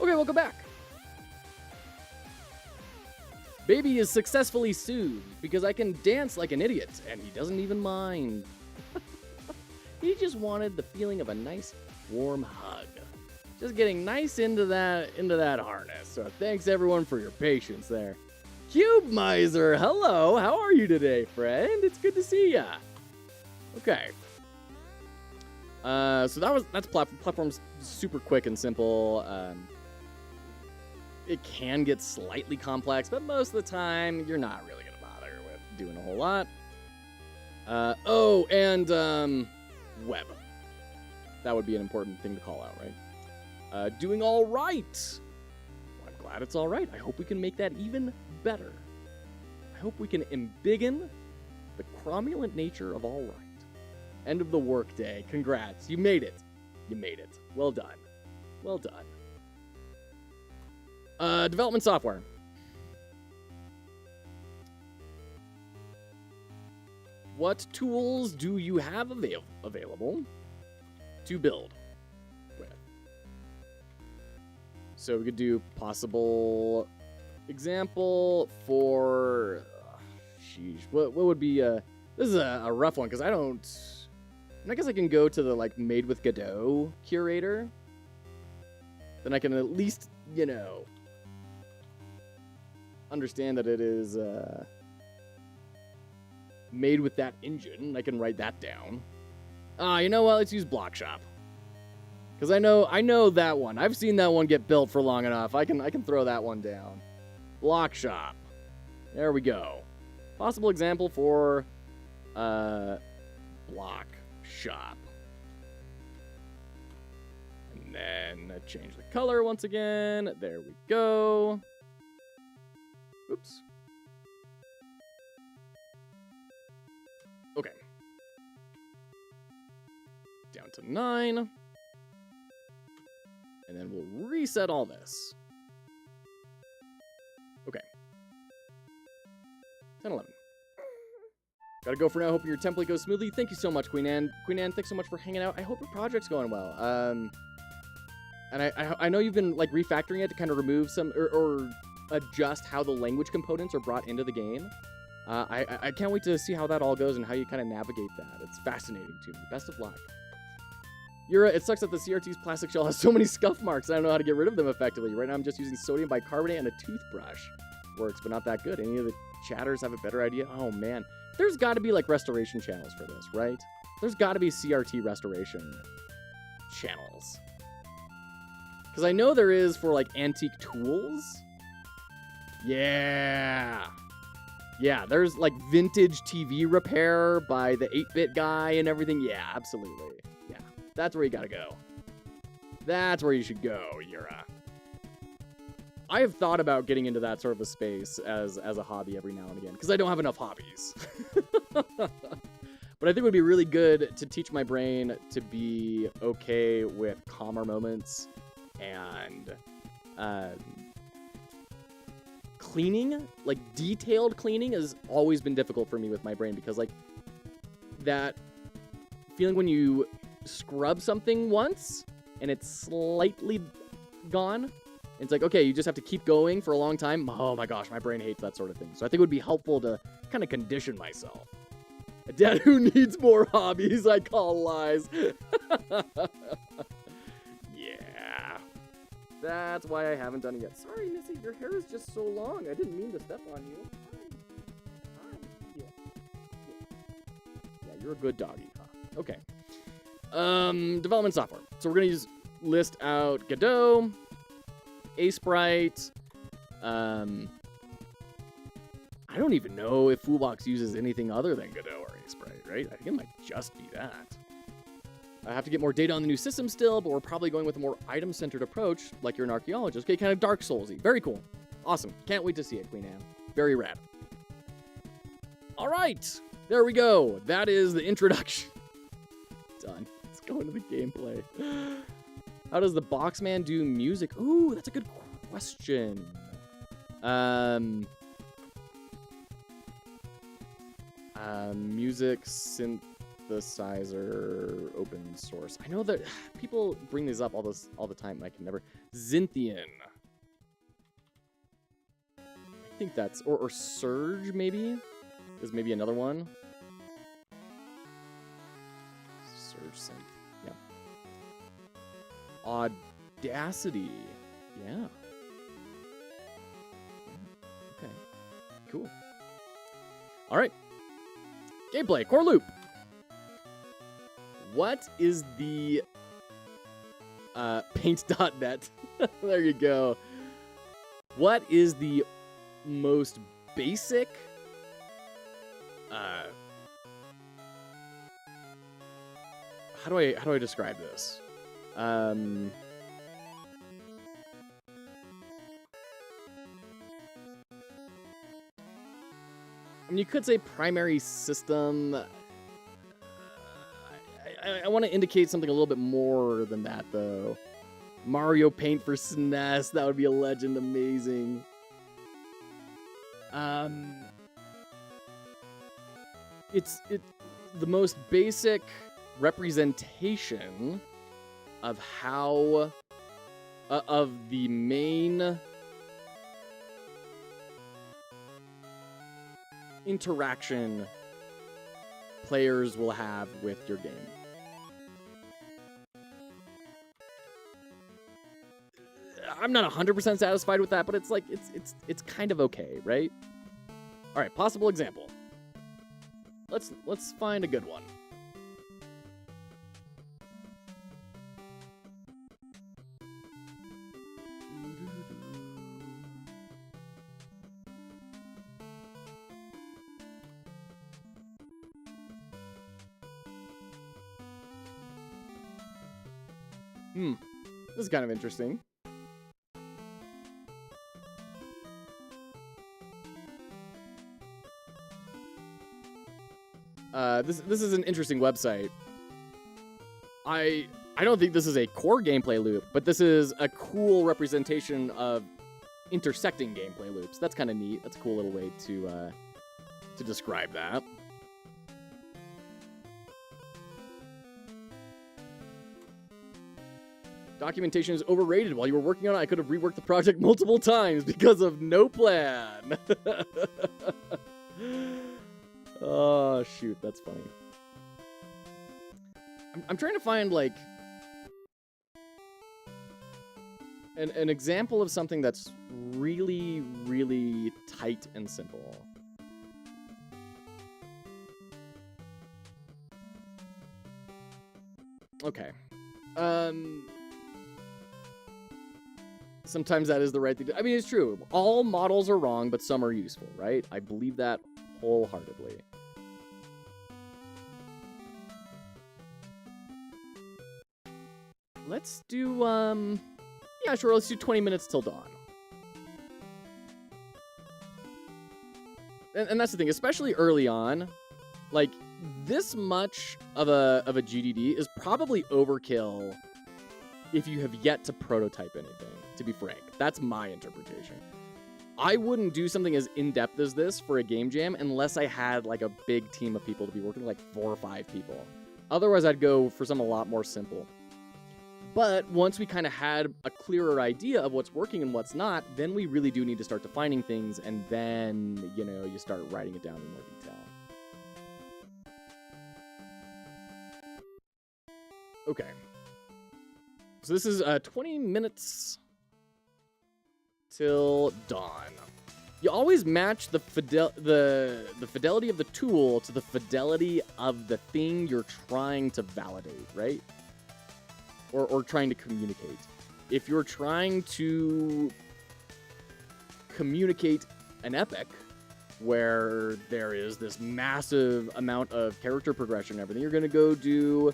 Speaker 1: Okay, welcome back. Baby is successfully soothed because I can dance like an idiot, and he doesn't even mind. He just wanted the feeling of a nice, warm hug. Just getting nice into that harness. So thanks everyone for your patience there. Cube Miser, hello. How are you today, friend? It's good to see ya. Okay. So that's platform's super quick and simple. It can get slightly complex, but most of the time, you're not really going to bother with doing a whole lot. Web. That would be an important thing to call out, right? Doing all right. Well, I'm glad it's all right. I hope we can make that even better. I hope we can embiggen the cromulent nature of all right. End of the workday. Congrats. You made it. You made it. Well done. Well done. Development software. What tools do you have available to build with? So we could do possible example for... sheesh. What would be... this is a rough one because I don't And I guess I can go to the, like, Made with Godot curator. Then I can at least, you know, understand that it is made with that engine. I can write that down. You know what? Let's use Block Shop. Because I know that one. I've seen that one get built for long enough. I can throw that one down. Block Shop. There we go. Possible example for Block Shop. And then change the color once again. There we go. Oops. Okay. Down to 9. And then we'll reset all this. Okay. 10, 11. Gotta go for now. Hoping your template goes smoothly. Thank you so much, Queen Anne. Queen Anne, thanks so much for hanging out. I hope your project's going well. And I know you've been, like, refactoring it to kind of remove some, or adjust how the language components are brought into the game. I can't wait to see how that all goes and how you kind of navigate that. It's fascinating to me. Best of luck. It sucks that the CRT's plastic shell has so many scuff marks. I don't know how to get rid of them effectively. Right now I'm just using sodium bicarbonate and a toothbrush. Works, but not that good. Any of the chatters have a better idea? Oh, man. There's got to be, like, restoration channels for this, right? There's got to be CRT restoration channels. Because I know there is for, like, antique tools. Yeah. Yeah, there's, like, vintage TV repair by the 8-bit guy and everything. Yeah, absolutely. Yeah, that's where you gotta go. That's where you should go, Yura. I have thought about getting into that sort of a space as a hobby every now and again, because I don't have enough hobbies. But I think it would be really good to teach my brain to be okay with calmer moments and cleaning. Like, detailed cleaning has always been difficult for me with my brain, because, like, that feeling when you scrub something once and it's slightly gone, it's like, okay, you just have to keep going for a long time. Oh my gosh, my brain hates that sort of thing. So I think it would be helpful to kind of condition myself. A dad who needs more hobbies, I call lies. Yeah. That's why I haven't done it yet. Sorry, Missy, your hair is just so long. I didn't mean to step on you. Hi. Yeah. Yeah, you're a good doggy, huh? Okay. Development software. So we're going to list out Godot, A-Sprite. I don't even know if Foolbox uses anything other than Godot or A-Sprite, right? I think it might just be that. I have to get more data on the new system still, but we're probably going with a more item-centered approach, like you're an archaeologist. Okay, kind of Dark Souls-y. Very cool. Awesome. Can't wait to see it, Queen Anne. Very rad. All right. There we go. That is the introduction. Done. Let's go into the gameplay. How does the Boxman do music? Ooh, that's a good question. Music synthesizer open source. I know that people bring these up all the time, and I can never. Zynthian. I think that's or Surge maybe is maybe another one. Surge synth. Yeah. Audacity. Yeah. Okay. Cool. All right. Gameplay, core loop. What is the paint.net? There you go. What is the most basic how do I describe this? I mean, you could say primary system. I want to indicate something a little bit more than that, though. Mario Paint for SNES. That would be a legend. Amazing. It's the most basic representation of how of the main interaction players will have with your game. I'm not 100% satisfied with that, but it's like, it's kind of okay, right? All right, possible example. Let's find a good one. This is kind of interesting. This is an interesting website. I don't think this is a core gameplay loop, but this is a cool representation of intersecting gameplay loops. That's kind of neat. That's a cool little way to describe that. Documentation is overrated. While you were working on it, I could have reworked the project multiple times because of no plan. Oh, shoot. That's funny. I'm trying to find, like, an example of something that's really, really tight and simple. Okay. Sometimes that is the right thing to... I mean, it's true. All models are wrong, but some are useful, right? I believe that wholeheartedly. Let's do, yeah, sure, let's do 20 minutes till dawn. And that's the thing, especially early on, like, this much of a GDD is probably overkill if you have yet to prototype anything, to be frank. That's my interpretation. I wouldn't do something as in-depth as this for a game jam unless I had, like, a big team of people to be working with, like 4 or 5 people. Otherwise, I'd go for something a lot more simple. But once we kind of had a clearer idea of what's working and what's not, then we really do need to start defining things, and then, you know, you start writing it down in more detail. Okay. So this is 20 minutes till dawn. You always match the fidelity of the tool to the fidelity of the thing you're trying to validate, right? Or trying to communicate. If you're trying to communicate an epic where there is this massive amount of character progression and everything, you're going to go do,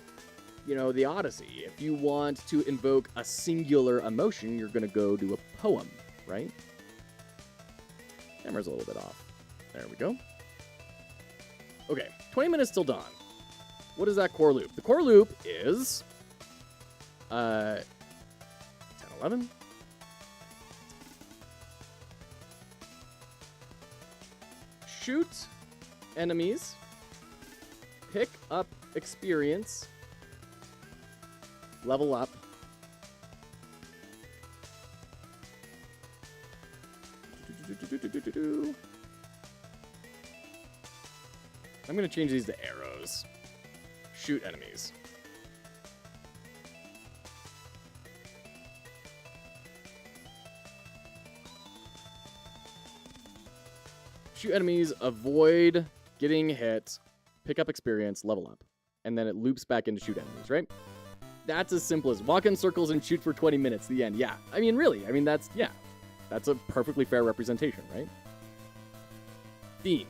Speaker 1: you know, the Odyssey. If you want to invoke a singular emotion, you're going to go do a poem, right? Camera's a little bit off. There we go. Okay, 20 minutes till dawn. What is that core loop? The core loop is 10, 11. Shoot enemies. Pick up experience. Level up. I'm going to change these to arrows. Shoot enemies. Shoot enemies, avoid getting hit, pick up experience, level up. And then it loops back into shoot enemies, right? That's as simple as walk in circles and shoot for 20 minutes, the end. Yeah, I mean, really, I mean, that's a perfectly fair representation, right? Theme.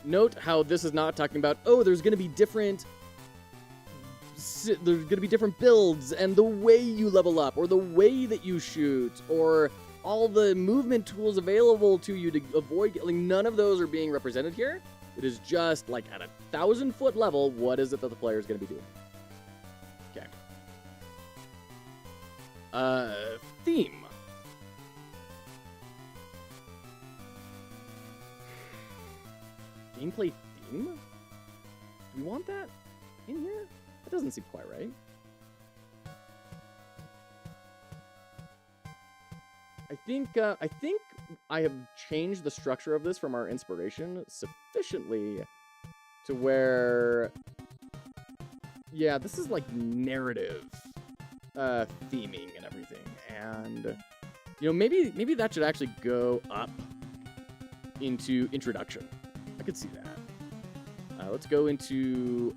Speaker 1: Note how this is not talking about, oh, there's going to be different builds and the way you level up or the way that you shoot or all the movement tools available to you to avoid, like, none of those are being represented here. It is just, like, at 1,000-foot level, what is it that the player is going to be doing? Okay. Theme. Gameplay theme? Do we want that in here? That doesn't seem quite right. I think I have changed the structure of this from our inspiration sufficiently to where, yeah, this is like narrative theming and everything. And, maybe that should actually go up into introduction. I could see that. Let's go into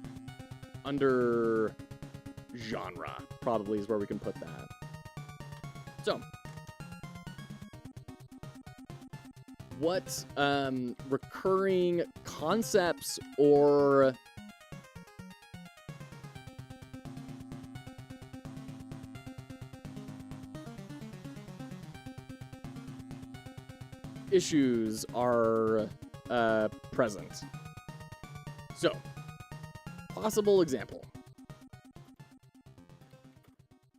Speaker 1: under genre, probably is where we can put that. So, what recurring concepts or issues are present? So, possible example.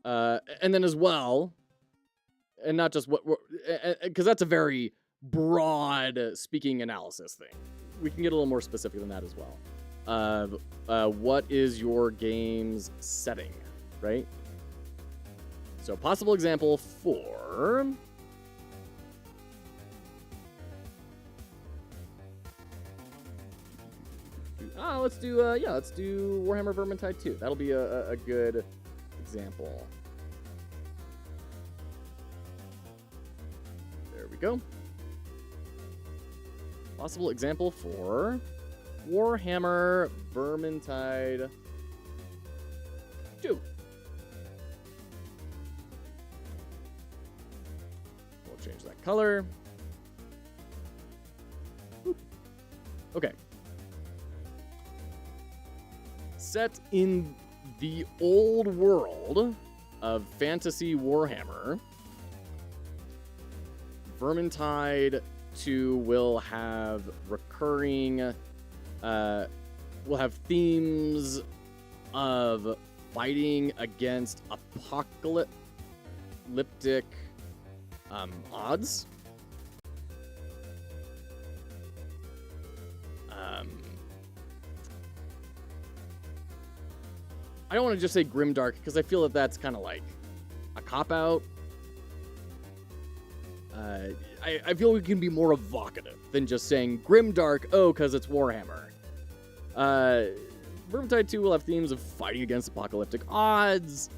Speaker 1: And then as well, and not just because that's a very broad speaking analysis thing. We can get a little more specific than that as well. What is your game's setting, right? So possible example for let's do Warhammer Vermintide 2. That'll be a good example. There we go. Possible example for Warhammer Vermintide 2. We'll change that color. Whew. Okay. Set in the old world of fantasy Warhammer, Vermintide 2 will have recurring, will have themes of fighting against apocalyptic odds. I don't want to just say grimdark because I feel that that's kind of like a cop-out. I feel we can be more evocative than just saying grimdark, because it's Warhammer. Vermintide 2 will have themes of fighting against apocalyptic odds,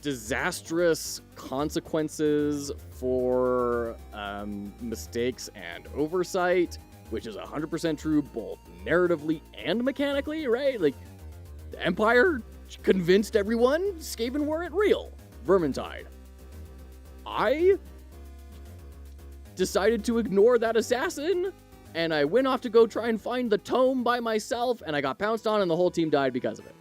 Speaker 1: disastrous consequences for mistakes and oversight, which is 100% true both narratively and mechanically, right? Like, the Empire convinced everyone Skaven weren't real. Vermintide. I decided to ignore that assassin, and I went off to go try and find the tome by myself, and I got pounced on, and the whole team died because of it.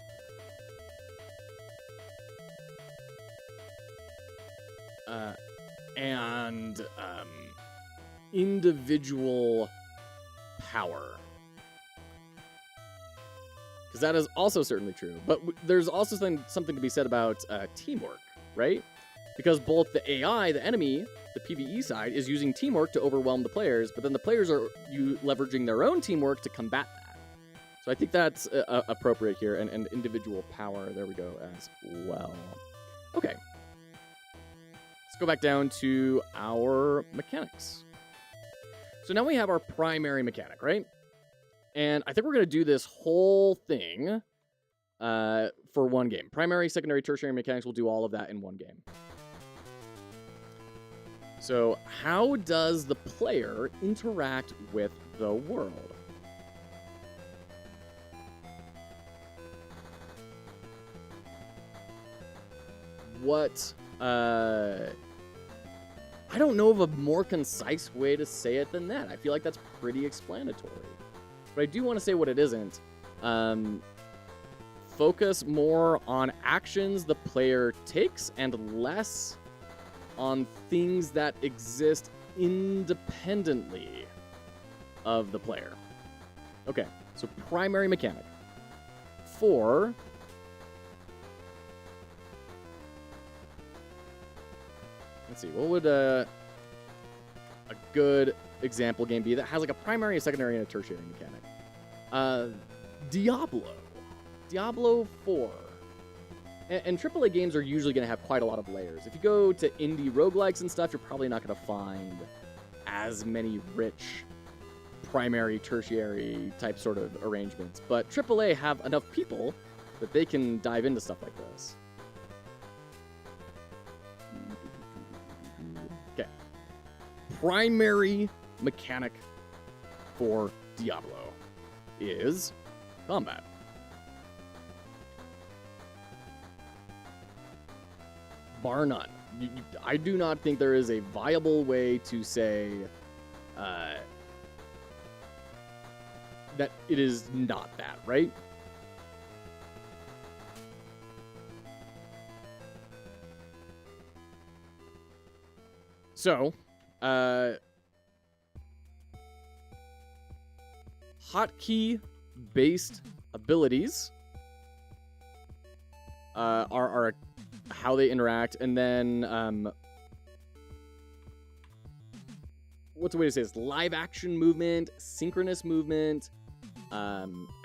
Speaker 1: And individual power. Because that is also certainly true. But there's also something to be said about teamwork, right? Because both the AI, the enemy, the PvE side, is using teamwork to overwhelm the players, but then the players are leveraging their own teamwork to combat that. So I think that's appropriate here, and individual power, there we go, as well. Okay. Let's go back down to our mechanics. So now we have our primary mechanic, right? And I think we're going to do this whole thing for one game. Primary, secondary, tertiary mechanics, we'll do all of that in one game. So how does the player interact with the world? What, I don't know of a more concise way to say it than that. I feel like that's pretty explanatory. But I do want to say what it isn't. Focus more on actions the player takes and less on things that exist independently of the player. Okay, so primary mechanic. For let's see, what would a good example game be that has like a primary, a secondary, and a tertiary mechanic? Diablo 4. And AAA games are usually going to have quite a lot of layers. If you go to indie roguelikes and stuff, you're probably not going to find as many rich primary, tertiary type sort of arrangements. But AAA have enough people that they can dive into stuff like this. primary mechanic for Diablo is combat. Bar none. I do not think there is a viable way to say that it is not that, right? So, hotkey-based abilities are how they interact, and then what's the way to say this? Live action movement, synchronous movement,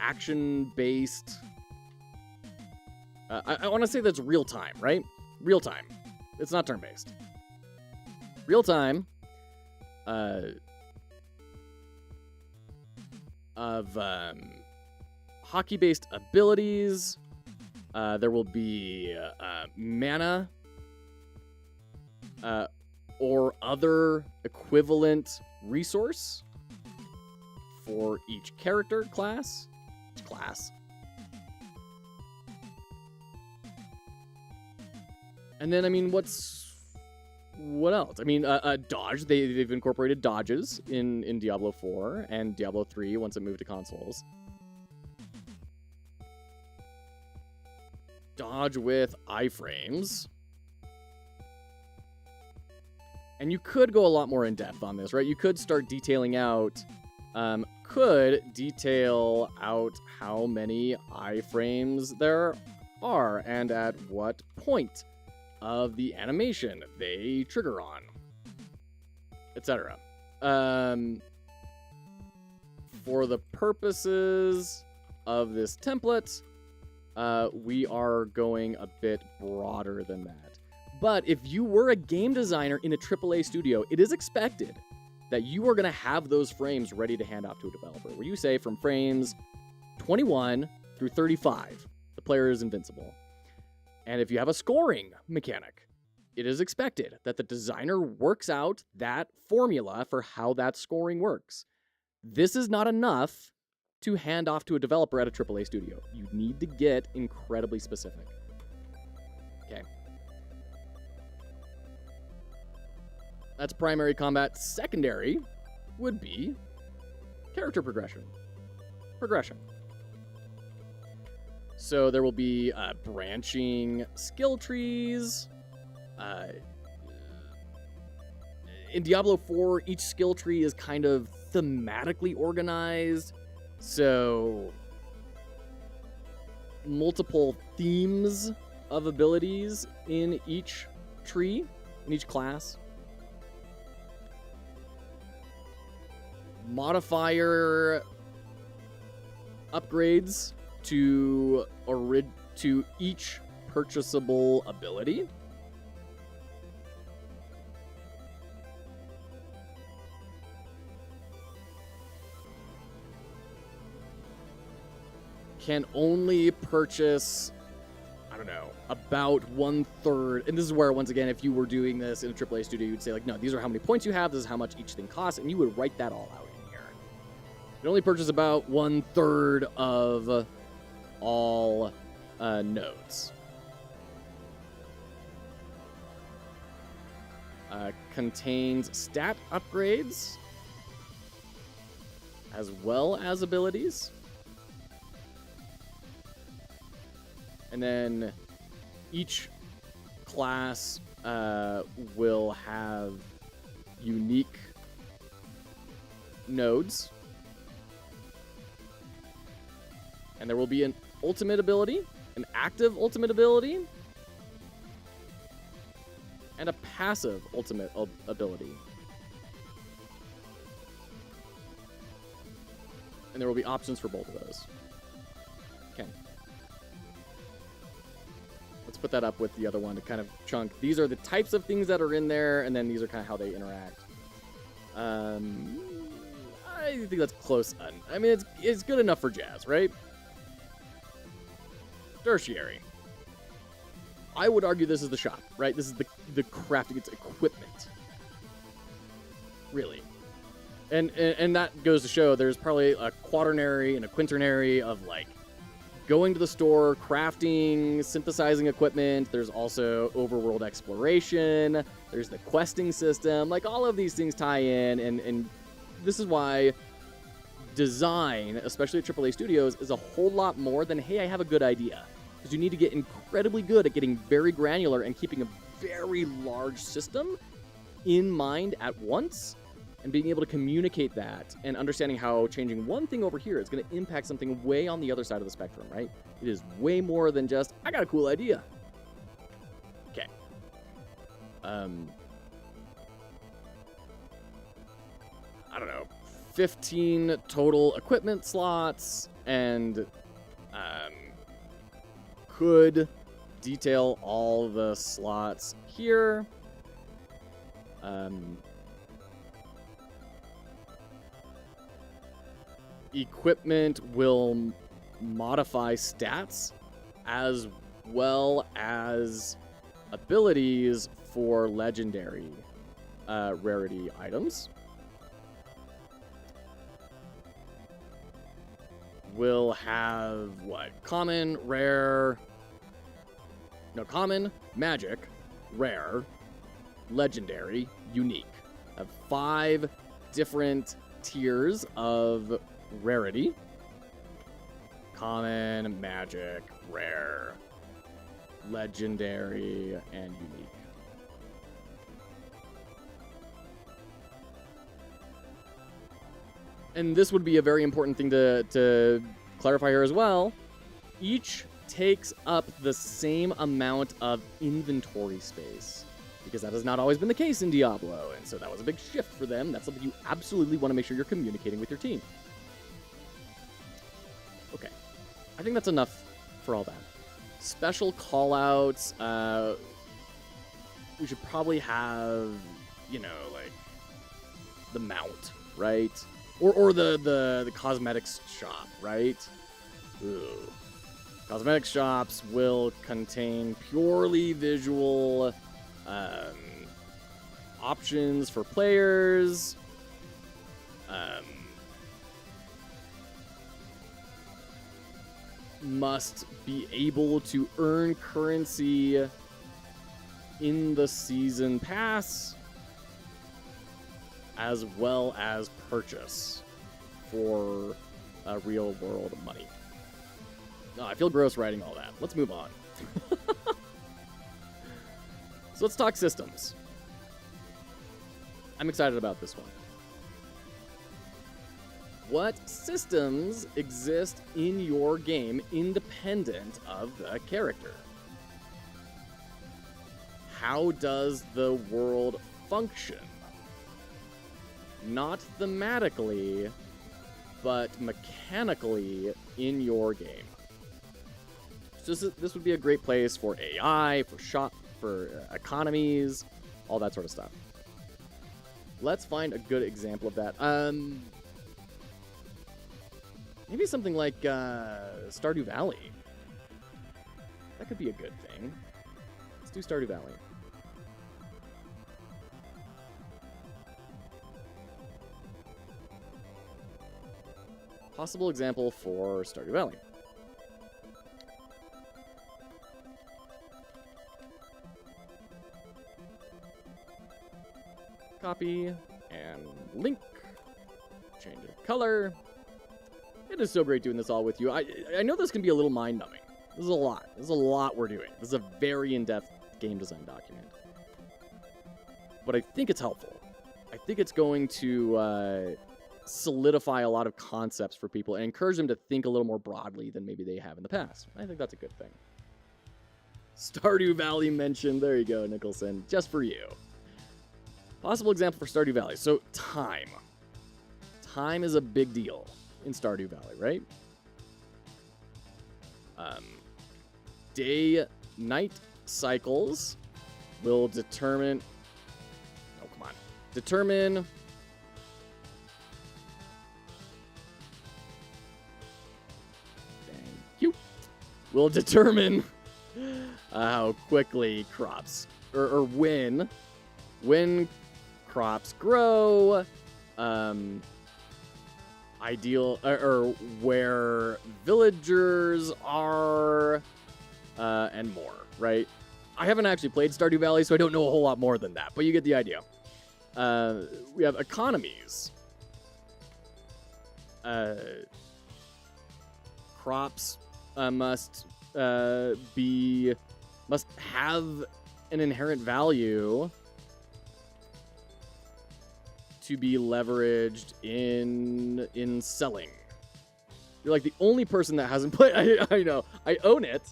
Speaker 1: action-based. I want to say that's real time, right? Real time. It's not turn-based. Real time of hockey-based abilities. There will be mana or other equivalent resource for each character class. And then, I mean, what else? I mean, dodge. They've incorporated dodges in Diablo 4 and Diablo 3 once it moved to consoles. Dodge with iframes. And you could go a lot more in depth on this, right? You could start detailing out, how many iframes there are and at what point of the animation they trigger on, etc. For the purposes of this template, we are going a bit broader than that. But if you were a game designer in a AAA studio, it is expected that you are going to have those frames ready to hand off to a developer, where you say from frames 21 through 35, the player is invincible. And if you have a scoring mechanic, it is expected that the designer works out that formula for how that scoring works. This is not enough to hand off to a developer at a AAA studio. You need to get incredibly specific. Okay. That's primary combat. Secondary would be character progression. So there will be branching skill trees. In Diablo 4, each skill tree is kind of thematically organized. So multiple themes of abilities in each tree, in each class. Modifier upgrades to each purchasable ability. Can only purchase, I don't know, about 1/3. And this is where, once again, if you were doing this in a AAA studio, you'd say, like, no, these are how many points you have, this is how much each thing costs, and you would write that all out in here. You can only purchase about 1/3 of all nodes. Contains stat upgrades as well as abilities. And then each class will have unique nodes. And there will be an ultimate ability, an active ultimate ability, and a passive ultimate ability. And there will be options for both of those. Okay. Let's put that up with the other one to kind of chunk. These are the types of things that are in there, and then these are kind of how they interact. I think that's close. I mean, it's good enough for jazz, right? Tertiary. I would argue this is the shop, right? This is the crafting, it's equipment. really. And that goes to show there's probably a quaternary and a quinernary of like going to the store, crafting, synthesizing equipment. There's also overworld exploration. There's the questing system. Like, all of these things tie in, and this is why design, especially at AAA studios, is a whole lot more than, hey, I have a good idea. Because you need to get incredibly good at getting very granular and keeping a very large system in mind at once, and being able to communicate that and understanding how changing one thing over here is going to impact something way on the other side of the spectrum, right? It is way more than just, I got a cool idea. Okay. I don't know, 15 total equipment slots, and could detail all the slots here. Equipment will modify stats as well as abilities for legendary rarity items. We'll have what? Common, rare, common, magic, rare, legendary, unique. Have 5 different tiers of rarity. Common, magic, rare, legendary, and unique. And this would be a very important thing to clarify here as well. Each takes up the same amount of inventory space, because that has not always been the case in Diablo, and so that was a big shift for them. That's something you absolutely want to make sure you're communicating with your team. Okay, I think that's enough for all that. Special callouts, we should probably have, like the mount, right? Or the cosmetics shop, right? Ooh. Cosmetics shops will contain purely visual options for players. Must be able to earn currency in the season pass, as well as purchase for real world money. Oh, I feel gross writing all that. Let's move on. So let's talk systems. I'm excited about this one. What systems exist in your game independent of the character? How does the world function? Not thematically, but mechanically in your game. So this would be a great place for AI, for economies, all that sort of stuff. Let's find a good example of that. Maybe something like Stardew Valley. That could be a good thing. Let's do Stardew Valley. Possible example for Stardew Valley. Copy and link. Change of color. It is so great doing this all with you. I know this can be a little mind-numbing. This is a lot. This is a lot we're doing. This is a very in-depth game design document. But I think it's helpful. I think it's going to solidify a lot of concepts for people and encourage them to think a little more broadly than maybe they have in the past. I think that's a good thing. Stardew Valley mentioned. There you go, Nicholson. Just for you. Possible example for Stardew Valley. So, time. Time is a big deal in Stardew Valley, right? Day-night cycles will determine... Oh, come on. Determine... Thank you. Will determine how quickly crops... Or when crops grow, ideal or where villagers are, and more, right? I haven't actually played Stardew Valley, so I don't know a whole lot more than that, but you get the idea. We have economies. Crops must have an inherent value to be leveraged in selling. You're like the only person that hasn't played. I know. I own it.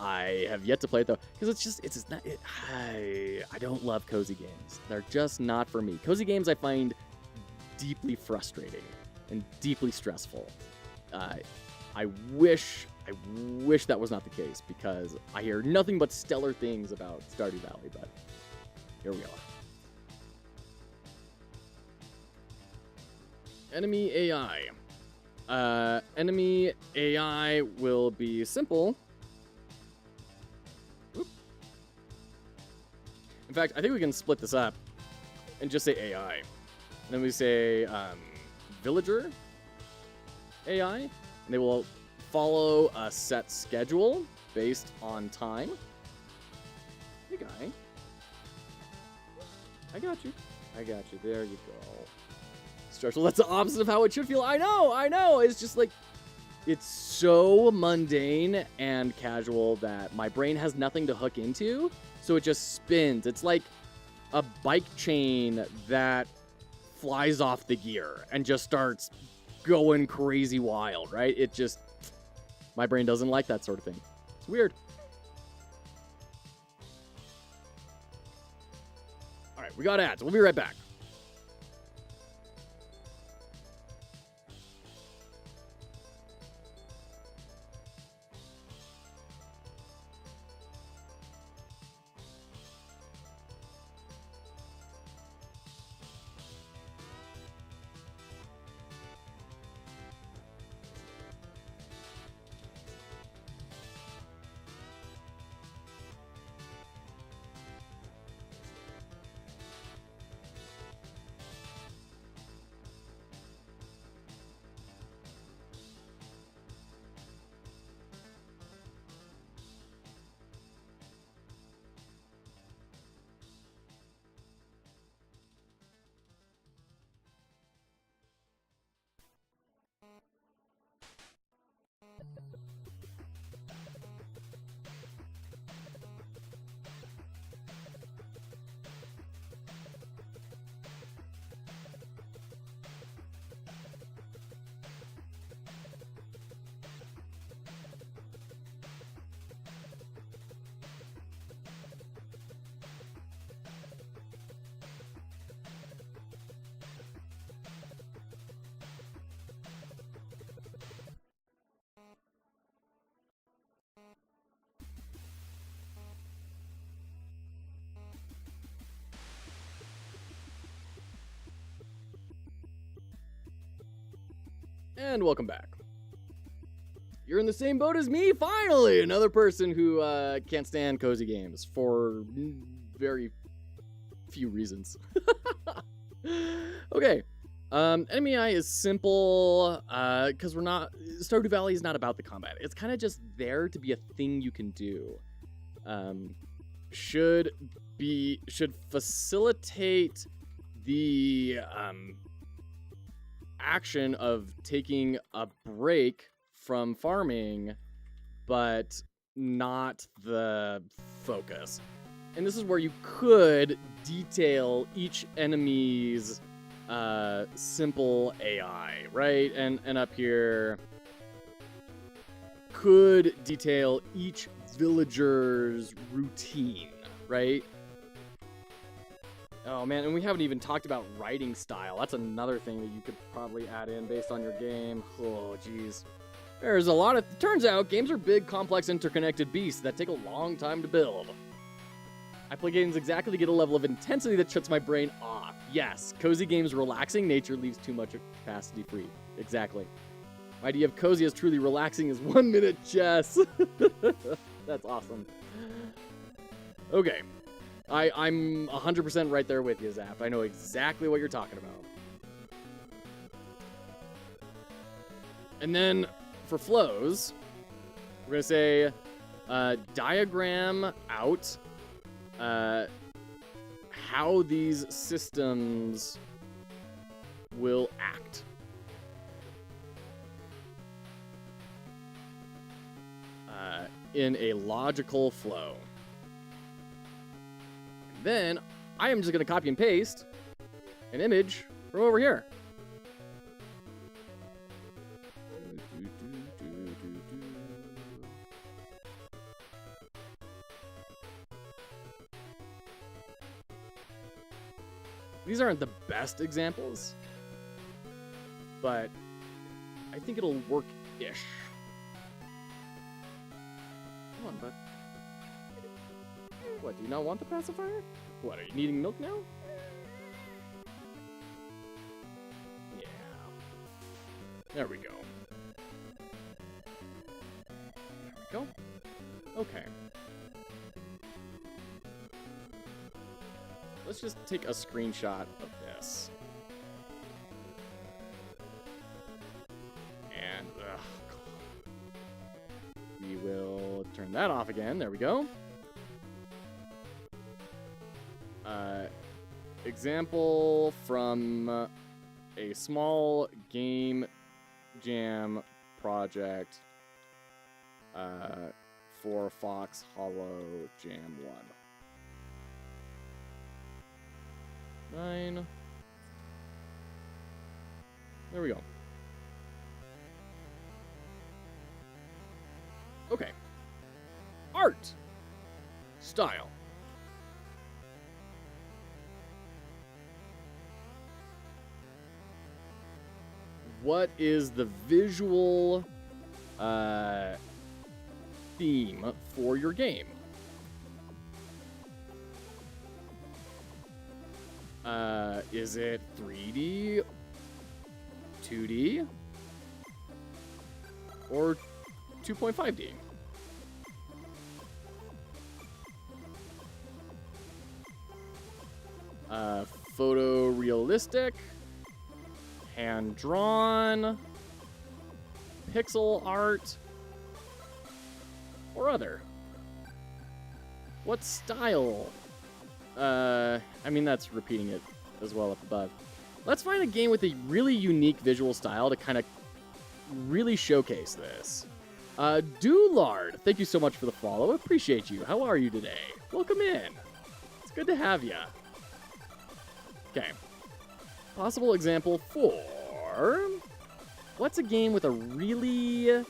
Speaker 1: I have yet to play it though, because it's not. I don't love cozy games. They're just not for me. Cozy games I find deeply frustrating and deeply stressful. I wish that was not the case, because I hear nothing but stellar things about Stardew Valley, but here we are. Enemy AI. Enemy AI will be simple. Oop. In fact, I think we can split this up and just say AI. And then we say villager AI, and they will follow a set schedule based on time. Hey, guy. I got you. There you go. Stressful. That's the opposite of how it should feel. I know. It's just like, it's so mundane and casual that my brain has nothing to hook into, so it just spins. It's like a bike chain that flies off the gear and just starts going crazy wild, right? My brain doesn't like that sort of thing. It's weird. All right, we got ads. We'll be right back. And welcome back. You're in the same boat as me, finally! Another person who can't stand cozy games for very few reasons. Okay. Enemy AI is simple, because Stardew Valley is not about the combat. It's kind of just there to be a thing you can do. Should facilitate the action of taking a break from farming, but not the focus. And this is where you could detail each enemy's simple AI, right? And up here, could detail each villager's routine, right? Oh man, and we haven't even talked about writing style. That's another thing that you could probably add in based on your game. Oh, geez. There's a lot of... Turns out, games are big, complex, interconnected beasts that take a long time to build. I play games exactly to get a level of intensity that shuts my brain off. Yes, cozy games' relaxing nature leaves too much capacity free. Exactly. My idea of cozy as truly relaxing is 1 minute chess. That's awesome. Okay. I'm 100% right there with you, Zap. I know exactly what you're talking about. And then for flows, we're going to say diagram out how these systems will act. In a logical flow. And then I am just going to copy and paste an image from over here. These aren't the best examples, but I think it'll work-ish. Come on, bud. What, do you not want the pacifier? What, are you needing milk now? Yeah. There we go. There we go. Okay. Let's just take a screenshot of this. And, we will turn that off again. There we go. Example from a small game jam project for Fox Hollow Jam 1. 9. There we go. Okay. Art. Style. What is the visual theme for your game? Is it 3D, 2D, or 2.5D? Photorealistic, hand-drawn, pixel art, or other? What style? I mean, that's repeating it as well up above. Let's find a game with a really unique visual style to kind of really showcase this. Doolard, thank you so much for the follow. Appreciate you. How are you today? Welcome in. It's good to have you. Okay. Possible example for... What's a game with a really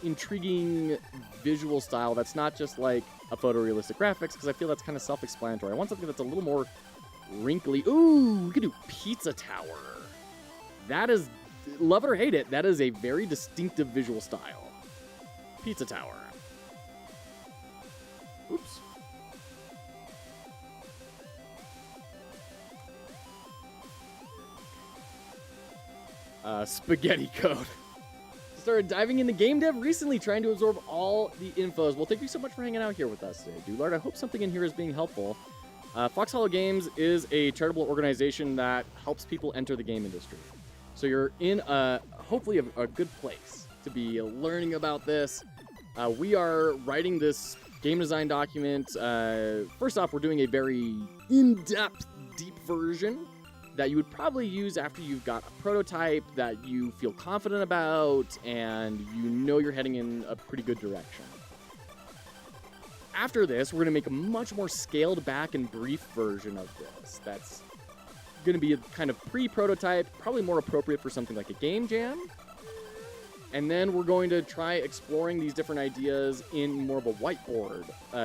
Speaker 1: intriguing visual style that's not just like a photorealistic graphics, because I feel that's kind of self-explanatory. I want something that's a little more wrinkly. Ooh, we could do Pizza Tower. That is, love it or hate it, that is a very distinctive visual style. Pizza Tower. Oops. Spaghetti code. Started diving into game dev recently, trying to absorb all the infos. Well, thank you so much for hanging out here with us today, Doolard. I hope something in here is being helpful. Foxhollowgames is a charitable organization that helps people enter the game industry. So you're in hopefully a good place to be learning about this. We are writing this game design document. First off, we're doing a very in-depth, deep version that you would probably use after you've got a prototype that you feel confident about and you know you're heading in a pretty good direction. After this, we're going to make a much more scaled back and brief version of this. That's going to be a kind of pre-prototype, probably more appropriate for something like a game jam. And then we're going to try exploring these different ideas in more of a whiteboard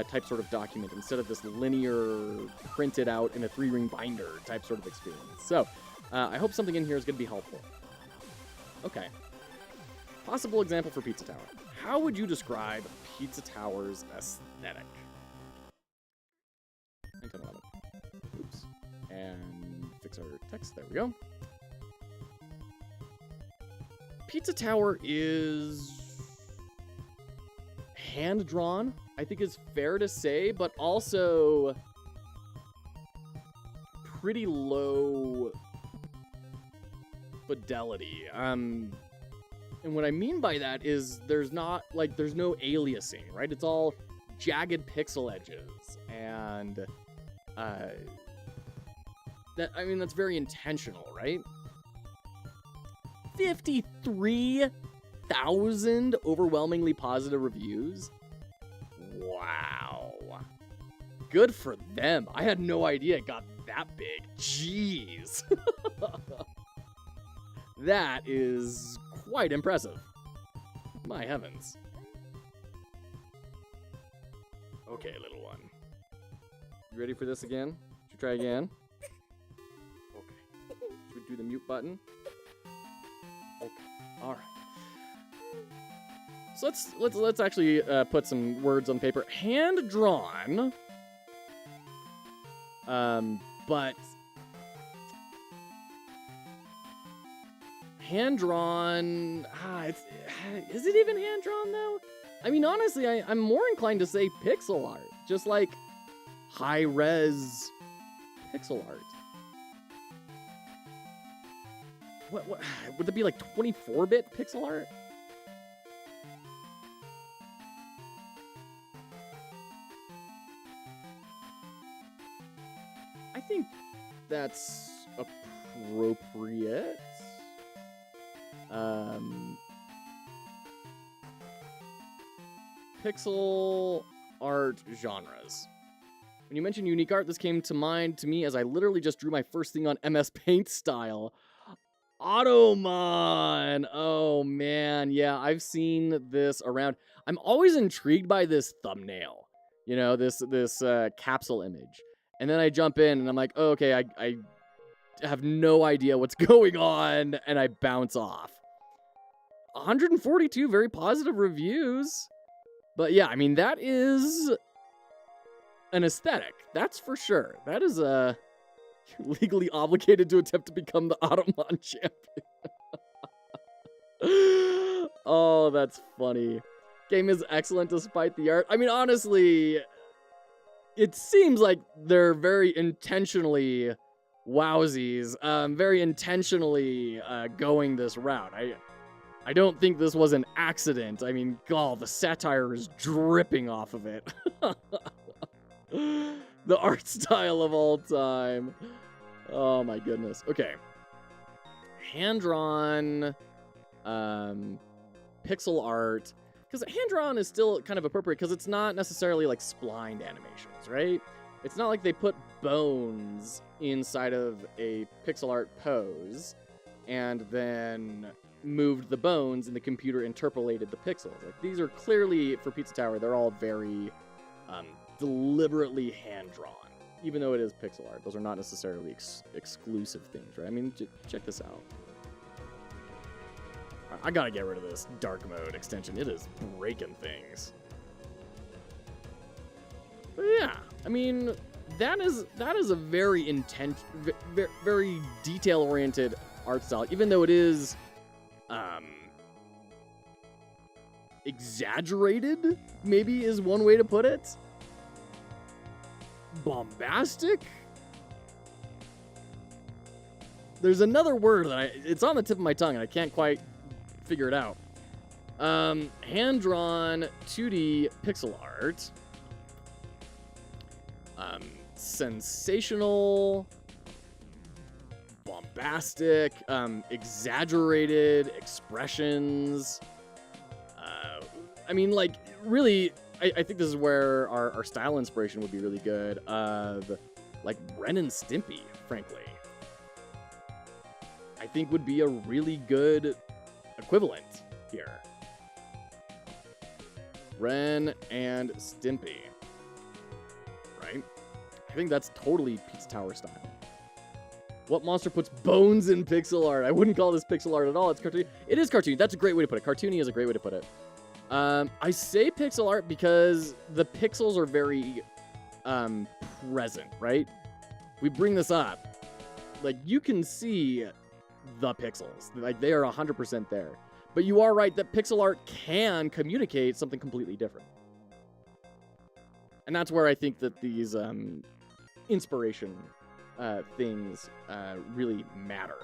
Speaker 1: type sort of document instead of this linear printed out in a 3-ring binder type sort of experience. So I hope something in here is going to be helpful. Okay. Possible example for Pizza Tower. How would you describe Pizza Tower's aesthetic? 9, 10, 11. Oops. And fix our text. There we go. Pizza Tower is hand-drawn I think is fair to say, but also pretty low fidelity. And what I mean by that is there's no aliasing, right? It's all jagged pixel edges, and that's very intentional, right? 53,000 overwhelmingly positive reviews. Wow. Good for them. I had no idea it got that big. Jeez. That is quite impressive. My heavens. Okay, little one. You ready for this again? Should we try again? Okay. Should we do the mute button? Okay. All right. So let's actually put some words on paper. Hand drawn. But hand drawn. Is it even hand drawn though? I mean, honestly, I'm more inclined to say pixel art, just like high res pixel art. What would it be, like 24-bit pixel art? I think that's appropriate. Pixel art genres. When you mentioned unique art, this came to mind to me as I literally just drew my first thing on MS Paint style. Automon! Oh man, yeah, I've seen this around. I'm always intrigued by this thumbnail. You know, this capsule image. And then I jump in and I'm like, oh, okay, I have no idea what's going on, and I bounce off. 142 very positive reviews. But yeah, I mean, that is an aesthetic. That's for sure. That is legally obligated to attempt to become the Automon champion. Oh, that's funny. Game is excellent despite the art. I mean, honestly, it seems like they're very intentionally wowsies, very intentionally going this route. I don't think this was an accident. I mean, God, the satire is dripping off of it. The art style of all time. Oh my goodness. Okay. Hand-drawn pixel art. Because hand-drawn is still kind of appropriate because it's not necessarily like splined animations, right? It's not like they put bones inside of a pixel art pose and then moved the bones and the computer interpolated the pixels. Like, these are clearly, for Pizza Tower, they're all very deliberately hand-drawn. Even though it is pixel art, those are not necessarily exclusive things, right? I mean, check this out. I gotta get rid of this dark mode extension. It is breaking things. But yeah, I mean, that is a very intense, very detail-oriented art style, even though it is exaggerated, maybe is one way to put it. Bombastic? There's another word that it's on the tip of my tongue and I can't quite figure it out. Hand-drawn 2D pixel art. Sensational, bombastic, exaggerated expressions. I mean, like, really, I think this is where our style inspiration would be really good. Like, Ren and Stimpy, frankly. I think would be a really good equivalent here. Ren and Stimpy. Right? I think that's totally Pizza Tower style. What monster puts bones in pixel art? I wouldn't call this pixel art at all. It's cartoony. It is cartoony. That's a great way to put it. Cartoony is a great way to put it. I say pixel art because the pixels are very present, right? We bring this up. Like, you can see the pixels. Like, they are 100% there. But you are right that pixel art can communicate something completely different. And that's where I think that these inspiration things really matter.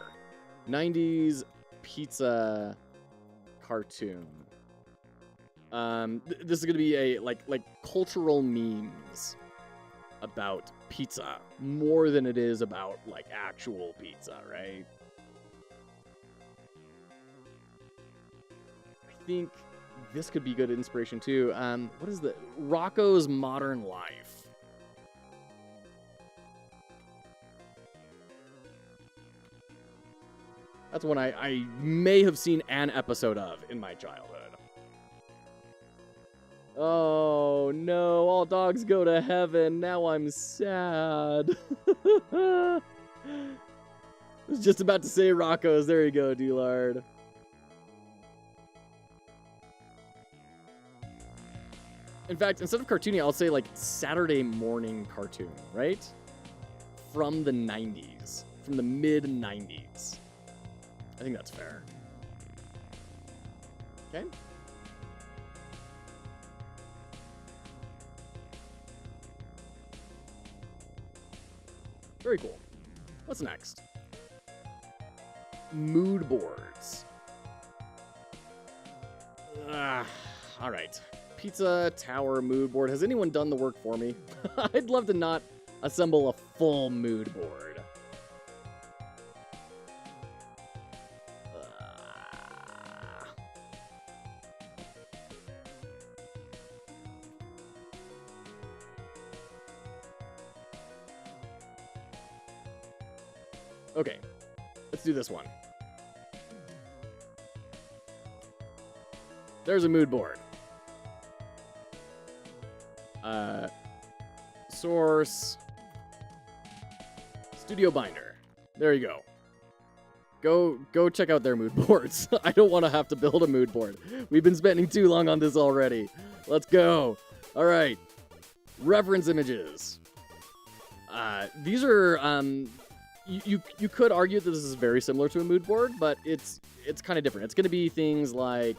Speaker 1: 90s pizza cartoon. This is gonna be a like cultural memes about pizza more than it is about like actual pizza, right? I think this could be good inspiration too. What is the Rocco's Modern Life? That's one I may have seen an episode of in my childhood. Oh no, all dogs go to heaven. Now I'm sad. I was just about to say Rocco's. There you go, D-Lard. In fact, instead of cartoony, I'll say like Saturday morning cartoon, right? From the 90s. From the mid-90s. I think that's fair. Okay. Very cool. What's next? Mood boards. All right. Pizza Tower mood board. Has anyone done the work for me? I'd love to not assemble a full mood board. Okay, let's do this one. There's a mood board. Source. Studio Binder. There you go. Go check out their mood boards. I don't want to have to build a mood board. We've been spending too long on this already. Let's go. All right. Reference images. These are you could argue that this is very similar to a mood board, but it's kind of different. It's going to be things like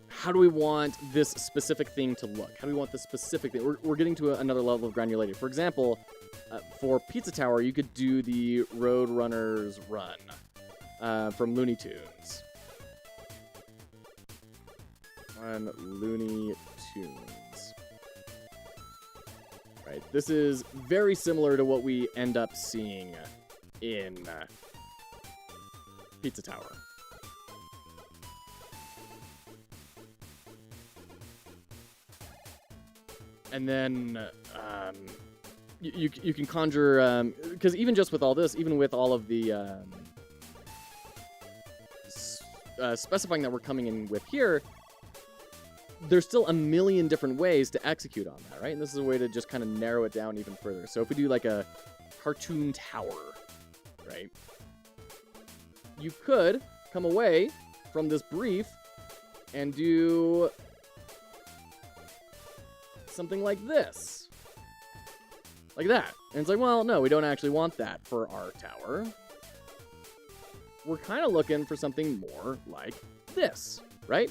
Speaker 1: how do we want this specific thing to look? How do we want this specific thing? We're getting to another level of granularity. For example, for Pizza Tower, you could do the Roadrunner's Run from Looney Tunes. On Looney Tunes. Right. This is very similar to what we end up seeing in Pizza Tower. And then you can conjure, because even just with all this, even with all of the specifying that we're coming in with here, there's still a million different ways to execute on that, right? And this is a way to just kind of narrow it down even further. So if we do like a cartoon tower, right? You could come away from this brief and do something like this. Like that. And it's like, well, no, we don't actually want that for our tower. We're kind of looking for something more like this, right?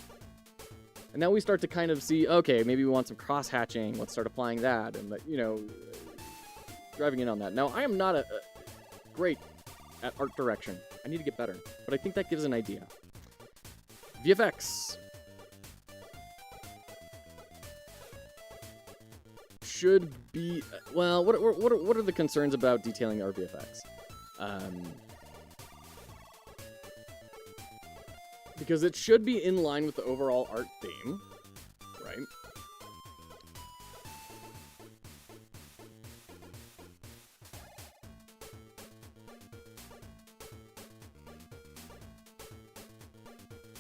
Speaker 1: And now we start to kind of see, okay, maybe we want some cross-hatching. Let's start applying that and, you know, driving in on that. Now, I am not a great at art direction. I need to get better. But I think that gives an idea. VFX. Should be, well, what are the concerns about detailing our VFX? Because it should be in line with the overall art theme, right?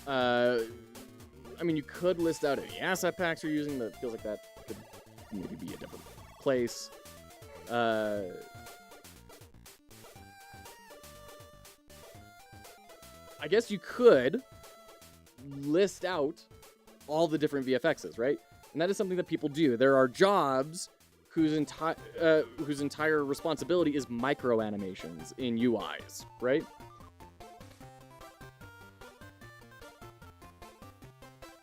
Speaker 1: I mean, you could list out any asset packs you're using, but it feels like that could maybe be a different place. I guess you could list out all the different VFXs, right? And that is something that people do. There are jobs whose entire responsibility is micro animations in UIs, right?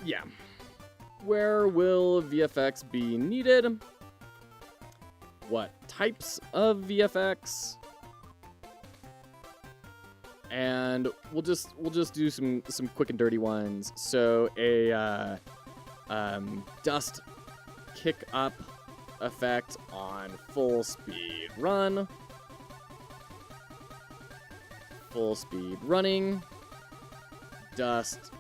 Speaker 1: yeah. Where will VFX be needed? What types of VFX? And we'll just do some quick and dirty ones. So a dust kick up effect on full speed run. Full speed running. Dust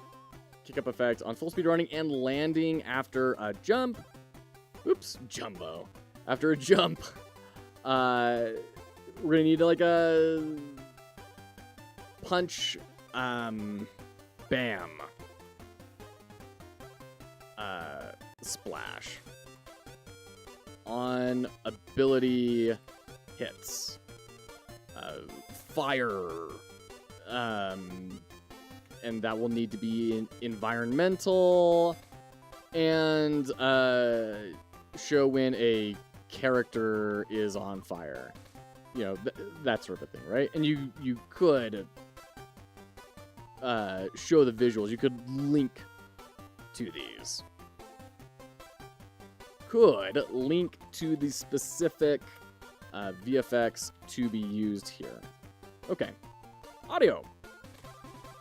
Speaker 1: kick up effect on full speed running and landing after a jump. Oops, jumbo. After a jump. We're gonna need like a punch bam splash on ability hits, fire, and that will need to be environmental, and show when a character is on fire, you know, that sort of thing, right? And you could show the visuals. You could link to these. Could link to the specific VFX to be used here. Okay. Audio.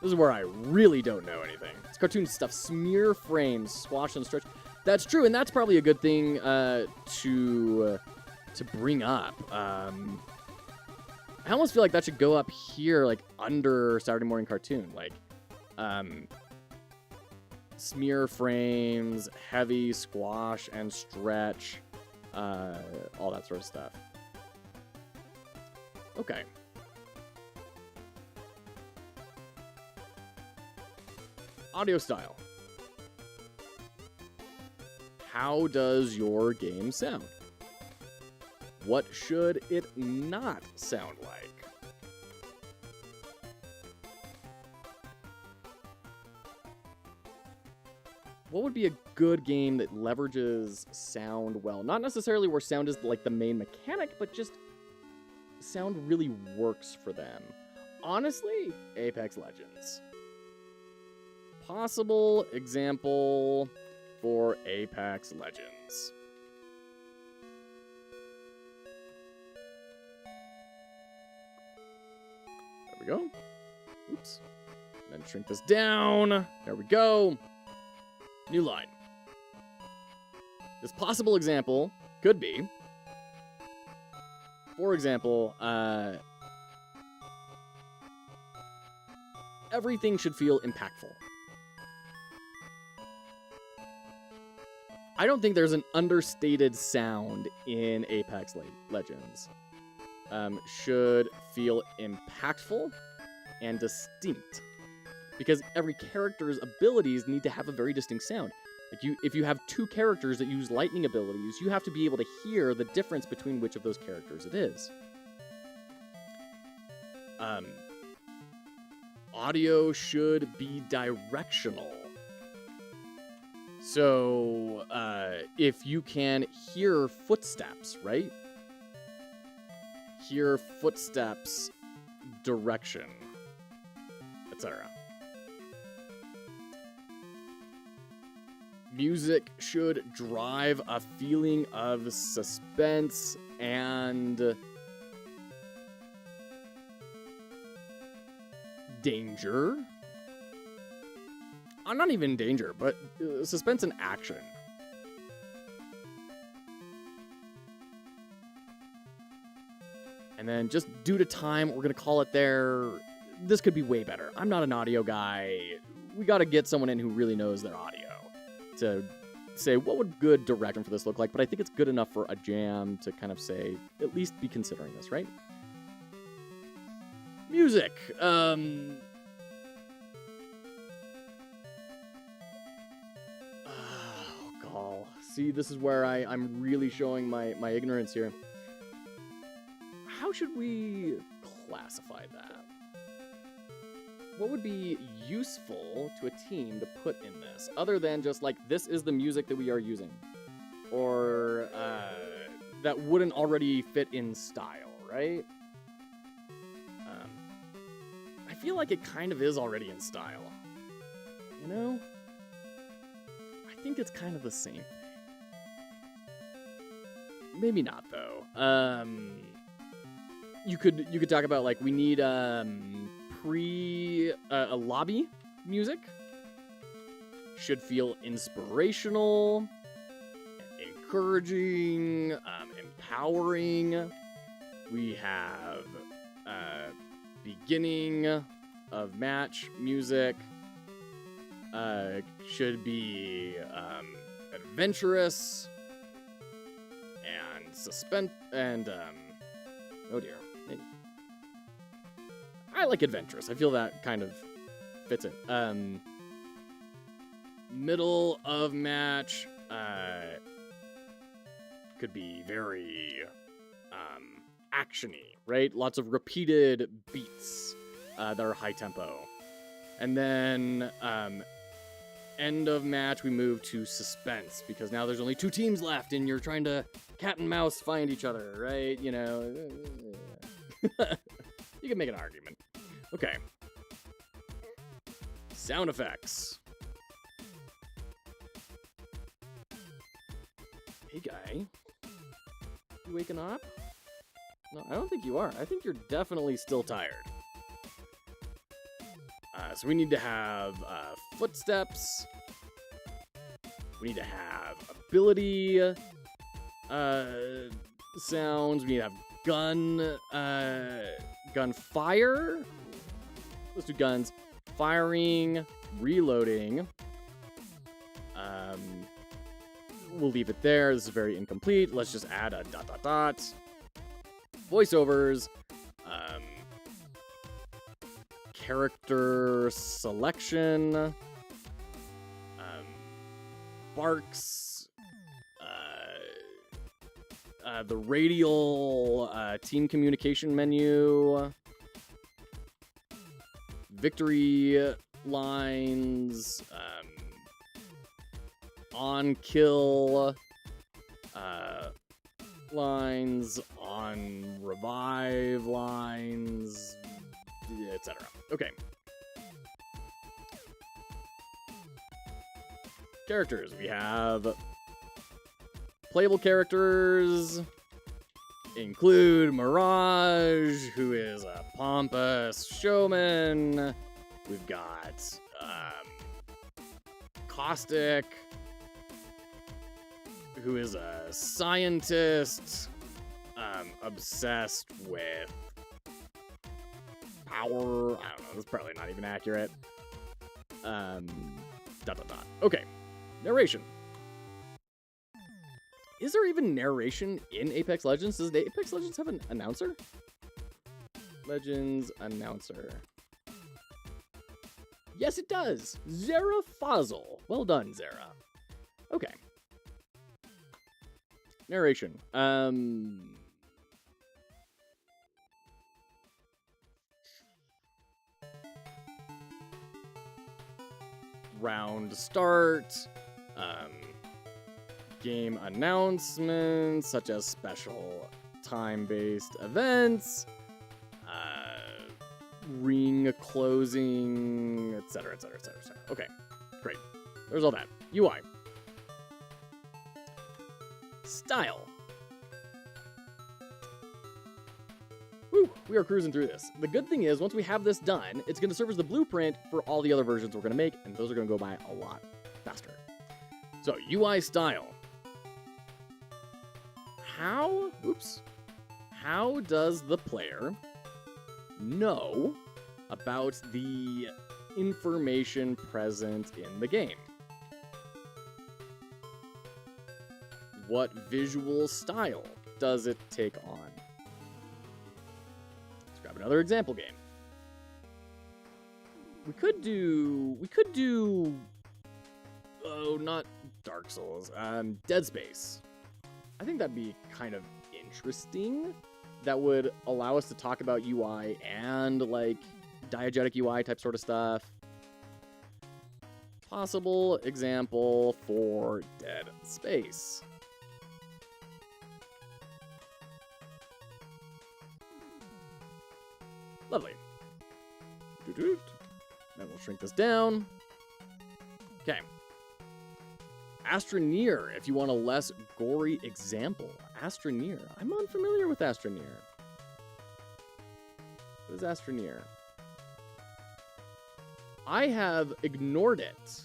Speaker 1: This is where I really don't know anything. It's cartoon stuff. Smear frames, squash and stretch. That's true, and that's probably a good thing to bring up. I almost feel like that should go up here, like under Saturday Morning Cartoon. Like, smear frames, heavy squash and stretch, all that sort of stuff. Okay. Audio style. How does your game sound? What should it not sound like? What would be a good game that leverages sound well? Not necessarily where sound is like the main mechanic, but just sound really works for them. Honestly, Apex Legends. Possible example for Apex Legends. There we go. Oops. And then shrink this down. There we go. New line. This possible example could be, for example, everything should feel impactful. I don't think there's an understated sound in Apex Legends. Should feel impactful and distinct. Because every character's abilities need to have a very distinct sound. Like if you have two characters that use lightning abilities, you have to be able to hear the difference between which of those characters it is. Audio should be directional. So, if you can hear footsteps, right? Hear footsteps, direction, etc. Music should drive a feeling of suspense and danger. Not even danger, but suspense and action. And then just due to time, we're going to call it there. This could be way better. I'm not an audio guy. We got to get someone in who really knows their audio to say, what would good direction for this look like? But I think it's good enough for a jam to kind of say, at least be considering this, right? Music. See, this is where I'm really showing my ignorance here. How should we classify that? What would be useful to a team to put in this, other than just like, this is the music that we are using? Or that wouldn't already fit in style, right? I feel like it kind of is already in style. You know? think it's kind of the same. Maybe not though. You could talk about like we need a lobby music. Should feel inspirational, encouraging, empowering. We have beginning of match music. Should be adventurous and suspense and oh dear. I like adventurous. I feel that kind of fits in. Middle of match could be very actiony, right? Lots of repeated beats that are high tempo. And then end of match, we move to suspense because now there's only 2 teams left and you're trying to cat and mouse find each other, right? You know, you can make an argument. Okay. Sound effects. Hey, guy. You waking up? No, I don't think you are. I think you're definitely still tired. So we need to have footsteps. We need to have ability sounds. We need to have gunfire. Let's do guns. Firing, reloading. We'll leave it there. This is very incomplete. Let's just add a ... Voiceovers. Character selection. Barks. The radial team communication menu. Victory lines. On kill lines, on revive lines, etc. Okay. Characters. We have playable characters. Include Mirage, who is a pompous showman. We've got Caustic, who is a scientist, obsessed with power. I don't know, that's probably not even accurate. Okay, narration. Is there even narration in Apex Legends? Does Apex Legends have an announcer? Legends announcer. Yes, it does. Zara Fazal. Well done, Zara. Okay. Narration. Round start. Game announcements, such as special time-based events. Ring closing, etc., etc., etc., etc. Okay, great. There's all that. UI. Style. Whew, we are cruising through this. The good thing is, once we have this done, it's going to serve as the blueprint for all the other versions we're going to make, and those are going to go by a lot faster. So, UI style. How does the player know about the information present in the game? What visual style does it take on? Let's grab another example game. We could do, oh, not Dark Souls, Dead Space. I think that'd be kind of interesting. That would allow us to talk about UI and, like, diegetic UI type sort of stuff. Possible example for Dead Space. Lovely. Then we'll shrink this down. Okay. Astroneer, if you want a less gory example. Astroneer. I'm unfamiliar with Astroneer. What is Astroneer? I have ignored it.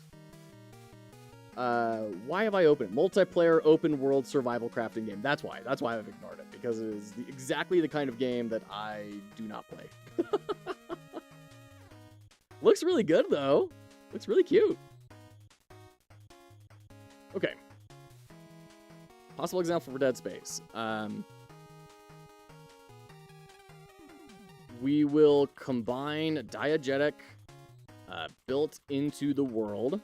Speaker 1: Why have I opened it? Multiplayer open world survival crafting game. That's why. That's why I've ignored it. Because it is exactly the kind of game that I do not play. Looks really good, though. Looks really cute. Okay. Possible example for Dead Space. We will combine diegetic built into the world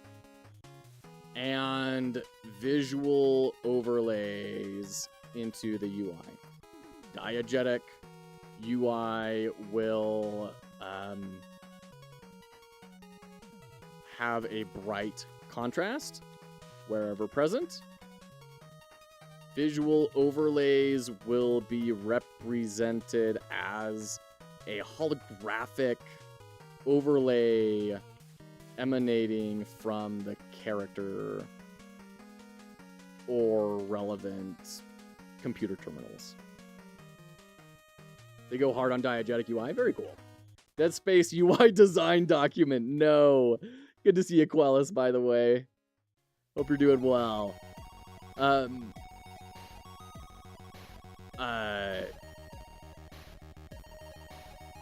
Speaker 1: and visual overlays into the UI. Diegetic UI will have a bright contrast wherever present. Visual overlays will be represented as a holographic overlay emanating from the character or relevant computer terminals. They go hard on diegetic UI. Very cool. Dead Space UI design document. No. Good to see you, Quellis, by the way. Hope you're doing well.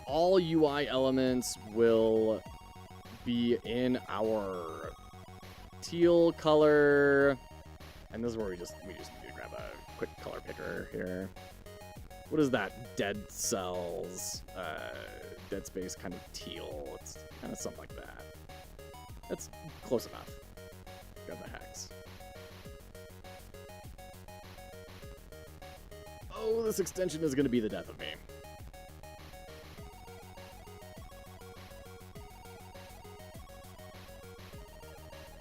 Speaker 1: All UI elements will be in our teal color. And this is where we just need to grab a quick color picker here. What is that? Dead Cells, Dead Space kind of teal. It's kind of something like that. That's close enough. Grab the hex. Oh, this extension is going to be the death of me.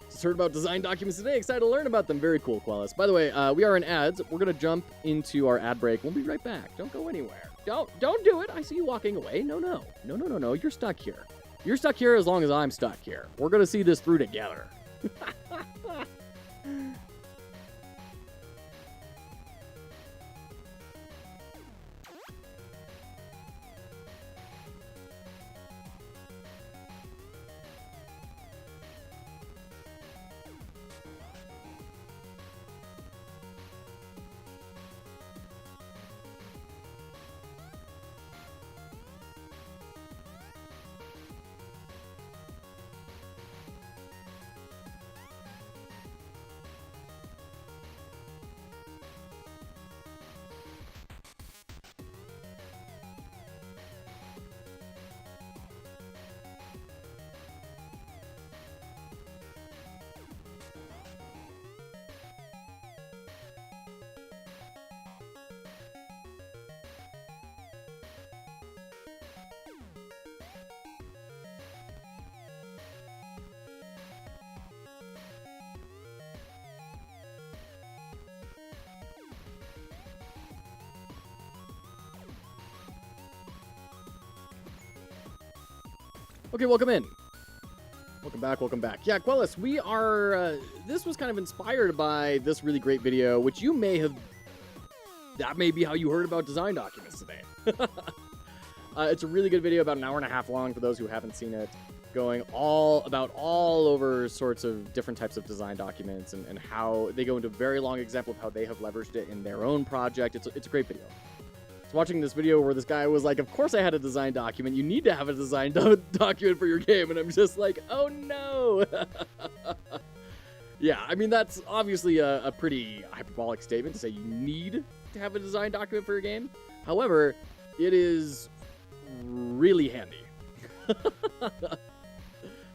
Speaker 1: Just heard about design documents today. Excited to learn about them. Very cool, Quellis. By the way, we are in ads. We're going to jump into our ad break. We'll be right back. Don't go anywhere. Don't do it. I see you walking away. No. You're stuck here. You're stuck here as long as I'm stuck here. We're going to see this through together. Okay, welcome in. Welcome back. Yeah, Quellis, we are, this was kind of inspired by this really great video, which you may have, that may be how you heard about design documents today. It's a really good video, about an hour and a half long for those who haven't seen it, going all over sorts of different types of design documents and how they go into a very long example of how they have leveraged it in their own project. It's a great video. I was watching this video where this guy was like, of course I had a design document. You need to have a design document for your game. And I'm just like, oh no. Yeah, I mean, that's obviously a pretty hyperbolic statement to say you need to have a design document for your game. However, it is really handy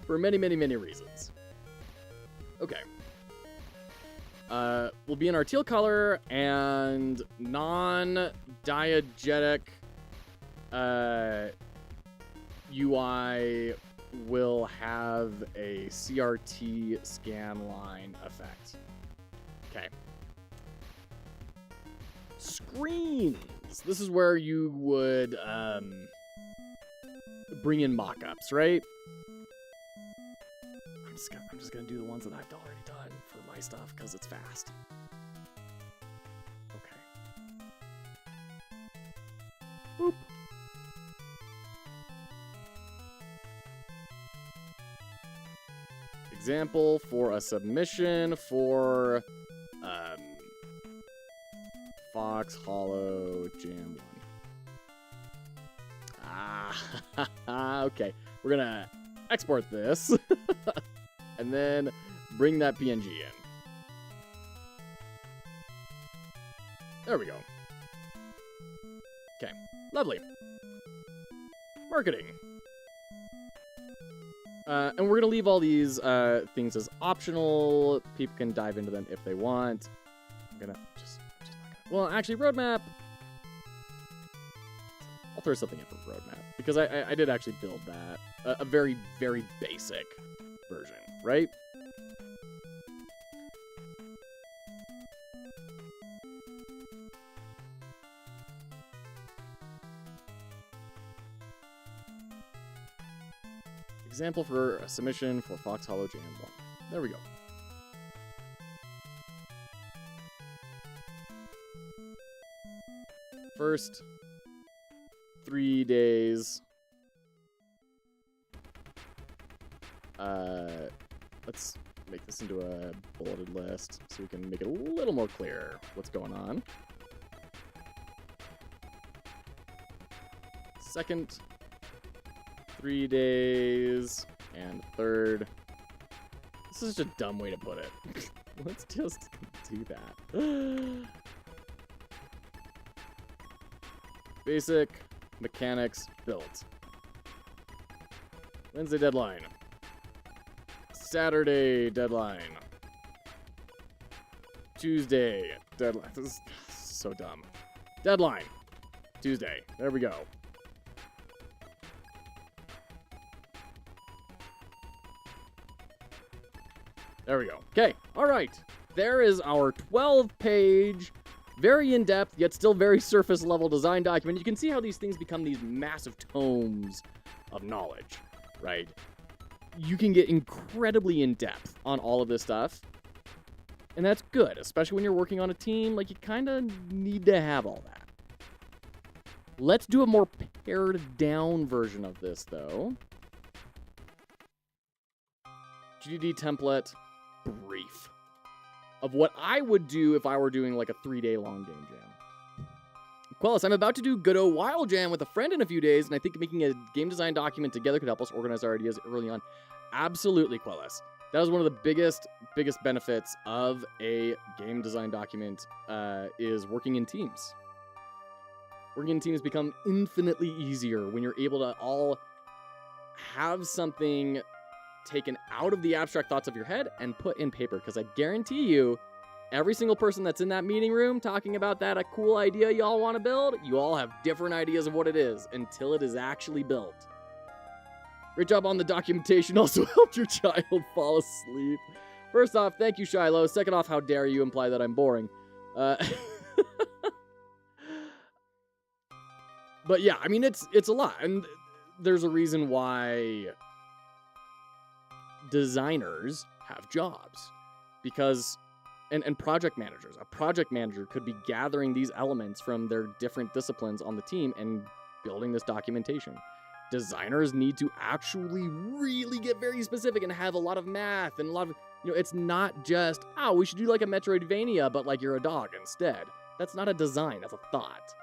Speaker 1: for many reasons. Okay. Will be in our teal color and non-diegetic UI will have a CRT scan line effect. Okay. Screens. This is where you would bring in mock-ups, right? I'm just gonna do the ones that I've already done for my stuff because it's fast. Okay. Boop. Example for a submission for Fox Hollow Jam 1. Ah, okay. We're gonna export this and then bring that PNG in. There we go. Okay, lovely. Marketing. And we're gonna leave all these things as optional. People can dive into them if they want. I'm just not gonna. Well, actually, roadmap. I'll throw something in for roadmap because I did actually build that a very, very basic version, right? Example for a submission for Fox Hollow Jam 1. There we go. First 3 days. Let's make this into a bulleted list so we can make it a little more clear what's going on. Second 3 days, and third. This is just a dumb way to put it. Let's just do that. Basic mechanics built. Wednesday deadline. Saturday deadline. Tuesday deadline. This is so dumb. Deadline. Tuesday. There we go. There we go. Okay. All right. There is our 12-page, very in-depth, yet still very surface-level design document. You can see how these things become these massive tomes of knowledge, right? You can get incredibly in-depth on all of this stuff. And that's good, especially when you're working on a team. Like, you kind of need to have all that. Let's do a more pared-down version of this, though. GDD template brief of what I would do if I were doing like a 3-day long game jam. Quellis, I'm about to do good old wild jam with a friend in a few days, and I think making a game design document together could help us organize our ideas early on. Absolutely, Quellis. That was one of the biggest benefits of a game design document is working in teams. Working in teams become infinitely easier when you're able to all have something taken out of the abstract thoughts of your head and put in paper, because I guarantee you, every single person that's in that meeting room talking about that a cool idea y'all want to build, you all have different ideas of what it is until it is actually built. Great job on the documentation. Also helped your child fall asleep. First off, thank you, Shiloh. Second off, how dare you imply that I'm boring. But yeah, I mean, it's a lot, and there's a reason why designers have jobs, because and project managers. A project manager could be gathering these elements from their different disciplines on the team and building this documentation. Designers need to actually really get very specific and have a lot of math and a lot of, it's not just, oh, we should do like a Metroidvania, but like you're a dog instead. That's not a design, that's a thought.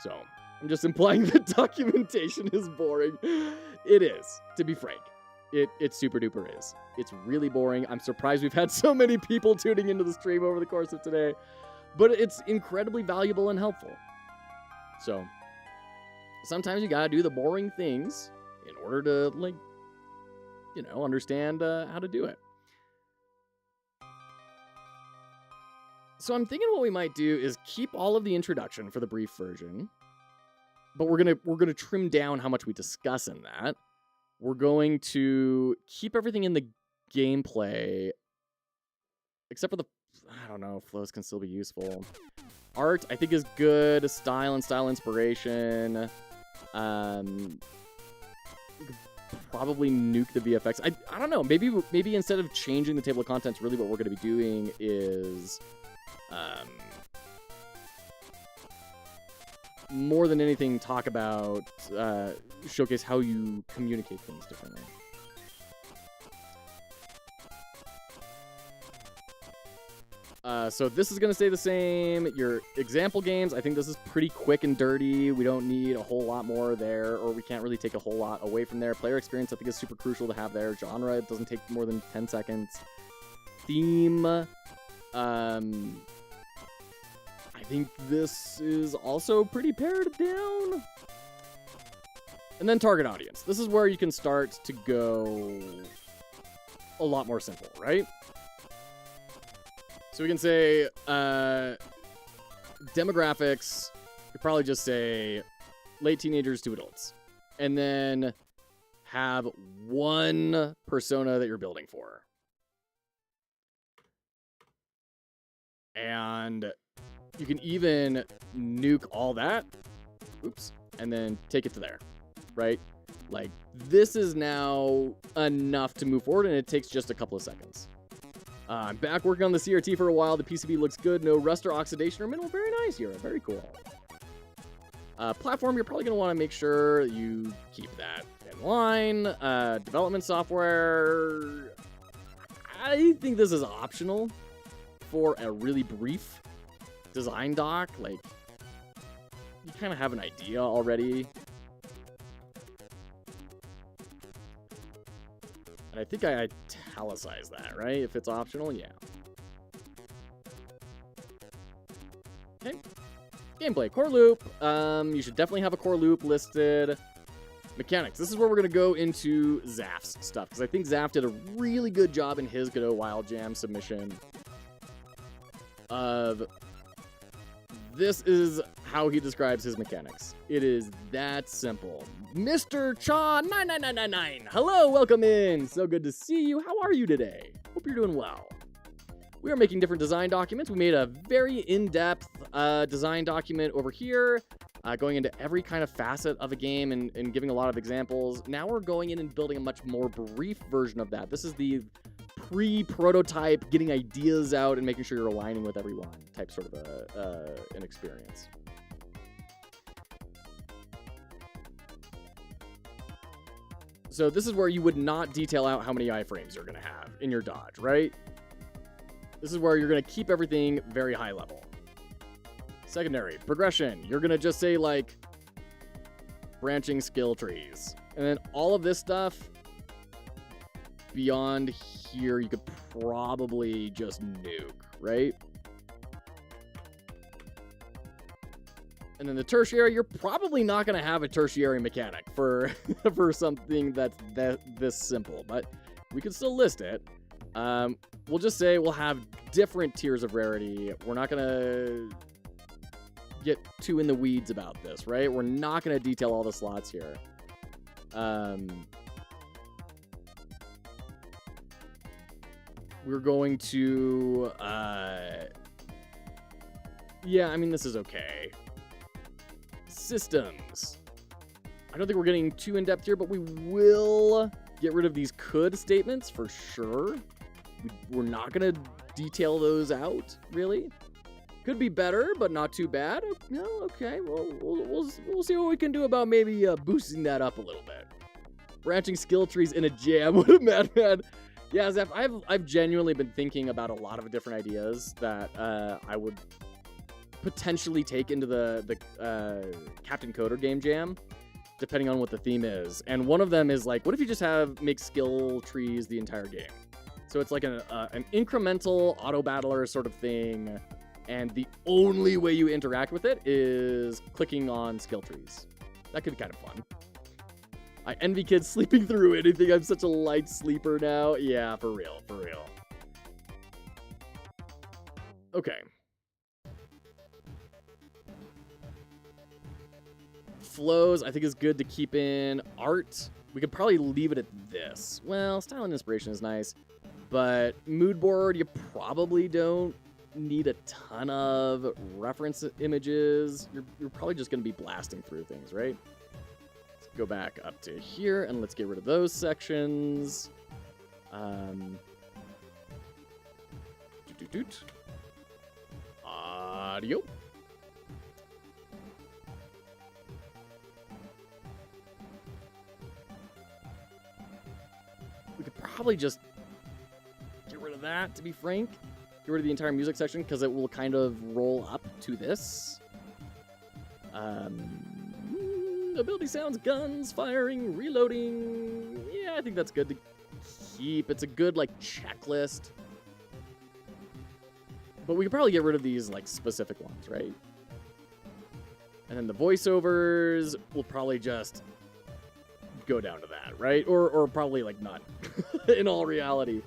Speaker 1: So I'm just implying that documentation is boring. It is, to be frank. It super duper is. It's really boring. I'm surprised we've had so many people tuning into the stream over the course of today, but it's incredibly valuable and helpful. So sometimes you gotta do the boring things in order to, understand how to do it. So I'm thinking what we might do is keep all of the introduction for the brief version, but we're gonna trim down how much we discuss in that. We're going to keep everything in the gameplay, except for flows can still be useful. Art, I think, is good. Style and style inspiration. probably nuke the VFX. I don't know. Maybe instead of changing the table of contents, really what we're going to be doing is more than anything talk about showcase how you communicate things differently. So this is going to stay the same. Your example games, I think this is pretty quick and dirty. We don't need a whole lot more there, or we can't really take a whole lot away from there. Player experience, I think, is super crucial to have there. Genre, it doesn't take more than 10 seconds. Theme, I think this is also pretty pared down. And then target audience. This is where you can start to go a lot more simple, right? So we can say demographics, you probably just say late teenagers to adults. And then have one persona that you're building for. And you can even nuke all that. Oops. And then take it to there, right? Like, this is now enough to move forward, and it takes just a couple of seconds. I'm back working on the CRT for a while. The PCB looks good. No rust or oxidation or minimal. Very nice here. Very cool. Platform, you're probably going to want to make sure you keep that in line. Development software, I think this is optional for a really brief design doc. Like, you kind of have an idea already. And I think I italicize that, right? If it's optional, yeah. Okay. Gameplay, core loop. You should definitely have a core loop listed. Mechanics. This is where we're going to go into Zaf's stuff, because I think Zaf did a really good job in his Godot Wild Jam submission of... This is how he describes his mechanics. It is that simple. Mr. Cha99999. Hello, welcome in. So good to see you. How are you today? Hope you're doing well. We are making different design documents. We made a very in-depth design document over here, going into every kind of facet of a game and giving a lot of examples. Now we're going in and building a much more brief version of that. This is the pre-prototype, getting ideas out and making sure you're aligning with everyone type sort of an experience. So this is where you would not detail out how many iframes you're going to have in your dodge, right? This is where you're going to keep everything very high level. Secondary, progression. You're going to just say, like, branching skill trees. And then all of this stuff beyond here, you could probably just nuke, right? And then the tertiary, you're probably not going to have a tertiary mechanic for for something that's this simple, but we can still list it. We'll just say we'll have different tiers of rarity. We're not going to get too in the weeds about this, right? We're not going to detail all the slots here. We're going to, yeah, I mean, this is okay. Systems. I don't think we're getting too in-depth here, but we will get rid of these could statements for sure. We're not going to detail those out, really. Could be better, but not too bad. No, okay, well, we'll see what we can do about maybe boosting that up a little bit. Branching skill trees in a jam. What a madman. Yeah, Zeph, I've genuinely been thinking about a lot of different ideas that I would potentially take into the Captain Coder game jam, depending on what the theme is. And one of them is like, what if you just make skill trees the entire game? So it's like an incremental auto battler sort of thing, and the only way you interact with it is clicking on skill trees. That could be kind of fun. I envy kids sleeping through anything. I'm such a light sleeper now. Yeah, for real, for real. Okay. Flows, I think, is good to keep in. Art, we could probably leave it at this. Well, style and inspiration is nice, but mood board, you probably don't need a ton of reference images. You're probably just going to be blasting through things, right? go back up to here, and let's get rid of those sections. Audio. We could probably just get rid of that, to be frank. Get rid of the entire music section, because it will kind of roll up to this. Ability sounds, guns, firing, reloading. Yeah, I think that's good to keep. It's a good, like, checklist. But we could probably get rid of these, like, specific ones, right? And then the voiceovers will probably just go down to that, right? Or probably, like, none, in all reality.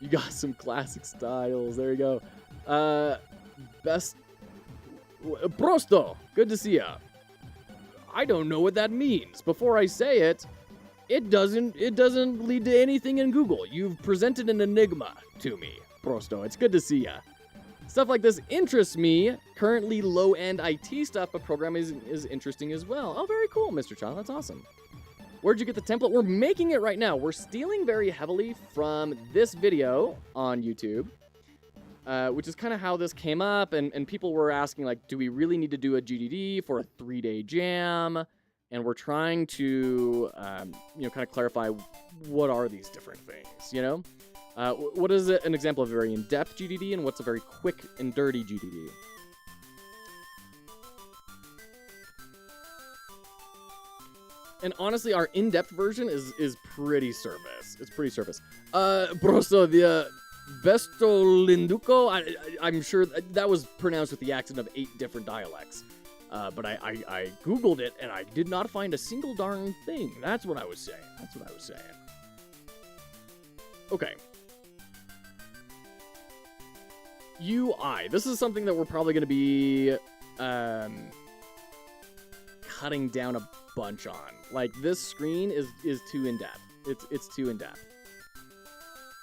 Speaker 1: You got some classic styles. There you go. Best... Prosto! Good to see ya. I don't know what that means. Before I say it, it doesn't lead to anything in Google. You've presented an enigma to me. Prosto, it's good to see ya. Stuff like this interests me. Currently low-end IT stuff, but programming is interesting as well. Oh, very cool, Mr. Child. That's awesome. Where'd you get the template? We're making it right now. We're stealing very heavily from this video on YouTube, which is kind of how this came up. And people were asking, like, do we really need to do a GDD for a 3-day jam? And we're trying to, kind of clarify what are these different things, you know? What is an example of a very in-depth GDD, and what's a very quick and dirty GDD? And honestly, our in-depth version is pretty surface. It's pretty surface. Prosto, the Besto Linduco, I'm sure that was pronounced with the accent of 8 different dialects. But I Googled it, and I did not find a single darn thing. That's what I was saying. That's what I was saying. Okay. UI. This is something that we're probably going to be cutting down a bunch on. Like, this screen is too in-depth. It's too in-depth.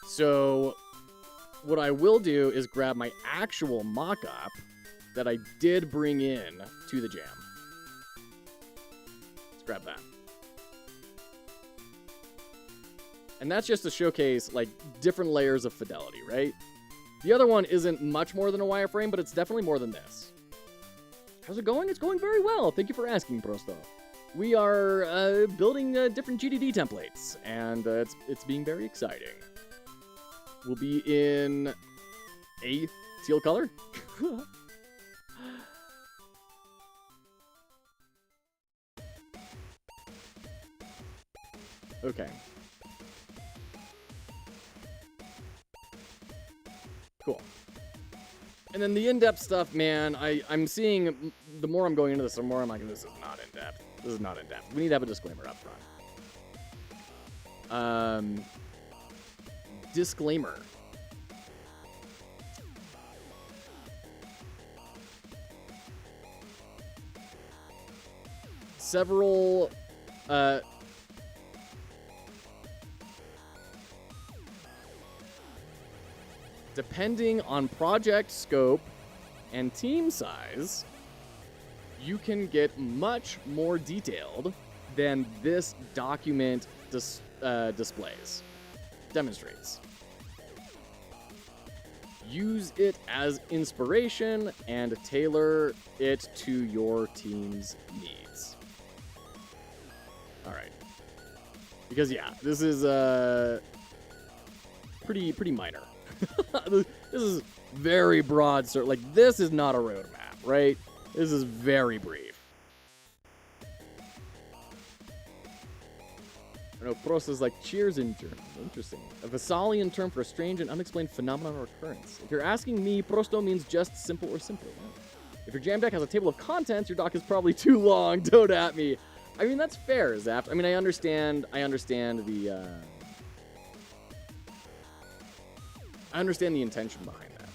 Speaker 1: So what I will do is grab my actual mock-up that I did bring in to the jam. Let's grab that. And that's just to showcase, like, different layers of fidelity, right? The other one isn't much more than a wireframe, but it's definitely more than this. How's it going? It's going very well. Thank you for asking, Prosto. We are building different GDD templates, and it's being very exciting. We'll be in a teal color. Okay. Cool. And then the in-depth stuff, man, I'm seeing, the more I'm going into this, the more I'm like, this is not in-depth. This is not in-depth. We need to have a disclaimer up front. Disclaimer. Several, depending on project scope and team size, you can get much more detailed than this document demonstrates. Use it as inspiration and tailor it to your team's needs. All right. Because, yeah, this is pretty minor. This is very broad. Like, this is not a roadmap, right? This is very brief. I know Prost is like cheers in German. Interesting. A Thessalian term for a strange and unexplained phenomenon or occurrence. If you're asking me, Prosto means just simple or simple. Yeah. If your jam deck has a table of contents, your doc is probably too long. Don't at me. I mean, that's fair, Zapped. I mean, I understand the intention behind that.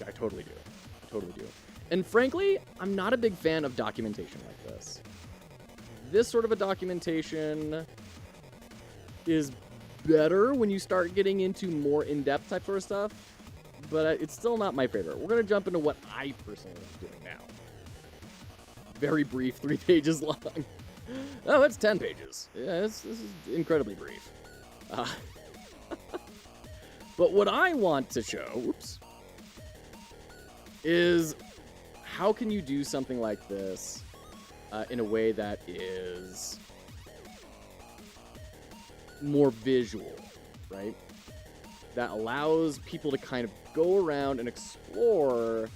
Speaker 1: I totally do. I totally do. And frankly, I'm not a big fan of documentation like this. This sort of a documentation is better when you start getting into more in-depth type sort of stuff, but it's still not my favorite. We're going to jump into what I personally am doing now. very brief, 3 pages long. Oh, it's 10 pages. Yeah, this is incredibly brief. But what I want to show, is how can you do something like this in a way that is more visual, right? That allows people to kind of go around and explore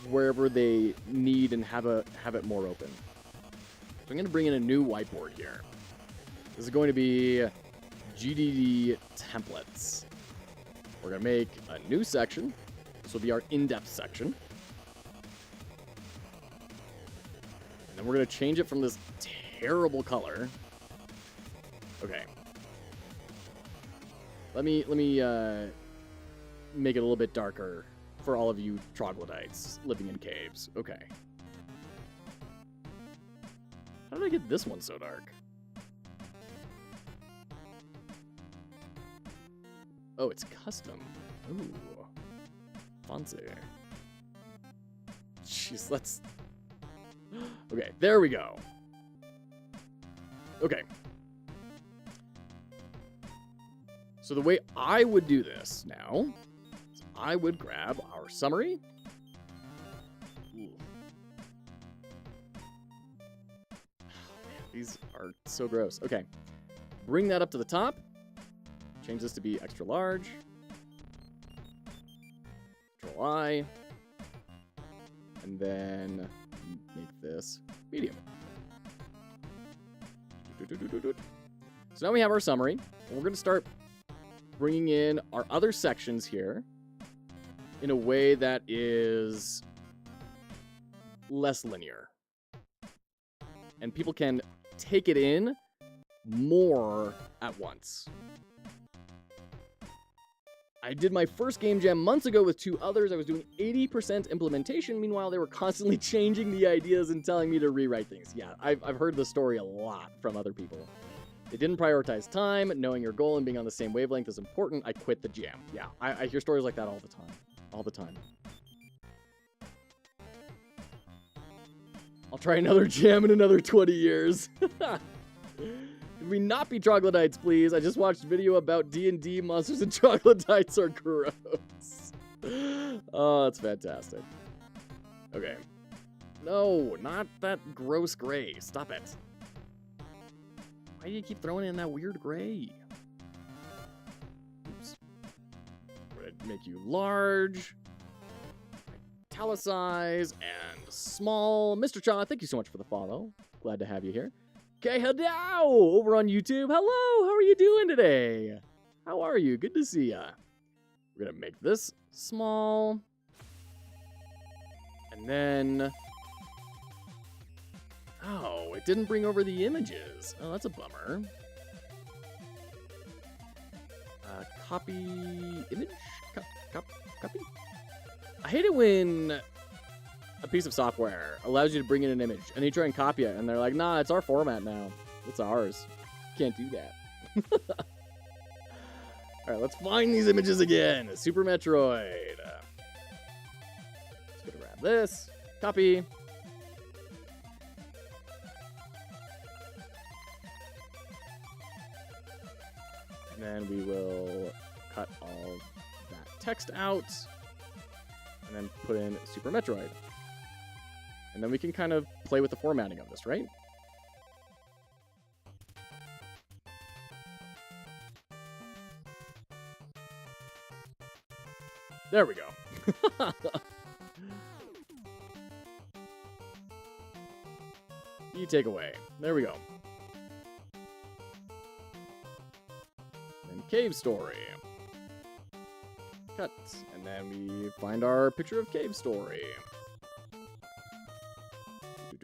Speaker 1: wherever they need and have it more open. So I'm going to bring in a new whiteboard here. This is going to be GDD Templates. We're going to make a new section. This will be our in-depth section. And then we're going to change it from this terrible color. Okay. Let me make it a little bit darker for all of you troglodytes living in caves. Okay. How did I get this one so dark? Oh, it's custom. Ooh. Fancy. Jeez, let's... Okay, there we go. Okay. So the way I would do this now is I would grab our summary. Ooh. These are so gross. Okay. Bring that up to the top. Change this to be extra large. Control I. And then make this medium. So now we have our summary. And we're going to start bringing in our other sections here in a way that is less linear. And people can take it in more at once. I did my first game jam months ago with 2 others. I was doing 80% implementation. Meanwhile, they were constantly changing the ideas and telling me to rewrite things. Yeah, I've heard the story a lot from other people. They didn't prioritize time. Knowing your goal and being on the same wavelength is important. I quit the jam. Yeah, I hear stories like that all the time. All the time. I'll try another jam in another 20 years. Can we not be troglodytes, please? I just watched a video about D&D. Monsters and troglodytes are gross. Oh, that's fantastic. Okay. No, not that gross gray. Stop it. Why do you keep throwing in that weird gray? Oops. We're gonna make you large, italicize, and small. Mr. Cha, thank you so much for the follow. Glad to have you here. Okay, hello over on YouTube. Hello, how are you doing today? How are you? Good to see ya. We're gonna make this small. And then... Oh, it didn't bring over the images. Oh, that's a bummer. Copy image? Copy? I hate it when a piece of software allows you to bring in an image and you try and copy it and they're like, nah, it's our format now. It's ours. Can't do that. All right, let's find these images again. Super Metroid. Let's go to grab this. Copy. And then we will cut all that text out and then put in Super Metroid. And then we can kind of play with the formatting of this, right? There we go. You take away. There we go. And cave story. Cut. And then we find our picture of cave story. I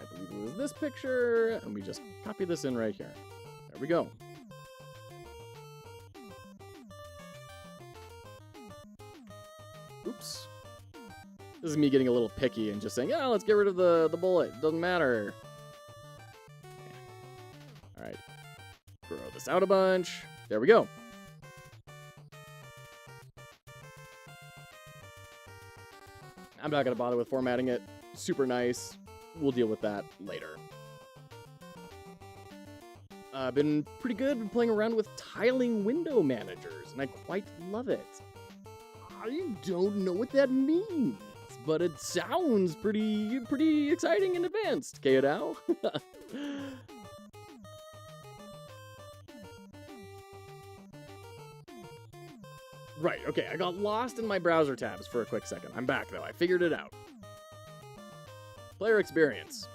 Speaker 1: believe it was this picture, and we just copy this in right here. There we go. Oops. This is me getting a little picky and just saying, yeah, let's get rid of the bullet. Doesn't matter. All right. Grow this out a bunch. There we go. I'm not going to bother with formatting it. Super nice. We'll deal with that later. I've been pretty good at playing around with tiling window managers, and I quite love it. I don't know what that means, but it sounds pretty exciting and advanced, Kaodao. Right, okay, I got lost in my browser tabs for a quick second. I'm back, though. I figured it out. Player experience.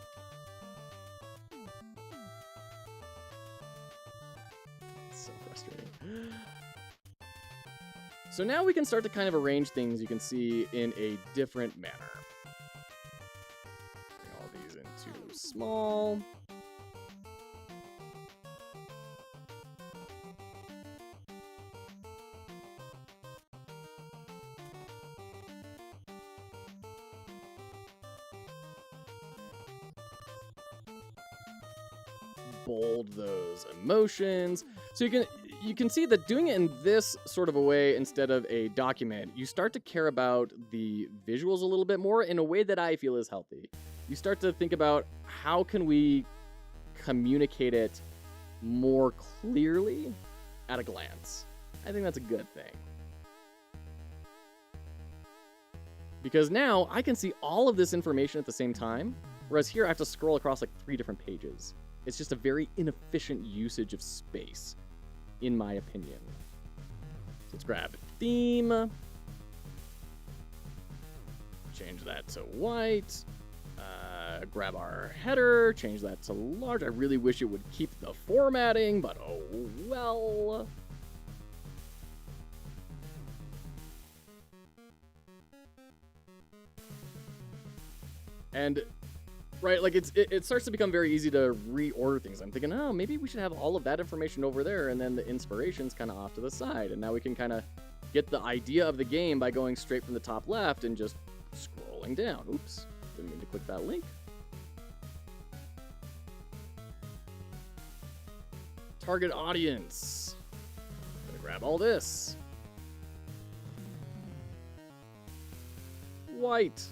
Speaker 1: It's so frustrating. So now we can start to kind of arrange things you can see in a different manner. Bring all these into small. Bold those emotions. So you can see that doing it in this sort of a way instead of a document, you start to care about the visuals a little bit more in a way that I feel is healthy. You start to think about how can we communicate it more clearly at a glance. I think that's a good thing. Because now I can see all of this information at the same time, whereas here I have to scroll across like 3 different pages. It's just a very inefficient usage of space, in my opinion. So let's grab theme. Change that to white. Grab our header, change that to large. I really wish it would keep the formatting, but oh well. And right, like it starts to become very easy to reorder things. I'm thinking, oh, maybe we should have all of that information over there, and then the inspiration's kind of off to the side. And now we can kind of get the idea of the game by going straight from the top left and just scrolling down. Oops, didn't mean to click that link. Target audience. Gonna grab all this. White.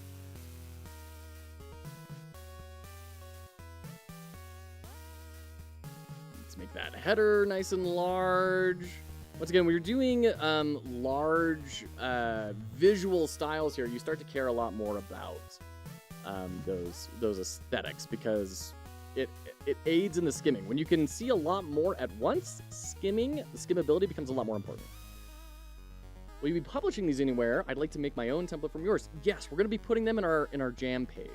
Speaker 1: Make that header nice and large. Once again, when you're doing large visual styles here, you start to care a lot more about those aesthetics because it aids in the skimming. When you can see a lot more at once, the skimmability becomes a lot more important. Will you be publishing these anywhere? I'd like to make my own template from yours. Yes, we're going to be putting them in our jam page.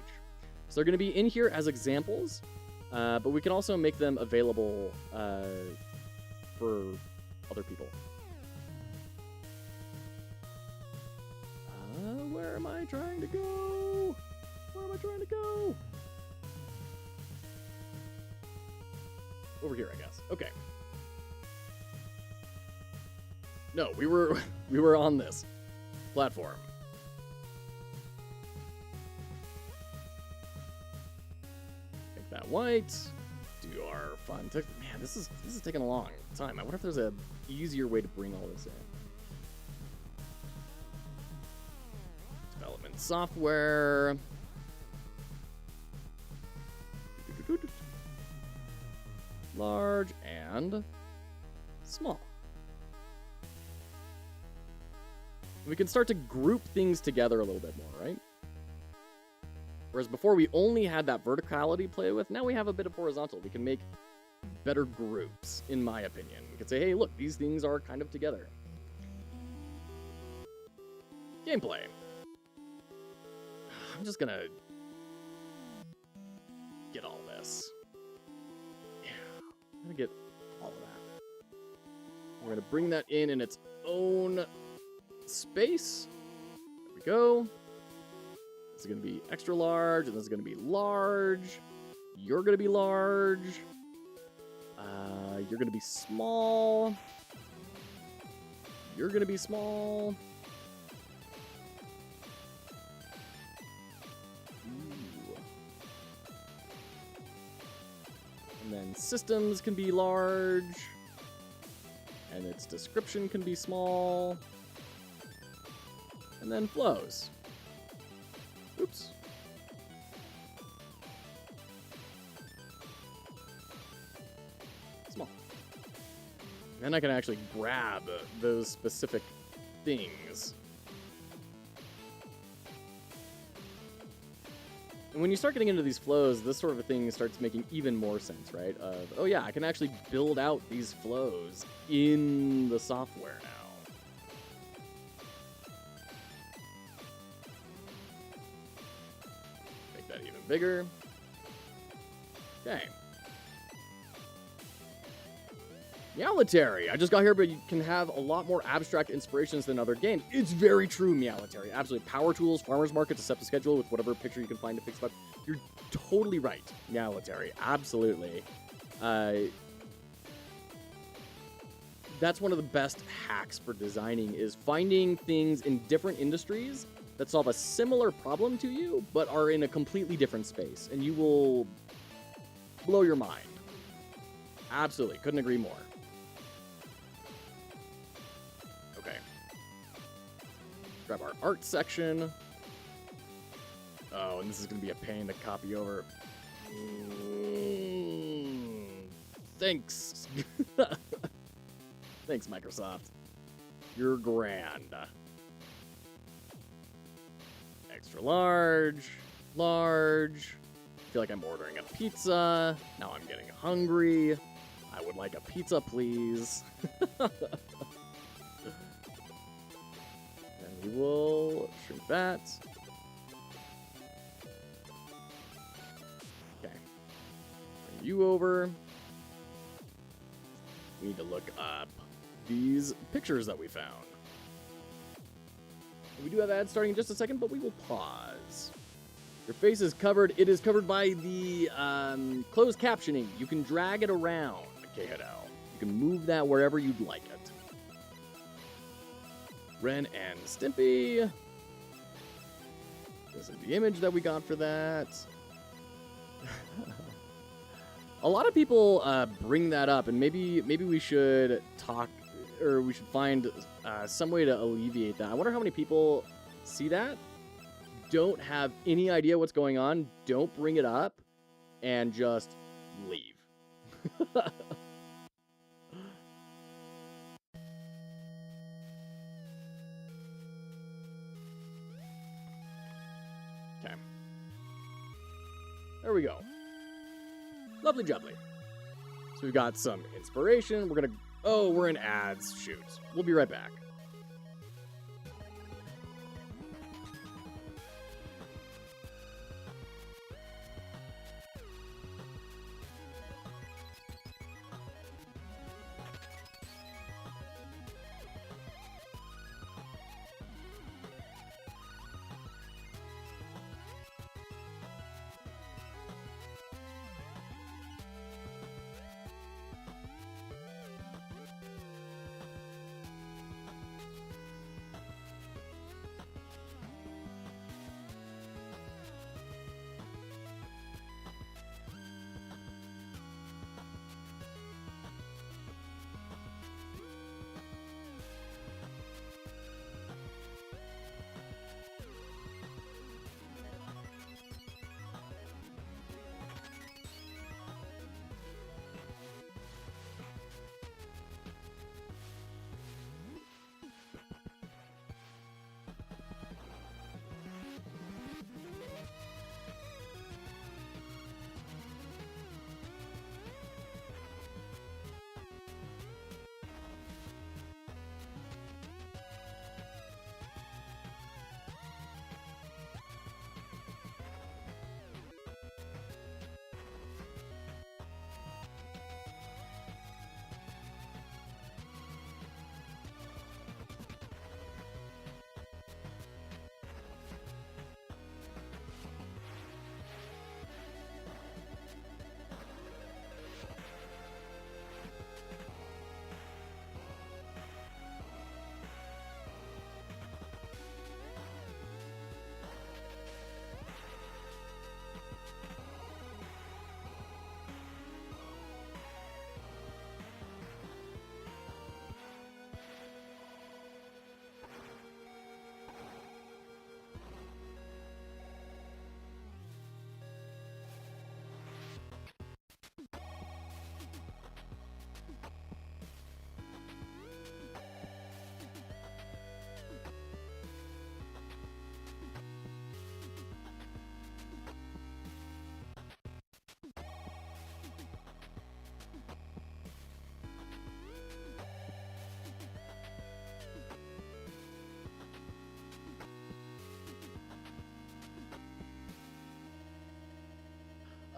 Speaker 1: So they're going to be in here as examples. But we can also make them available for other people. Where am I trying to go? Where am I trying to go? Over here, I guess. Okay. No, we were on this platform. That white, do our fun text. Man, this is taking a long time. I wonder if there's a easier way to bring all this in. Development software. Large and small. We can start to group things together a little bit more, right? Whereas before we only had that verticality to play with, now we have a bit of horizontal. We can make better groups, in my opinion. We can say, hey, look, these things are kind of together. Gameplay. I'm just gonna get all this. Yeah, I'm gonna get all of that. We're gonna bring that in its own space. There we go. This is going to be extra large, and this is going to be large. You're going to be large. You're going to be small. You're going to be small. Ooh. And then systems can be large. And its description can be small. And then flows. Oops. Small. Then I can actually grab those specific things. And when you start getting into these flows, this sort of a thing starts making even more sense, right? Of, oh yeah, I can actually build out these flows in the software now. Make that even bigger. Okay. Meowletary. I just got here, but you can have a lot more abstract inspirations than other games. It's very true, Meowletary. Absolutely. Power tools, farmer's market to set the schedule with whatever picture you can find to fix bugs. You're totally right, Meowletary. Absolutely. That's one of the best hacks for designing, is finding things in different industries that solve a similar problem to you, but are in a completely different space. And you will blow your mind. Absolutely. Couldn't agree more. Okay. Grab our art section. Oh, and this is going to be a pain to copy over. Thanks. Thanks, Microsoft. You're grand. Extra large. Large. I feel like I'm ordering a pizza. Now I'm getting hungry. I would like a pizza, please. And we will shrink that. Okay. Bring you over. We need to look up these pictures that we found. We do have ads starting in just a second, but we will pause. Your face is covered. It is covered by the closed captioning. You can drag it around, KHL. You can move that wherever you'd like it. Ren and Stimpy. This is the image that we got for that. A lot of people bring that up, and maybe we should talk, or we should find some way to alleviate that. I wonder how many people see that, don't have any idea what's going on, don't bring it up, and just leave. Okay. There we go. Lovely jubbly. So we've got some inspiration. We're gonna... Oh, we're in ads. Shoot. We'll be right back.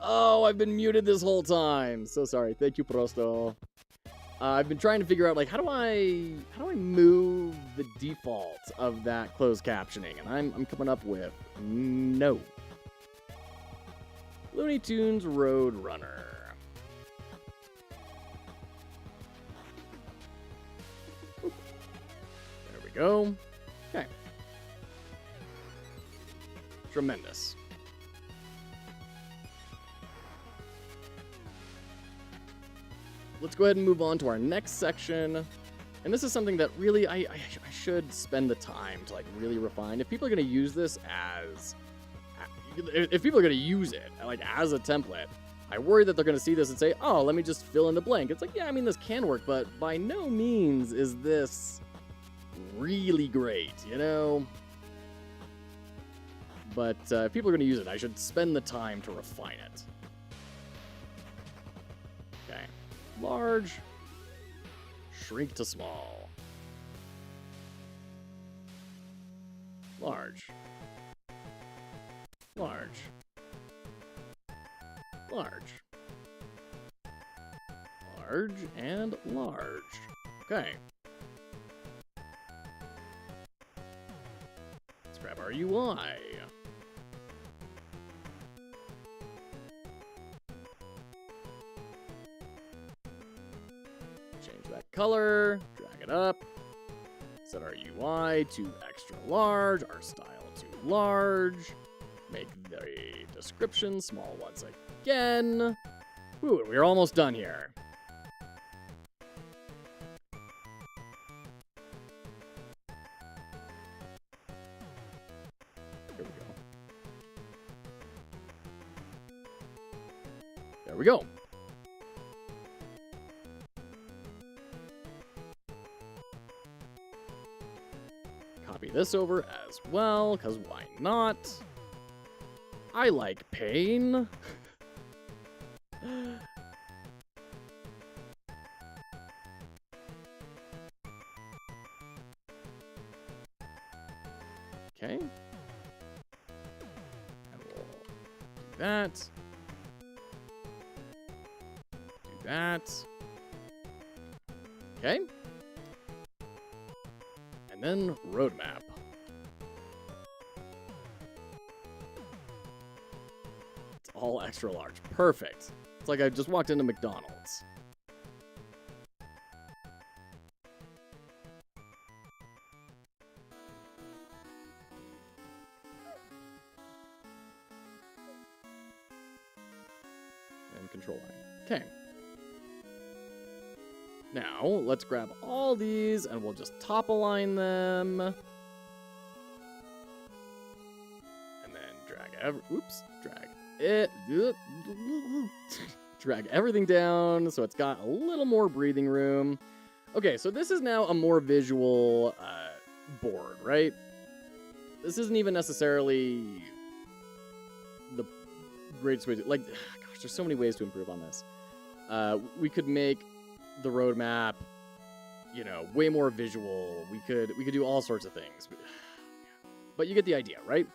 Speaker 1: Oh, I've been muted this whole time. So sorry. Thank you, Prosto. I've been trying to figure out, like, how do I move the default of that closed captioning? And I'm coming up with no. Looney Tunes Road Runner. Oop. There we go. Okay. Tremendous. Let's go ahead and move on to our next section. And this is something that really I should spend the time to, like, really refine. If people are going to use this as... If people are going to use it, like, as a template, I worry that they're going to see this and say, oh, let me just fill in the blank. It's like, yeah, I mean, this can work, but by no means is this really great, you know? But if people are going to use it, I should spend the time to refine it. Okay. Large. Shrink to small. Large. Large. Large. Large and large. Okay. Let's grab our UI. Change that color, drag it up, set our UI to extra large, our style to large, make the description small once again. Ooh, we're almost done here. Here we go. There we go. Copy this over as well, because why not? I like pain. Okay. And we'll do that. Do that. Okay. And then roadmap. It's all extra large. Perfect. It's like I just walked into McDonald's. And control I. Okay. Now, let's grab all these and we'll just top align them. And then drag everything down so it's got a little more breathing room. Okay, so this is now a more visual board, right? This isn't even necessarily the greatest way to, like, gosh, there's so many ways to improve on this. We could make the roadmap, you know, way more visual. We could do all sorts of things, but you get the idea, right?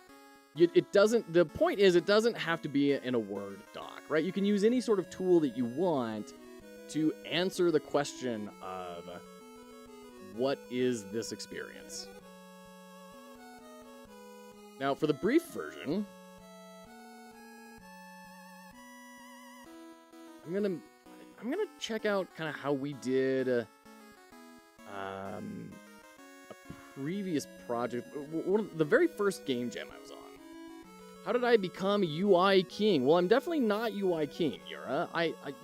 Speaker 1: The point is, it doesn't have to be in a Word doc, right? You can use any sort of tool that you want to answer the question of what is this experience. Now, for the brief version, I'm gonna check out kind of how we did a previous project, the very first game jam I was on. How did I become UI king? Well, I'm definitely not UI king, Yura.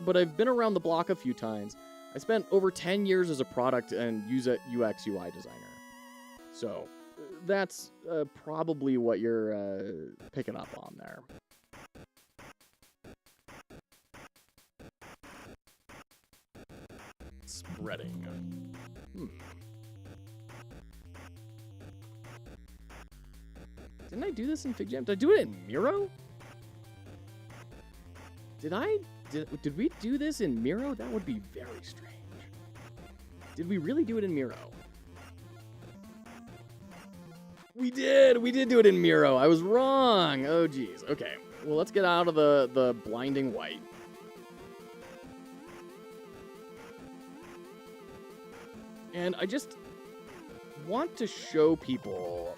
Speaker 1: But I've been around the block a few times. I spent over 10 years as a product and UX UI designer. So that's probably what you're picking up on there. Spreading. Didn't I do this in FigJam? Did I do it in Miro? Did we do this in Miro? That would be very strange. Did we really do it in Miro? We did do it in Miro. I was wrong. Oh, geez. Okay. Well, let's get out of the blinding white. And I just want to show people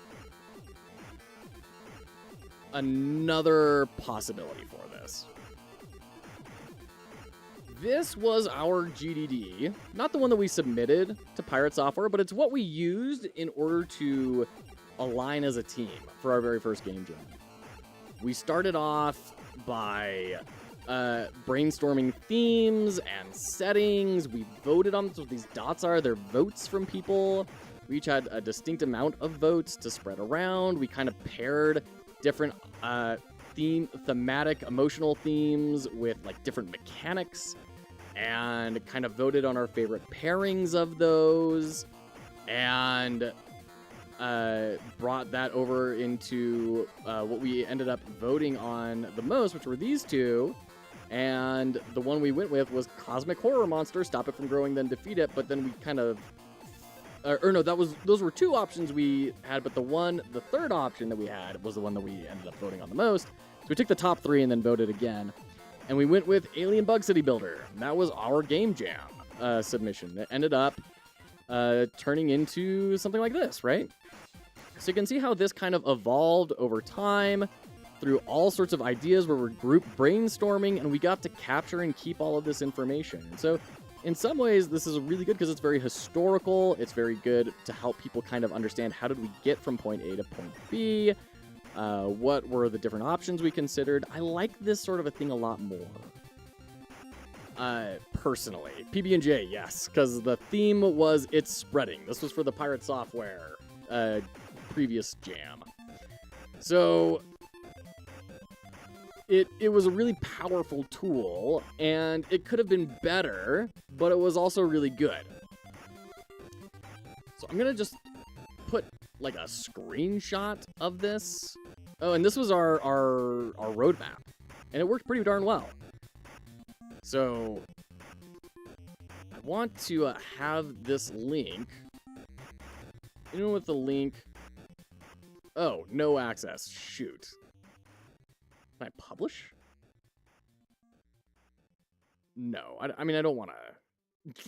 Speaker 1: another possibility for this. This was our GDD, not the one that we submitted to Pirate Software, but it's what we used in order to align as a team for our very first game jam. We started off by brainstorming themes and settings. We voted on what these dots are. They're votes from people. We each had a distinct amount of votes to spread around. We kind of paired different thematic, emotional themes with like different mechanics, and kind of voted on our favorite pairings of those, and brought that over into what we ended up voting on the most, which were these two. And the one we went with was Cosmic Horror Monster, Stop It From Growing, Then Defeat It. But then we kind of, those were two options we had, but the third option that we had was the one that we ended up voting on the most. So we took the top three and then voted again. And we went with Alien Bug City Builder. That was our game jam submission. It ended up turning into something like this, right? So you can see how this kind of evolved over time through all sorts of ideas where we're group brainstorming, and we got to capture and keep all of this information. And so in some ways, this is really good because it's very historical. It's very good to help people kind of understand how did we get from point A to point B, what were the different options we considered. I like this sort of a thing a lot more. Personally. PB&J, yes, because the theme was It's Spreading. This was for the Pirate Software previous jam. So it was a really powerful tool, and it could have been better, but it was also really good. So I'm gonna just put like a screenshot of this. Oh, and this was our roadmap, and it worked pretty darn well. So I want to have this link. Even with the link. Oh, no access. Shoot. Can I publish? No, I mean, I don't want to.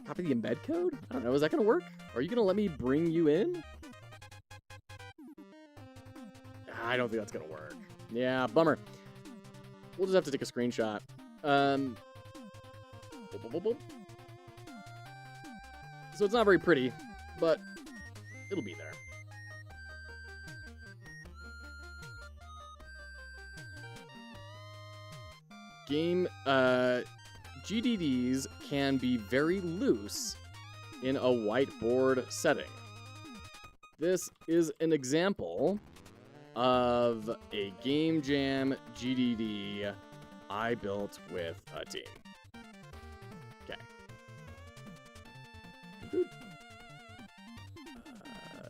Speaker 1: Copy the embed code? I don't know. Is that going to work? Are you going to let me bring you in? I don't think that's going to work. Yeah, bummer. We'll just have to take a screenshot. So it's not very pretty, but it'll be there. GDDs can be very loose in a whiteboard setting. This is an example of a game jam GDD I built with a team. Okay.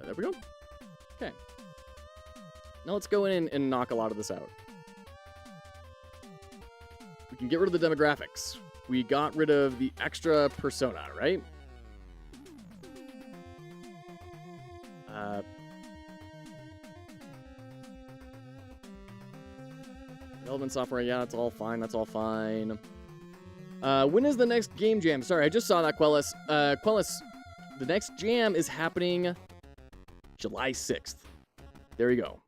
Speaker 1: There we go. Okay. Now let's go in and knock a lot of this out. We can get rid of the demographics. We got rid of the extra persona, right? Development software, yeah, that's all fine. That's all fine. When is the next game jam? Sorry, I just saw that, Quellis. Quellis, the next jam is happening July 6th. There you go.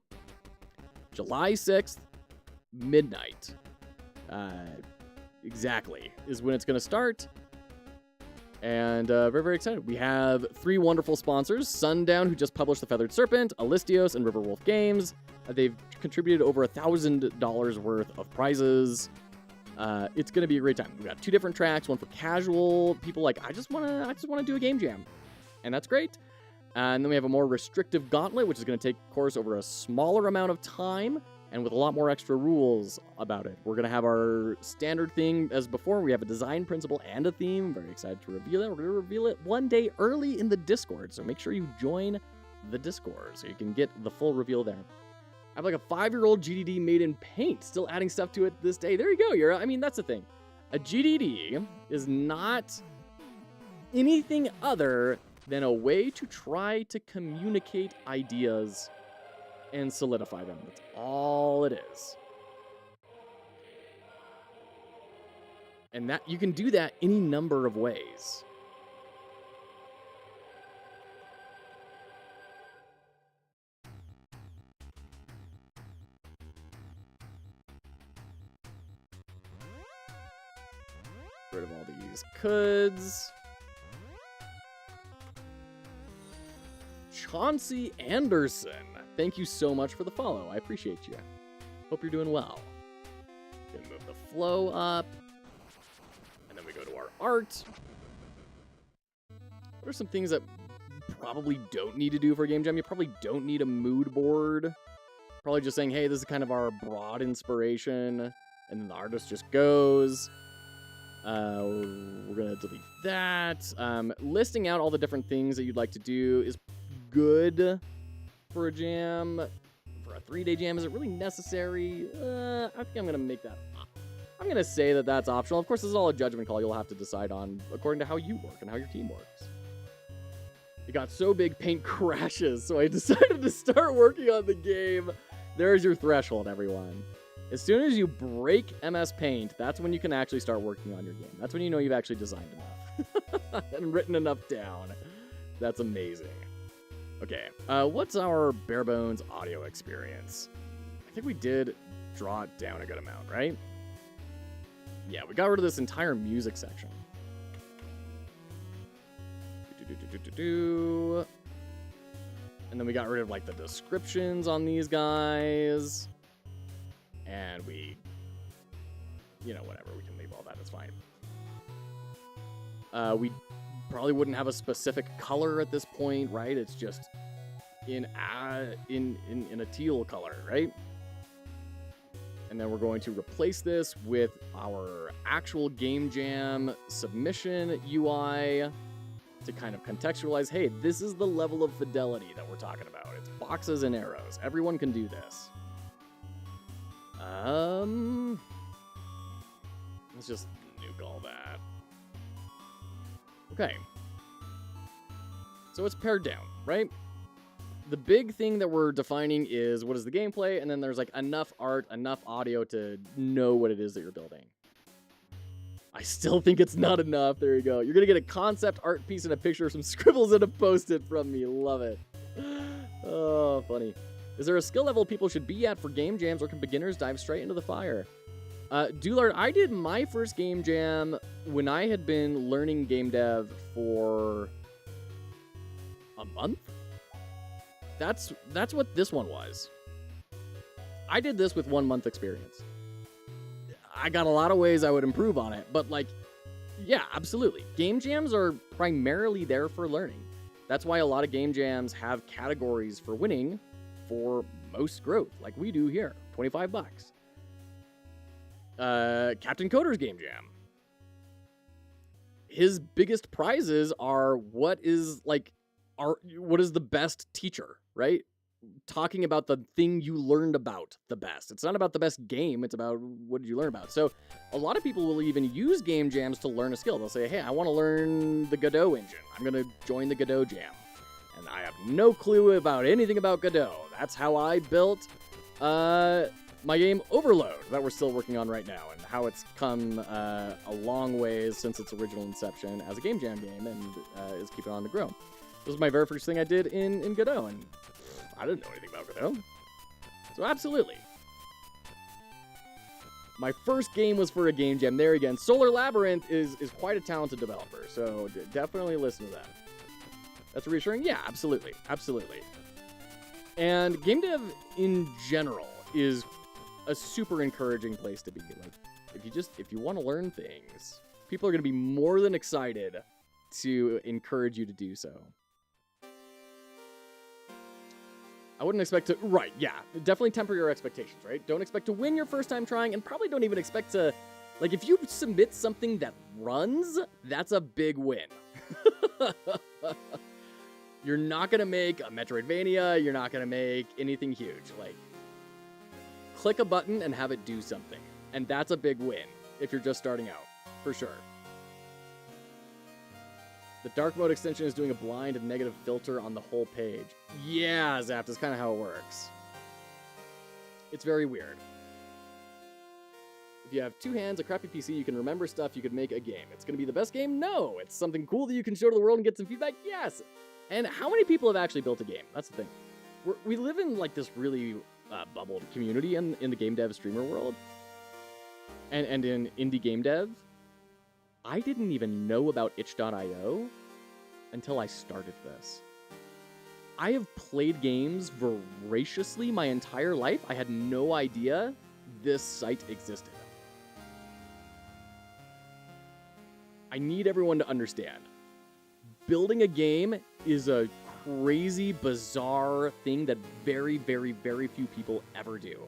Speaker 1: July 6th, midnight. Exactly is when it's going to start. And very, very excited. We have 3 wonderful sponsors. Sundown, who just published The Feathered Serpent, Alistios, and Riverwolf Games. They've contributed over $1,000 worth of prizes. It's going to be a great time. We've got 2 different tracks, one for casual people like, I just want to do a game jam. And that's great. And then we have a more restrictive gauntlet, which is going to take course over a smaller amount of time and with a lot more extra rules about it. We're going to have our standard thing as before. We have a design principle and a theme. I'm very excited to reveal it. We're going to reveal it one day early in the Discord, so make sure you join the Discord so you can get the full reveal there. I have like a 5-year-old GDD made in Paint, still adding stuff to it this day. There you go, Yura. I mean, that's the thing. A GDD is not anything other than a way to try to communicate ideas and solidify them. That's all it is. And that you can do that any number of ways. Get rid of all these coulds. Chauncey Anderson, thank you so much for the follow. I appreciate you. Hope you're doing well. Gonna move the flow up. And then we go to our art. What are some things that probably don't need to do for a game jam? You probably don't need a mood board. Probably just saying, hey, this is kind of our broad inspiration. And then the artist just goes. We're going to delete that. Listing out all the different things that you'd like to do is good for a jam. For a 3-day jam, is it really necessary? I think I'm going to make that up. I'm going to say that that's optional. Of course, this is all a judgment call you'll have to decide on according to how you work and how your team works. It got so big, paint crashes, so I decided to start working on the game. There's your threshold, everyone. As soon as you break MS Paint, that's when you can actually start working on your game. That's when you know you've actually designed enough and written enough down. That's amazing. Okay, what's our bare bones audio experience? I think we did draw it down a good amount, right? Yeah, we got rid of this entire music section. And then we got rid of like the descriptions on these guys. And we, whatever, we can leave all that, it's fine. We probably wouldn't have a specific color at this point, right? It's just in a teal color, right? And then we're going to replace this with our actual Game Jam submission UI to kind of contextualize, hey, this is the level of fidelity that we're talking about. It's boxes and arrows. Everyone can do this. Let's just nuke all that. Okay. So it's pared down, right? The big thing that we're defining is what is the gameplay, and then there's like enough art, enough audio to know what it is that you're building. I still think it's not enough. There you go. You're going to get a concept art piece and a picture, some scribbles and a post-it from me. Love it. Oh, funny. Is there a skill level people should be at for game jams, or can beginners dive straight into the fire? Doolard, I did my first game jam when I had been learning game dev for a month. That's what this one was. I did this with 1 month experience. I got a lot of ways I would improve on it, but yeah, absolutely. Game jams are primarily there for learning. That's why a lot of game jams have categories for winning for most growth, like we do here, $25. Captain Coder's game jam. His biggest prizes are what is the best teacher, right? Talking about the thing you learned about the best. It's not about the best game, it's about what did you learn about. So a lot of people will even use game jams to learn a skill. They'll say, hey, I want to learn the Godot engine. I'm going to join the Godot jam. And I have no clue about anything about Godot. That's how I built my game Overload that we're still working on right now, and how it's come a long ways since its original inception as a game jam game, and is keeping on to grow. This was my very first thing I did in Godot, and I didn't know anything about Godot. So absolutely. My first game was for a game jam. There again, Solar Labyrinth is quite a talented developer, so definitely listen to that. That's reassuring? Yeah, absolutely. Absolutely. And game dev in general is a super encouraging place to be. If you want to learn things, people are going to be more than excited to encourage you to do so. I wouldn't expect to... Right, yeah. Definitely temper your expectations, right? Don't expect to win your first time trying, and probably don't even expect to... if you submit something that runs, that's a big win. You're not going to make a Metroidvania. You're not going to make anything huge. Click a button and have it do something. And that's a big win if you're just starting out, for sure. The dark mode extension is doing a blind and negative filter on the whole page. Yeah, Zap, that's kind of how it works. It's very weird. If you have 2 hands, a crappy PC, you can remember stuff, you could make a game. It's going to be the best game? No. It's something cool that you can show to the world and get some feedback? Yes. And how many people have actually built a game? That's the thing. We live in like this really bubbled community in the game dev streamer world. And in indie game dev. I didn't even know about itch.io until I started this. I have played games voraciously my entire life. I had no idea this site existed. I need everyone to understand. Building a game is a crazy, bizarre thing that very, very, very few people ever do.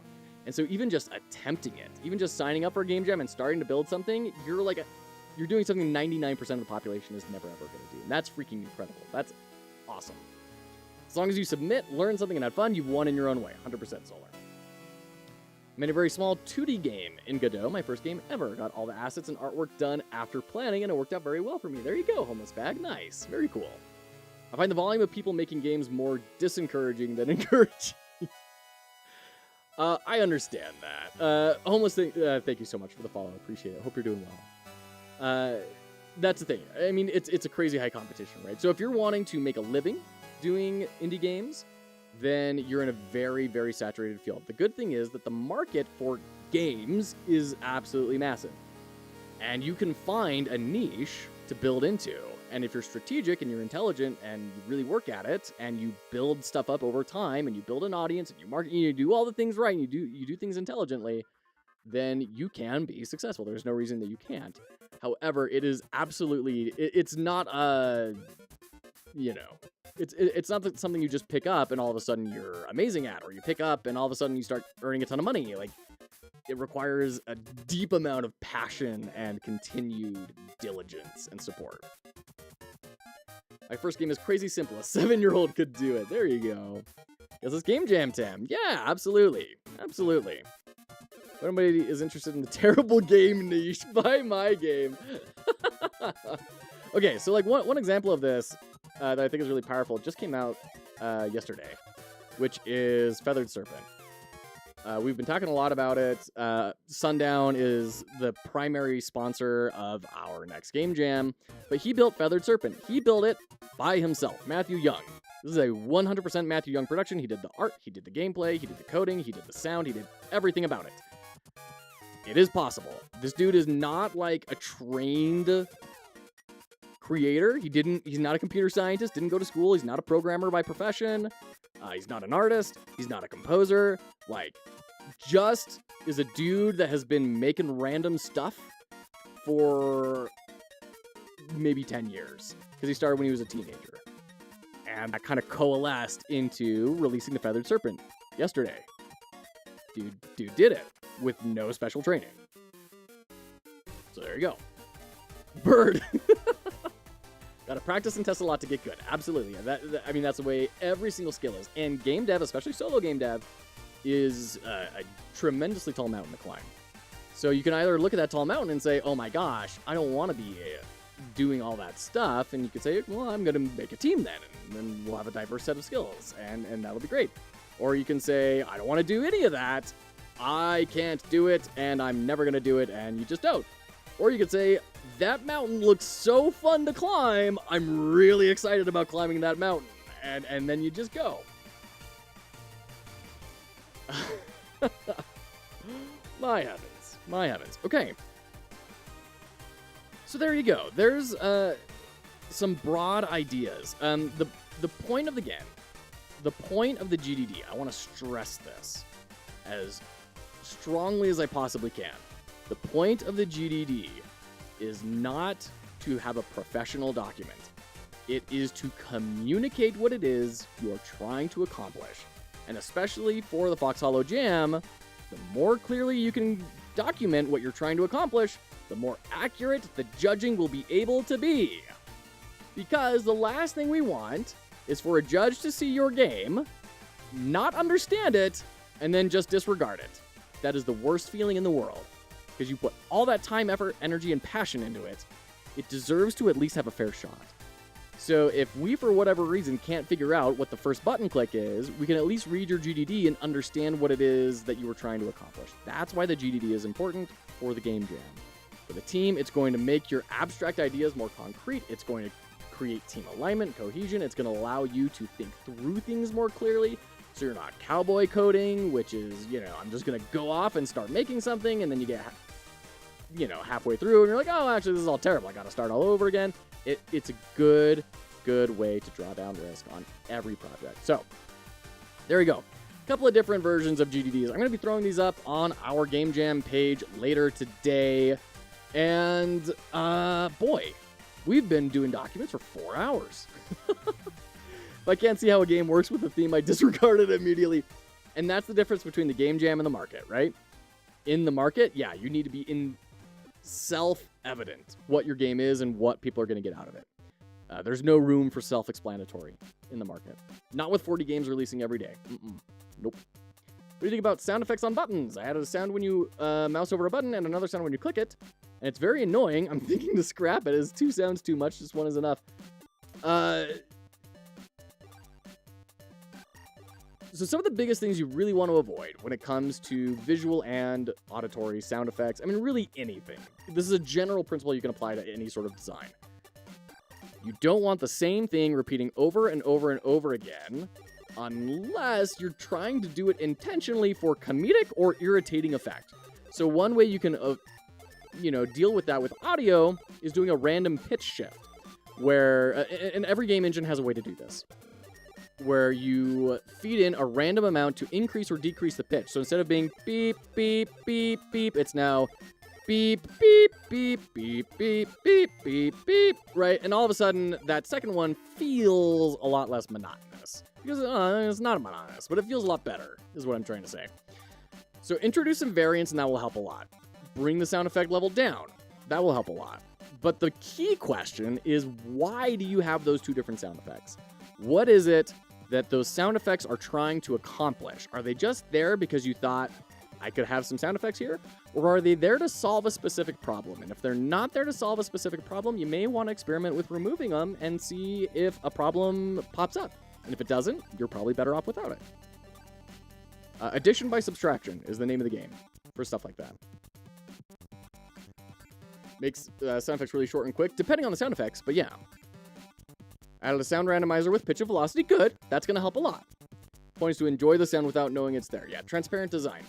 Speaker 1: And so even just attempting it, even just signing up for a game jam and starting to build something, you're doing something 99% of the population is never ever going to do. And that's freaking incredible. That's awesome. As long as you submit, learn something, and have fun, you've won in your own way. 100% solar. Made a very small 2D game in Godot, my first game ever. Got all the assets and artwork done after planning, and it worked out very well for me. There you go, homeless bag. Nice. Very cool. I find the volume of people making games more disencouraging than encouraging. I understand that. Homeless thing, thank you so much for the follow. Appreciate it. Hope you're doing well. That's the thing. I mean, it's a crazy high competition, right? So if you're wanting to make a living doing indie games, then you're in a very, very saturated field. The good thing is that the market for games is absolutely massive. And you can find a niche to build into. And if you're strategic and you're intelligent and you really work at it and you build stuff up over time and you build an audience and you market, you do all the things right and you do things intelligently, then you can be successful. There's no reason that you can't. However, it is absolutely, it's not it's not something you just pick up and all of a sudden you're amazing at, or you pick up and all of a sudden you start earning a ton of money. Like, it requires a deep amount of passion and continued diligence and support. My first game is crazy simple. A 7-year-old could do it. There you go. Guess it's Game Jam Tam. Yeah, absolutely. Absolutely. If anybody is interested in the terrible game niche, buy my game. Okay, so like one example of this that I think is really powerful just came out yesterday, which is Feathered Serpent. We've been talking a lot about it. Sundown is the primary sponsor of our next Game Jam, but he built Feathered Serpent. He built it by himself, Matthew Young. This is a 100% Matthew Young production. He did the art, he did the gameplay, he did the coding, he did the sound, he did everything about it. It is possible. This dude is not like a trained creator. He's not a computer scientist, didn't go to school, he's not a programmer by profession. He's not an artist, he's not a composer, like, just is a dude that has been making random stuff for maybe 10 years, because he started when he was a teenager. And that kind of coalesced into releasing the Feathered Serpent yesterday. Dude did it with no special training. So there you go. Bird! Gotta practice and test a lot to get good. Absolutely. I mean, that's the way every single skill is. And game dev, especially solo game dev, is a tremendously tall mountain to climb. So you can either look at that tall mountain and say, oh my gosh, I don't want to be doing all that stuff. And you could say, well, I'm going to make a team then. And then we'll have a diverse set of skills. And that'll be great. Or you can say, I don't want to do any of that. I can't do it. And I'm never going to do it. And you just don't. Or you could say, that mountain looks so fun to climb, I'm really excited about climbing that mountain. And then you just go. My heavens. My heavens. Okay. So there you go. There's some broad ideas. The point of the game, the point of the GDD, I want to stress this as strongly as I possibly can. The point of the GDD is not to have a professional document. It is to communicate what it is you are trying to accomplish. And especially for the Fox Hollow Jam, the more clearly you can document what you're trying to accomplish, the more accurate the judging will be able to be. Because the last thing we want is for a judge to see your game, not understand it, and then just disregard it. That is the worst feeling in the world. Because you put all that time, effort, energy, and passion into it, it deserves to at least have a fair shot. So if we, for whatever reason, can't figure out what the first button click is, we can at least read your GDD and understand what it is that you were trying to accomplish. That's why the GDD is important for the game jam. For the team, it's going to make your abstract ideas more concrete. It's going to create team alignment, cohesion. It's going to allow you to think through things more clearly. So you're not cowboy coding, which is, I'm just going to go off and start making something, and then you get, halfway through, and you're like, oh, actually, this is all terrible. I got to start all over again. It's a good way to draw down risk on every project. So there we go. A couple of different versions of GDDs. I'm going to be throwing these up on our Game Jam page later today. And, boy, we've been doing documents for 4 hours. If I can't see how a game works with a theme, I disregard it immediately. And that's the difference between the Game Jam and the market, right? In the market, yeah, you need to be self-evident what your game is and what people are going to get out of it. There's no room for self-explanatory in the market. Not with 40 games releasing every day. Nope. What do you think about sound effects on buttons? I added a sound when you mouse over a button and another sound when you click it. And it's very annoying. I'm thinking to scrap it. Is 2 sounds too much? Just 1 is enough. So some of the biggest things you really want to avoid when it comes to visual and auditory sound effects, I mean, really anything. This is a general principle you can apply to any sort of design. You don't want the same thing repeating over and over and over again, unless you're trying to do it intentionally for comedic or irritating effect. So one way you can, deal with that with audio is doing a random pitch shift, where, and every game engine has a way to do this, where you feed in a random amount to increase or decrease the pitch. So instead of being beep, beep, beep, beep, it's now beep, beep, beep, beep, beep, beep, beep, beep, right? And all of a sudden, that second one feels a lot less monotonous. Because it's not monotonous, but it feels a lot better, is what I'm trying to say. So introduce some variance, and that will help a lot. Bring the sound effect level down. That will help a lot. But the key question is, why do you have those 2 different sound effects? What is it that those sound effects are trying to accomplish? Are they just there because you thought, I could have some sound effects here? Or are they there to solve a specific problem? And if they're not there to solve a specific problem, you may want to experiment with removing them and see if a problem pops up. And if it doesn't, you're probably better off without it. Addition by subtraction is the name of the game for stuff like that. Makes sound effects really short and quick, depending on the sound effects, but yeah. Added a sound randomizer with pitch and velocity. Good. That's going to help a lot. Point is to enjoy the sound without knowing it's there. Yeah, transparent design.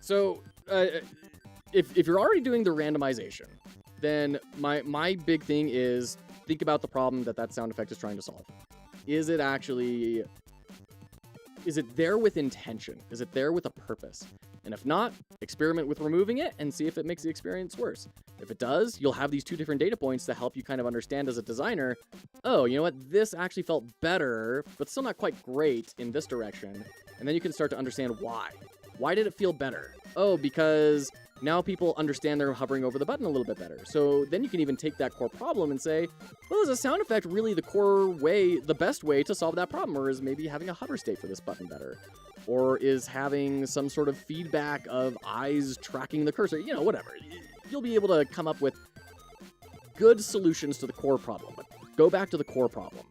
Speaker 1: So, if you're already doing the randomization, then my big thing is think about the problem that sound effect is trying to solve. Is it there with intention? Is it there with a purpose? And if not, experiment with removing it and see if it makes the experience worse. If it does, you'll have these 2 different data points to help you kind of understand as a designer, oh, you know what, this actually felt better, but still not quite great in this direction. And then you can start to understand why. Why did it feel better? Oh, because now people understand they're hovering over the button a little bit better. So then you can even take that core problem and say, well, is a sound effect really the best way to solve that problem? Or is maybe having a hover state for this button better? Or is having some sort of feedback of eyes tracking the cursor? Whatever. You'll be able to come up with good solutions to the core problem. But go back to the core problem.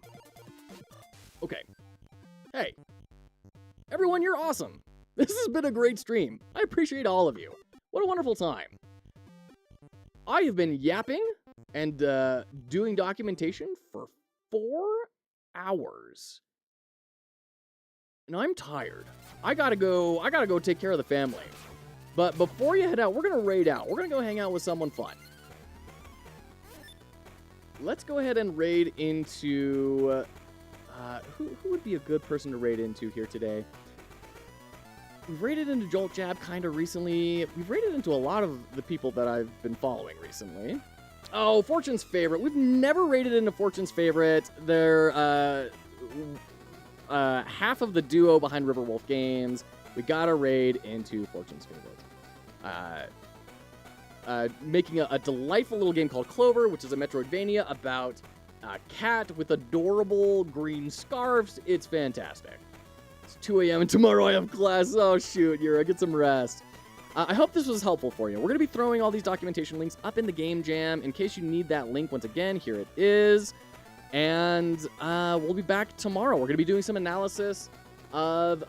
Speaker 1: Okay. Hey. Everyone, you're awesome. This has been a great stream. I appreciate all of you. What a wonderful time. I have been yapping and doing documentation for 4 hours. And I'm tired. I gotta go take care of the family. But before you head out, we're gonna raid out. We're gonna go hang out with someone fun. Let's go ahead and raid into... who would be a good person to raid into here today? We've raided into Jolt Jab kind of recently. We've raided into a lot of the people that I've been following recently. Oh, Fortune's Favorite. We've never raided into Fortune's Favorite. They're half of the duo behind Riverwolf Games. We gotta raid into Fortune's Favorite. Making a delightful little game called Clover, which is a Metroidvania about a cat with adorable green scarves. It's fantastic. It's 2 a.m. and tomorrow I have class. Oh, shoot, Yura, get some rest. I hope this was helpful for you. We're going to be throwing all these documentation links up in the Game Jam. In case you need that link, once again, here it is. And we'll be back tomorrow. We're going to be doing some analysis of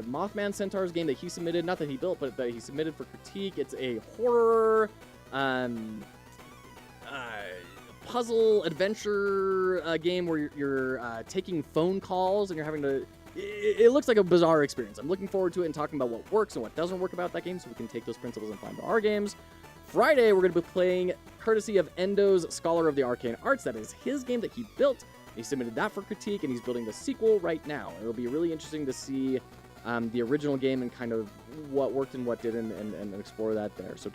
Speaker 1: Mothman Centaur's game that he submitted, not that he built, but that he submitted for critique. It's a horror puzzle adventure game where you're taking phone calls and you're having to... It looks like a bizarre experience. I'm looking forward to it and talking about what works and what doesn't work about that game so we can take those principles and apply them to our games. Friday, we're going to be playing courtesy of Endo's Scholar of the Arcane Arts. That is his game that he built. He submitted that for critique, and he's building the sequel right now. It'll be really interesting to see the original game and kind of what worked and what didn't and explore that there. So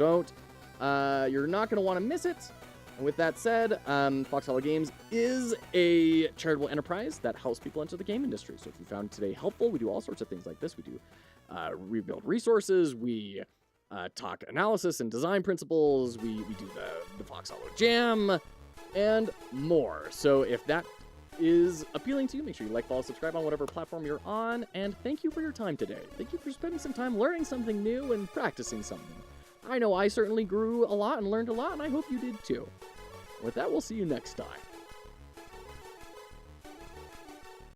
Speaker 1: you're not going to want to miss it. And with that said, Fox Hollow Games is a charitable enterprise that helps people enter the game industry. So if you found today helpful, we do all sorts of things like this. We do rebuild resources. We talk analysis and design principles. We do the Fox Hollow Jam and more. So if that is appealing to you, make sure you like, follow, subscribe on whatever platform you're on. And thank you for your time today. Thank you for spending some time learning something new and practicing something. I know I certainly grew a lot and learned a lot, and I hope you did too. With that, we'll see you next time.